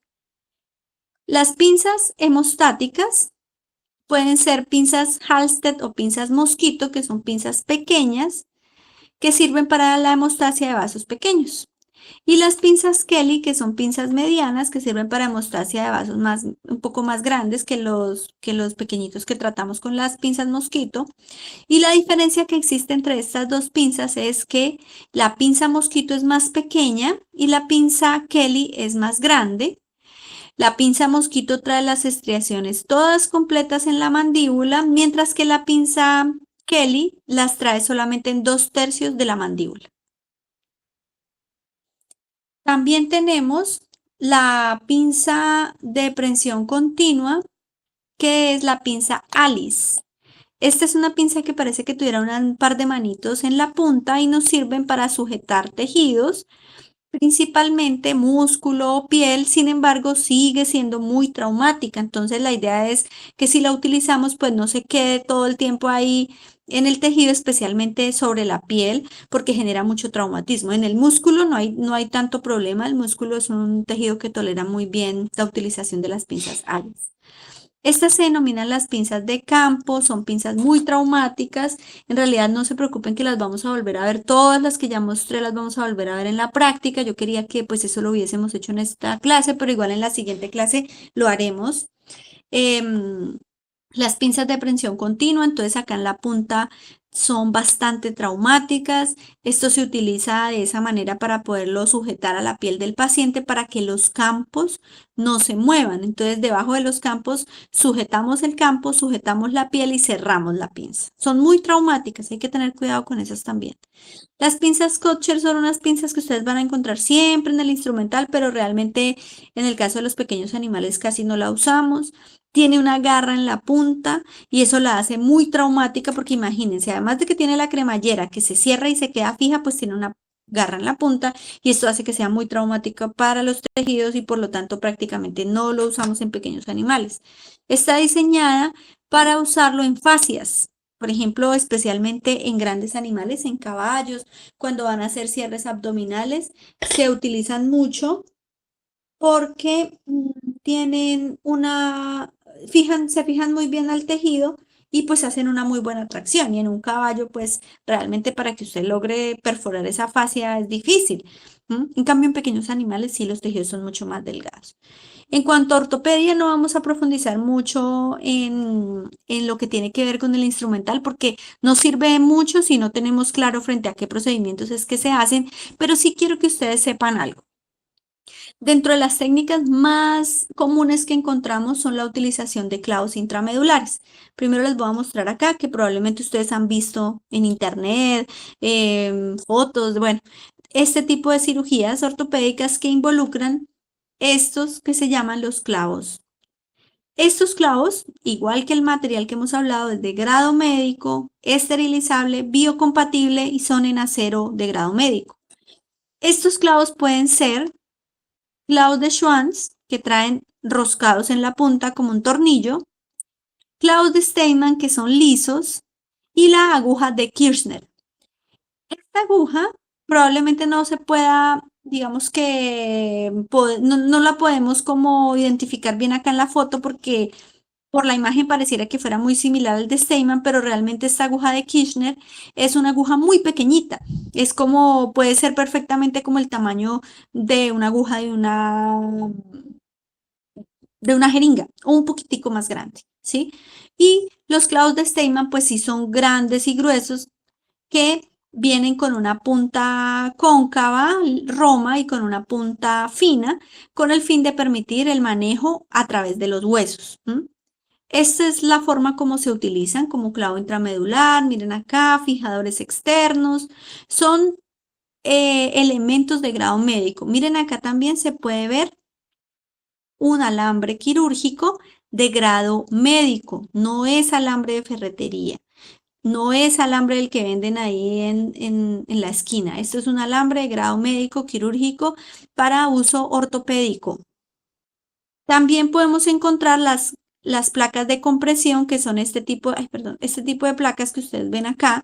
Las pinzas hemostáticas pueden ser pinzas Halsted o pinzas mosquito, que son pinzas pequeñas que sirven para la hemostasia de vasos pequeños. Y las pinzas Kelly, que son pinzas medianas, que sirven para hemostasia de vasos un poco más grandes que los pequeñitos que tratamos con las pinzas mosquito. Y la diferencia que existe entre estas dos pinzas es que la pinza mosquito es más pequeña y la pinza Kelly es más grande. La pinza mosquito trae las estriaciones todas completas en la mandíbula, mientras que la pinza Kelly las trae solamente en 2/3 de la mandíbula. También tenemos la pinza de prensión continua, que es la pinza Alice. Esta es una pinza que parece que tuviera un par de manitos en la punta y nos sirven para sujetar tejidos, principalmente músculo o piel. Sin embargo, sigue siendo muy traumática. Entonces, la idea es que si la utilizamos, pues no se quede todo el tiempo ahí en el tejido, especialmente sobre la piel, porque genera mucho traumatismo. En el músculo no hay tanto problema. El músculo es un tejido que tolera muy bien la utilización de las pinzas Alice. Estas se denominan las pinzas de campo, son pinzas muy traumáticas. En realidad no se preocupen que las vamos a volver a ver, todas las que ya mostré las vamos a volver a ver en la práctica. Yo quería que pues eso lo hubiésemos hecho en esta clase, pero igual en la siguiente clase lo haremos. Las pinzas de prensión continua, entonces acá en la punta son bastante traumáticas. Esto se utiliza de esa manera para poderlo sujetar a la piel del paciente para que los campos no se muevan. Entonces debajo de los campos sujetamos el campo, sujetamos la piel y cerramos la pinza. Son muy traumáticas, hay que tener cuidado con esas también. Las pinzas Kotcher son unas pinzas que ustedes van a encontrar siempre en el instrumental, pero realmente en el caso de los pequeños animales casi no la usamos. Tiene una garra en la punta y eso la hace muy traumática porque imagínense, además de que tiene la cremallera que se cierra y se queda fija, pues tiene una garra en la punta y esto hace que sea muy traumático para los tejidos y por lo tanto prácticamente no lo usamos en pequeños animales. Está diseñada para usarlo en fascias, por ejemplo, especialmente en grandes animales, en caballos, cuando van a hacer cierres abdominales, se utilizan mucho porque tienen se fijan muy bien al tejido y pues hacen una muy buena tracción. Y en un caballo, pues realmente para que usted logre perforar esa fascia es difícil. En cambio, en pequeños animales sí los tejidos son mucho más delgados. En cuanto a ortopedia, no vamos a profundizar mucho en lo que tiene que ver con el instrumental porque no sirve mucho si no tenemos claro frente a qué procedimientos es que se hacen, pero sí quiero que ustedes sepan algo. Dentro de las técnicas más comunes que encontramos son la utilización de clavos intramedulares. Primero les voy a mostrar acá que probablemente ustedes han visto en internet, fotos, bueno, este tipo de cirugías ortopédicas que involucran estos que se llaman los clavos. Estos clavos, igual que el material que hemos hablado, es de grado médico, esterilizable, biocompatible y son en acero de grado médico. Estos clavos pueden ser clavos de Schwann, que traen roscados en la punta como un tornillo, clavos de Steinmann, que son lisos, y la aguja de Kirchner. Esta aguja probablemente no se pueda, digamos que no la podemos como identificar bien acá en la foto porque por la imagen pareciera que fuera muy similar al de Steinmann, pero realmente esta aguja de Kirchner es una aguja muy pequeñita. Es como, puede ser perfectamente como el tamaño de una aguja de una jeringa o un poquitico más grande, ¿sí? Y los clavos de Steinmann pues sí son grandes y gruesos que vienen con una punta cóncava, roma, y con una punta fina, con el fin de permitir el manejo a través de los huesos. Esta es la forma como se utilizan como clavo intramedular. Miren acá, fijadores externos. Son elementos de grado médico. Miren acá también se puede ver un alambre quirúrgico de grado médico. No es alambre de ferretería. No es alambre el que venden ahí en la esquina. Esto es un alambre de grado médico quirúrgico para uso ortopédico. También podemos encontrar las placas de compresión, que son este tipo de placas que ustedes ven acá.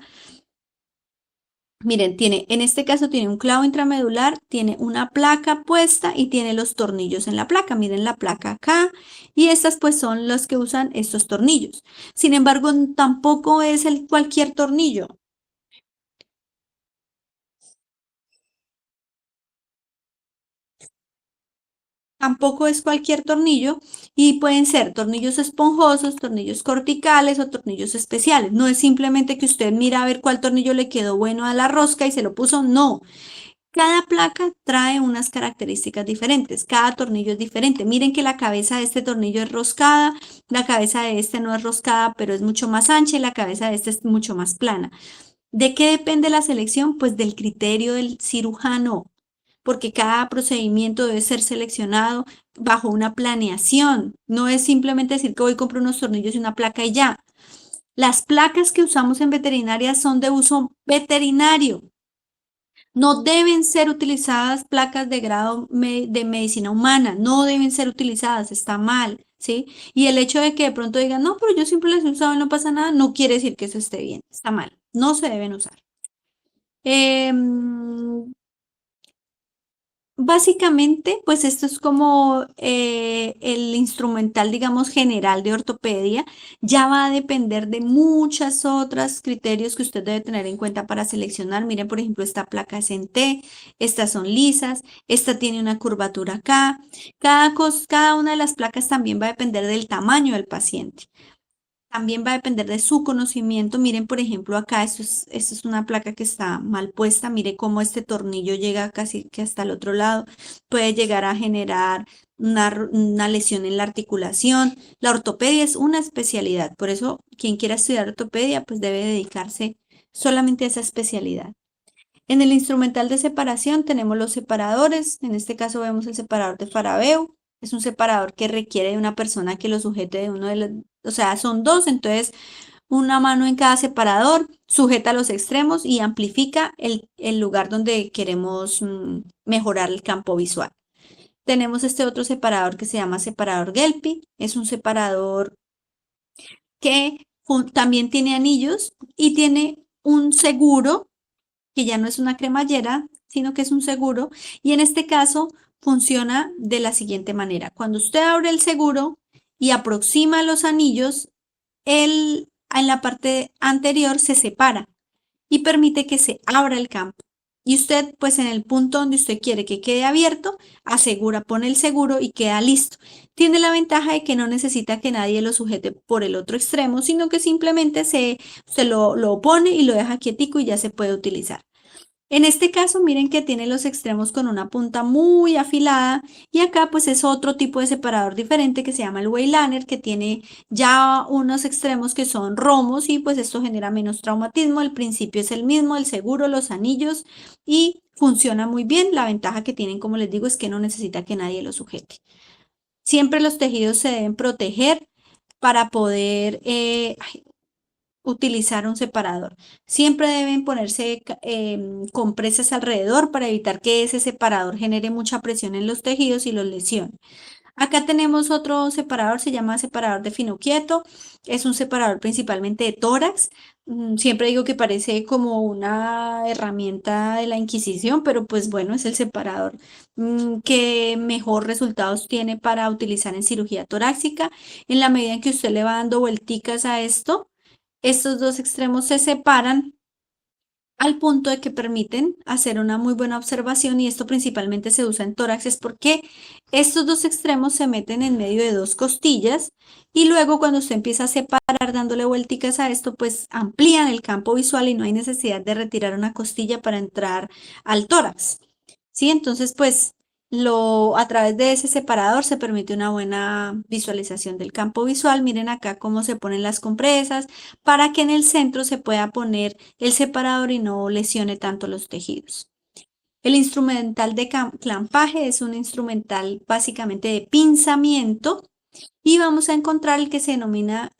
Miren, en este caso tiene un clavo intramedular, tiene una placa puesta y tiene los tornillos en la placa. Miren la placa acá y estas pues son los que usan estos tornillos. Sin embargo, tampoco es cualquier tornillo. tampoco es cualquier tornillo y pueden ser tornillos esponjosos, tornillos corticales o tornillos especiales. No es simplemente que usted mira a ver cuál tornillo le quedó bueno a la rosca y se lo puso, no. Cada placa trae unas características diferentes, cada tornillo es diferente. Miren que la cabeza de este tornillo es roscada, la cabeza de este no es roscada, pero es mucho más ancha y la cabeza de este es mucho más plana. ¿De qué depende la selección? Pues del criterio del cirujano, porque cada procedimiento debe ser seleccionado bajo una planeación. No es simplemente decir que voy a comprar unos tornillos y una placa y ya. Las placas que usamos en veterinaria son de uso veterinario. No deben ser utilizadas placas de grado de medicina humana, no deben ser utilizadas, está mal, ¿sí? Y el hecho de que de pronto digan, no, pero yo siempre las he usado y no pasa nada, no quiere decir que eso esté bien, está mal, no se deben usar. Básicamente, pues esto es como el instrumental, digamos, general de ortopedia. Ya va a depender de muchos otros criterios que usted debe tener en cuenta para seleccionar. Miren, por ejemplo, esta placa es en T, estas son lisas, esta tiene una curvatura acá. Cada una de las placas también va a depender del tamaño del paciente. También va a depender de su conocimiento. Miren, por ejemplo, acá esto es una placa que está mal puesta. Mire cómo este tornillo llega casi que hasta el otro lado. Puede llegar a generar una lesión en la articulación. La ortopedia es una especialidad. Por eso, quien quiera estudiar ortopedia, pues debe dedicarse solamente a esa especialidad. En el instrumental de separación tenemos los separadores. En este caso vemos el separador de Farabeu. Es un separador que requiere de una persona que lo sujete de uno de los, o sea, son dos, entonces una mano en cada separador, sujeta los extremos y amplifica el lugar donde queremos mejorar el campo visual. Tenemos este otro separador que se llama separador Gelpi. Es un separador que también tiene anillos y tiene un seguro, que ya no es una cremallera, sino que es un seguro. Y en este caso funciona de la siguiente manera. Cuando usted abre el seguro y aproxima los anillos, en la parte anterior se separa y permite que se abra el campo. Y usted, pues en el punto donde usted quiere que quede abierto, asegura, pone el seguro y queda listo. Tiene la ventaja de que no necesita que nadie lo sujete por el otro extremo, sino que simplemente se lo pone y lo deja quietico y ya se puede utilizar. En este caso, miren que tiene los extremos con una punta muy afilada y acá pues es otro tipo de separador diferente que se llama el Weylaner, que tiene ya unos extremos que son romos y pues esto genera menos traumatismo. El principio es el mismo, el seguro, los anillos y funciona muy bien. La ventaja que tienen, como les digo, es que no necesita que nadie lo sujete. Siempre los tejidos se deben proteger para poder utilizar un separador. Siempre deben ponerse compresas alrededor para evitar que ese separador genere mucha presión en los tejidos y los lesione. Acá tenemos otro separador, se llama separador de finoquieto. Es un separador principalmente de tórax. Siempre digo que parece como una herramienta de la Inquisición, pero pues bueno, es el separador que mejor resultados tiene para utilizar en cirugía torácica. En la medida en que usted le va dando vuelticas a esto, estos dos extremos se separan al punto de que permiten hacer una muy buena observación y esto principalmente se usa en tóraxes porque estos dos extremos se meten en medio de dos costillas y luego cuando usted empieza a separar dándole vuelticas a esto pues amplían el campo visual y no hay necesidad de retirar una costilla para entrar al tórax. ¿Sí? Entonces pues a través de ese separador se permite una buena visualización del campo visual. Miren acá cómo se ponen las compresas para que en el centro se pueda poner el separador y no lesione tanto los tejidos. El instrumental de clampaje es un instrumental básicamente de pinzamiento y vamos a encontrar el que se denomina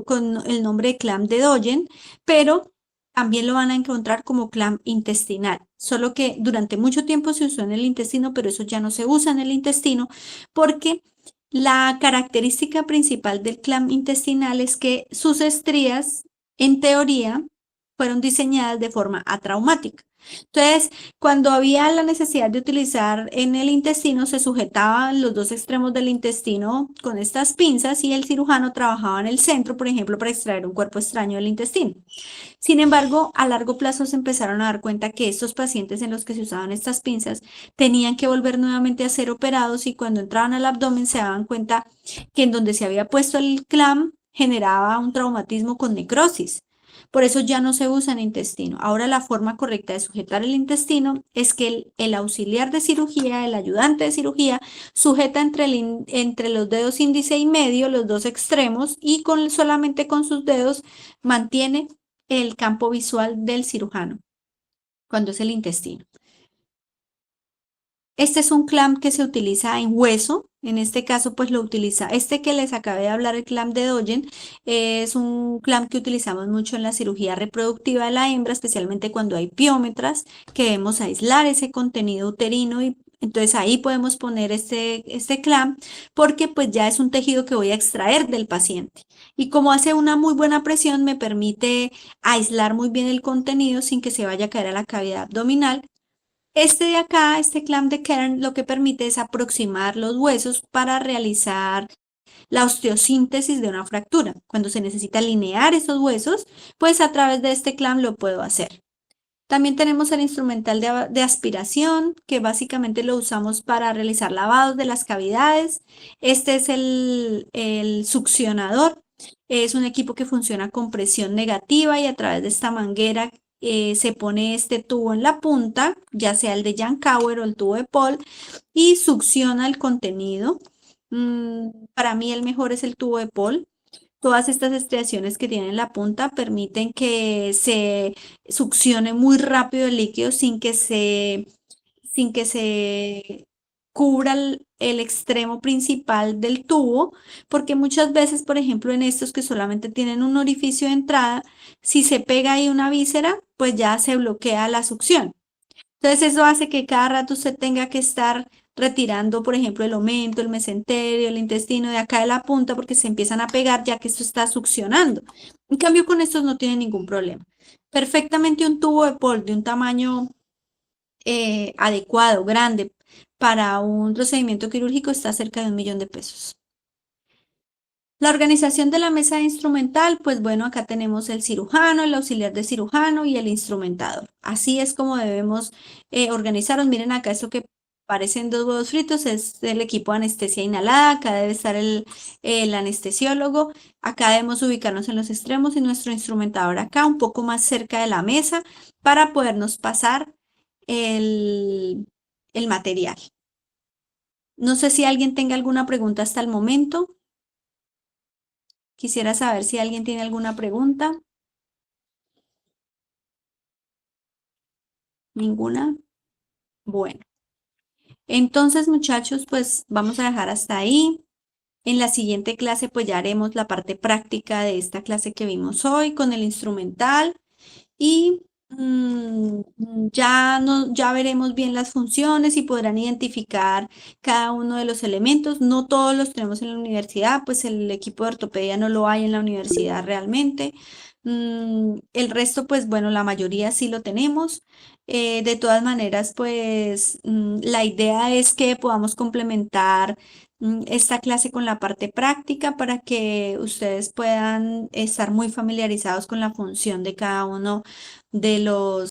con el nombre de clamp de Doyen, pero también lo van a encontrar como clamp intestinal, solo que durante mucho tiempo se usó en el intestino, pero eso ya no se usa en el intestino porque la característica principal del clamp intestinal es que sus estrías, en teoría, fueron diseñadas de forma atraumática. Entonces, cuando había la necesidad de utilizar en el intestino, se sujetaban los dos extremos del intestino con estas pinzas y el cirujano trabajaba en el centro, por ejemplo, para extraer un cuerpo extraño del intestino. Sin embargo, a largo plazo se empezaron a dar cuenta que estos pacientes en los que se usaban estas pinzas tenían que volver nuevamente a ser operados y cuando entraban al abdomen se daban cuenta que en donde se había puesto el clamp generaba un traumatismo con necrosis. Por eso ya no se usa en intestino. Ahora la forma correcta de sujetar el intestino es que el auxiliar de cirugía, el ayudante de cirugía, sujeta entre los dedos índice y medio, los dos extremos, y solamente con sus dedos mantiene el campo visual del cirujano cuando es el intestino. Este es un clamp que se utiliza en hueso. En este caso, pues lo utiliza, este que les acabé de hablar, el clamp de Doyen, es un clamp que utilizamos mucho en la cirugía reproductiva de la hembra, especialmente cuando hay piómetras, que debemos aislar ese contenido uterino y entonces ahí podemos poner este clamp porque pues ya es un tejido que voy a extraer del paciente. Y como hace una muy buena presión, me permite aislar muy bien el contenido sin que se vaya a caer a la cavidad abdominal. Este de acá, este clamp de Kern, lo que permite es aproximar los huesos para realizar la osteosíntesis de una fractura. Cuando se necesita alinear esos huesos, pues a través de este clamp lo puedo hacer. También tenemos el instrumental de aspiración, que básicamente lo usamos para realizar lavados de las cavidades. Este es el succionador. Es un equipo que funciona con presión negativa y a través de esta manguera se pone este tubo en la punta, ya sea el de Jan Kauer o el tubo de Paul, y succiona el contenido. Para mí el mejor es el tubo de Paul. Todas estas estriaciones que tienen en la punta permiten que se succione muy rápido el líquido sin que se cubra el extremo principal del tubo, porque muchas veces, por ejemplo, en estos que solamente tienen un orificio de entrada, si se pega ahí una víscera, pues ya se bloquea la succión. Entonces eso hace que cada rato usted tenga que estar retirando, por ejemplo, el omento, el mesenterio, el intestino de acá de la punta porque se empiezan a pegar ya que esto está succionando. En cambio, con estos no tiene ningún problema. Perfectamente un tubo de Paul de un tamaño adecuado, grande, para un procedimiento quirúrgico está cerca de $1.000.000 de pesos. La organización de la mesa instrumental, pues bueno, acá tenemos el cirujano, el auxiliar de cirujano y el instrumentador. Así es como debemos organizarnos. Miren acá esto que parecen dos huevos fritos, es el equipo de anestesia inhalada, acá debe estar el anestesiólogo, acá debemos ubicarnos en los extremos y nuestro instrumentador acá un poco más cerca de la mesa para podernos pasar el material. No sé si alguien tenga alguna pregunta hasta el momento. Quisiera saber si alguien tiene alguna pregunta. ¿Ninguna? Bueno. Entonces, muchachos, pues vamos a dejar hasta ahí. En la siguiente clase, pues ya haremos la parte práctica de esta clase que vimos hoy con el instrumental y ya veremos bien las funciones y podrán identificar cada uno de los elementos. No todos los tenemos en la universidad, pues el equipo de ortopedia no lo hay en la universidad realmente. El resto, pues bueno, la mayoría sí lo tenemos. De todas maneras, pues la idea es que podamos complementar esta clase con la parte práctica para que ustedes puedan estar muy familiarizados con la función de cada uno de los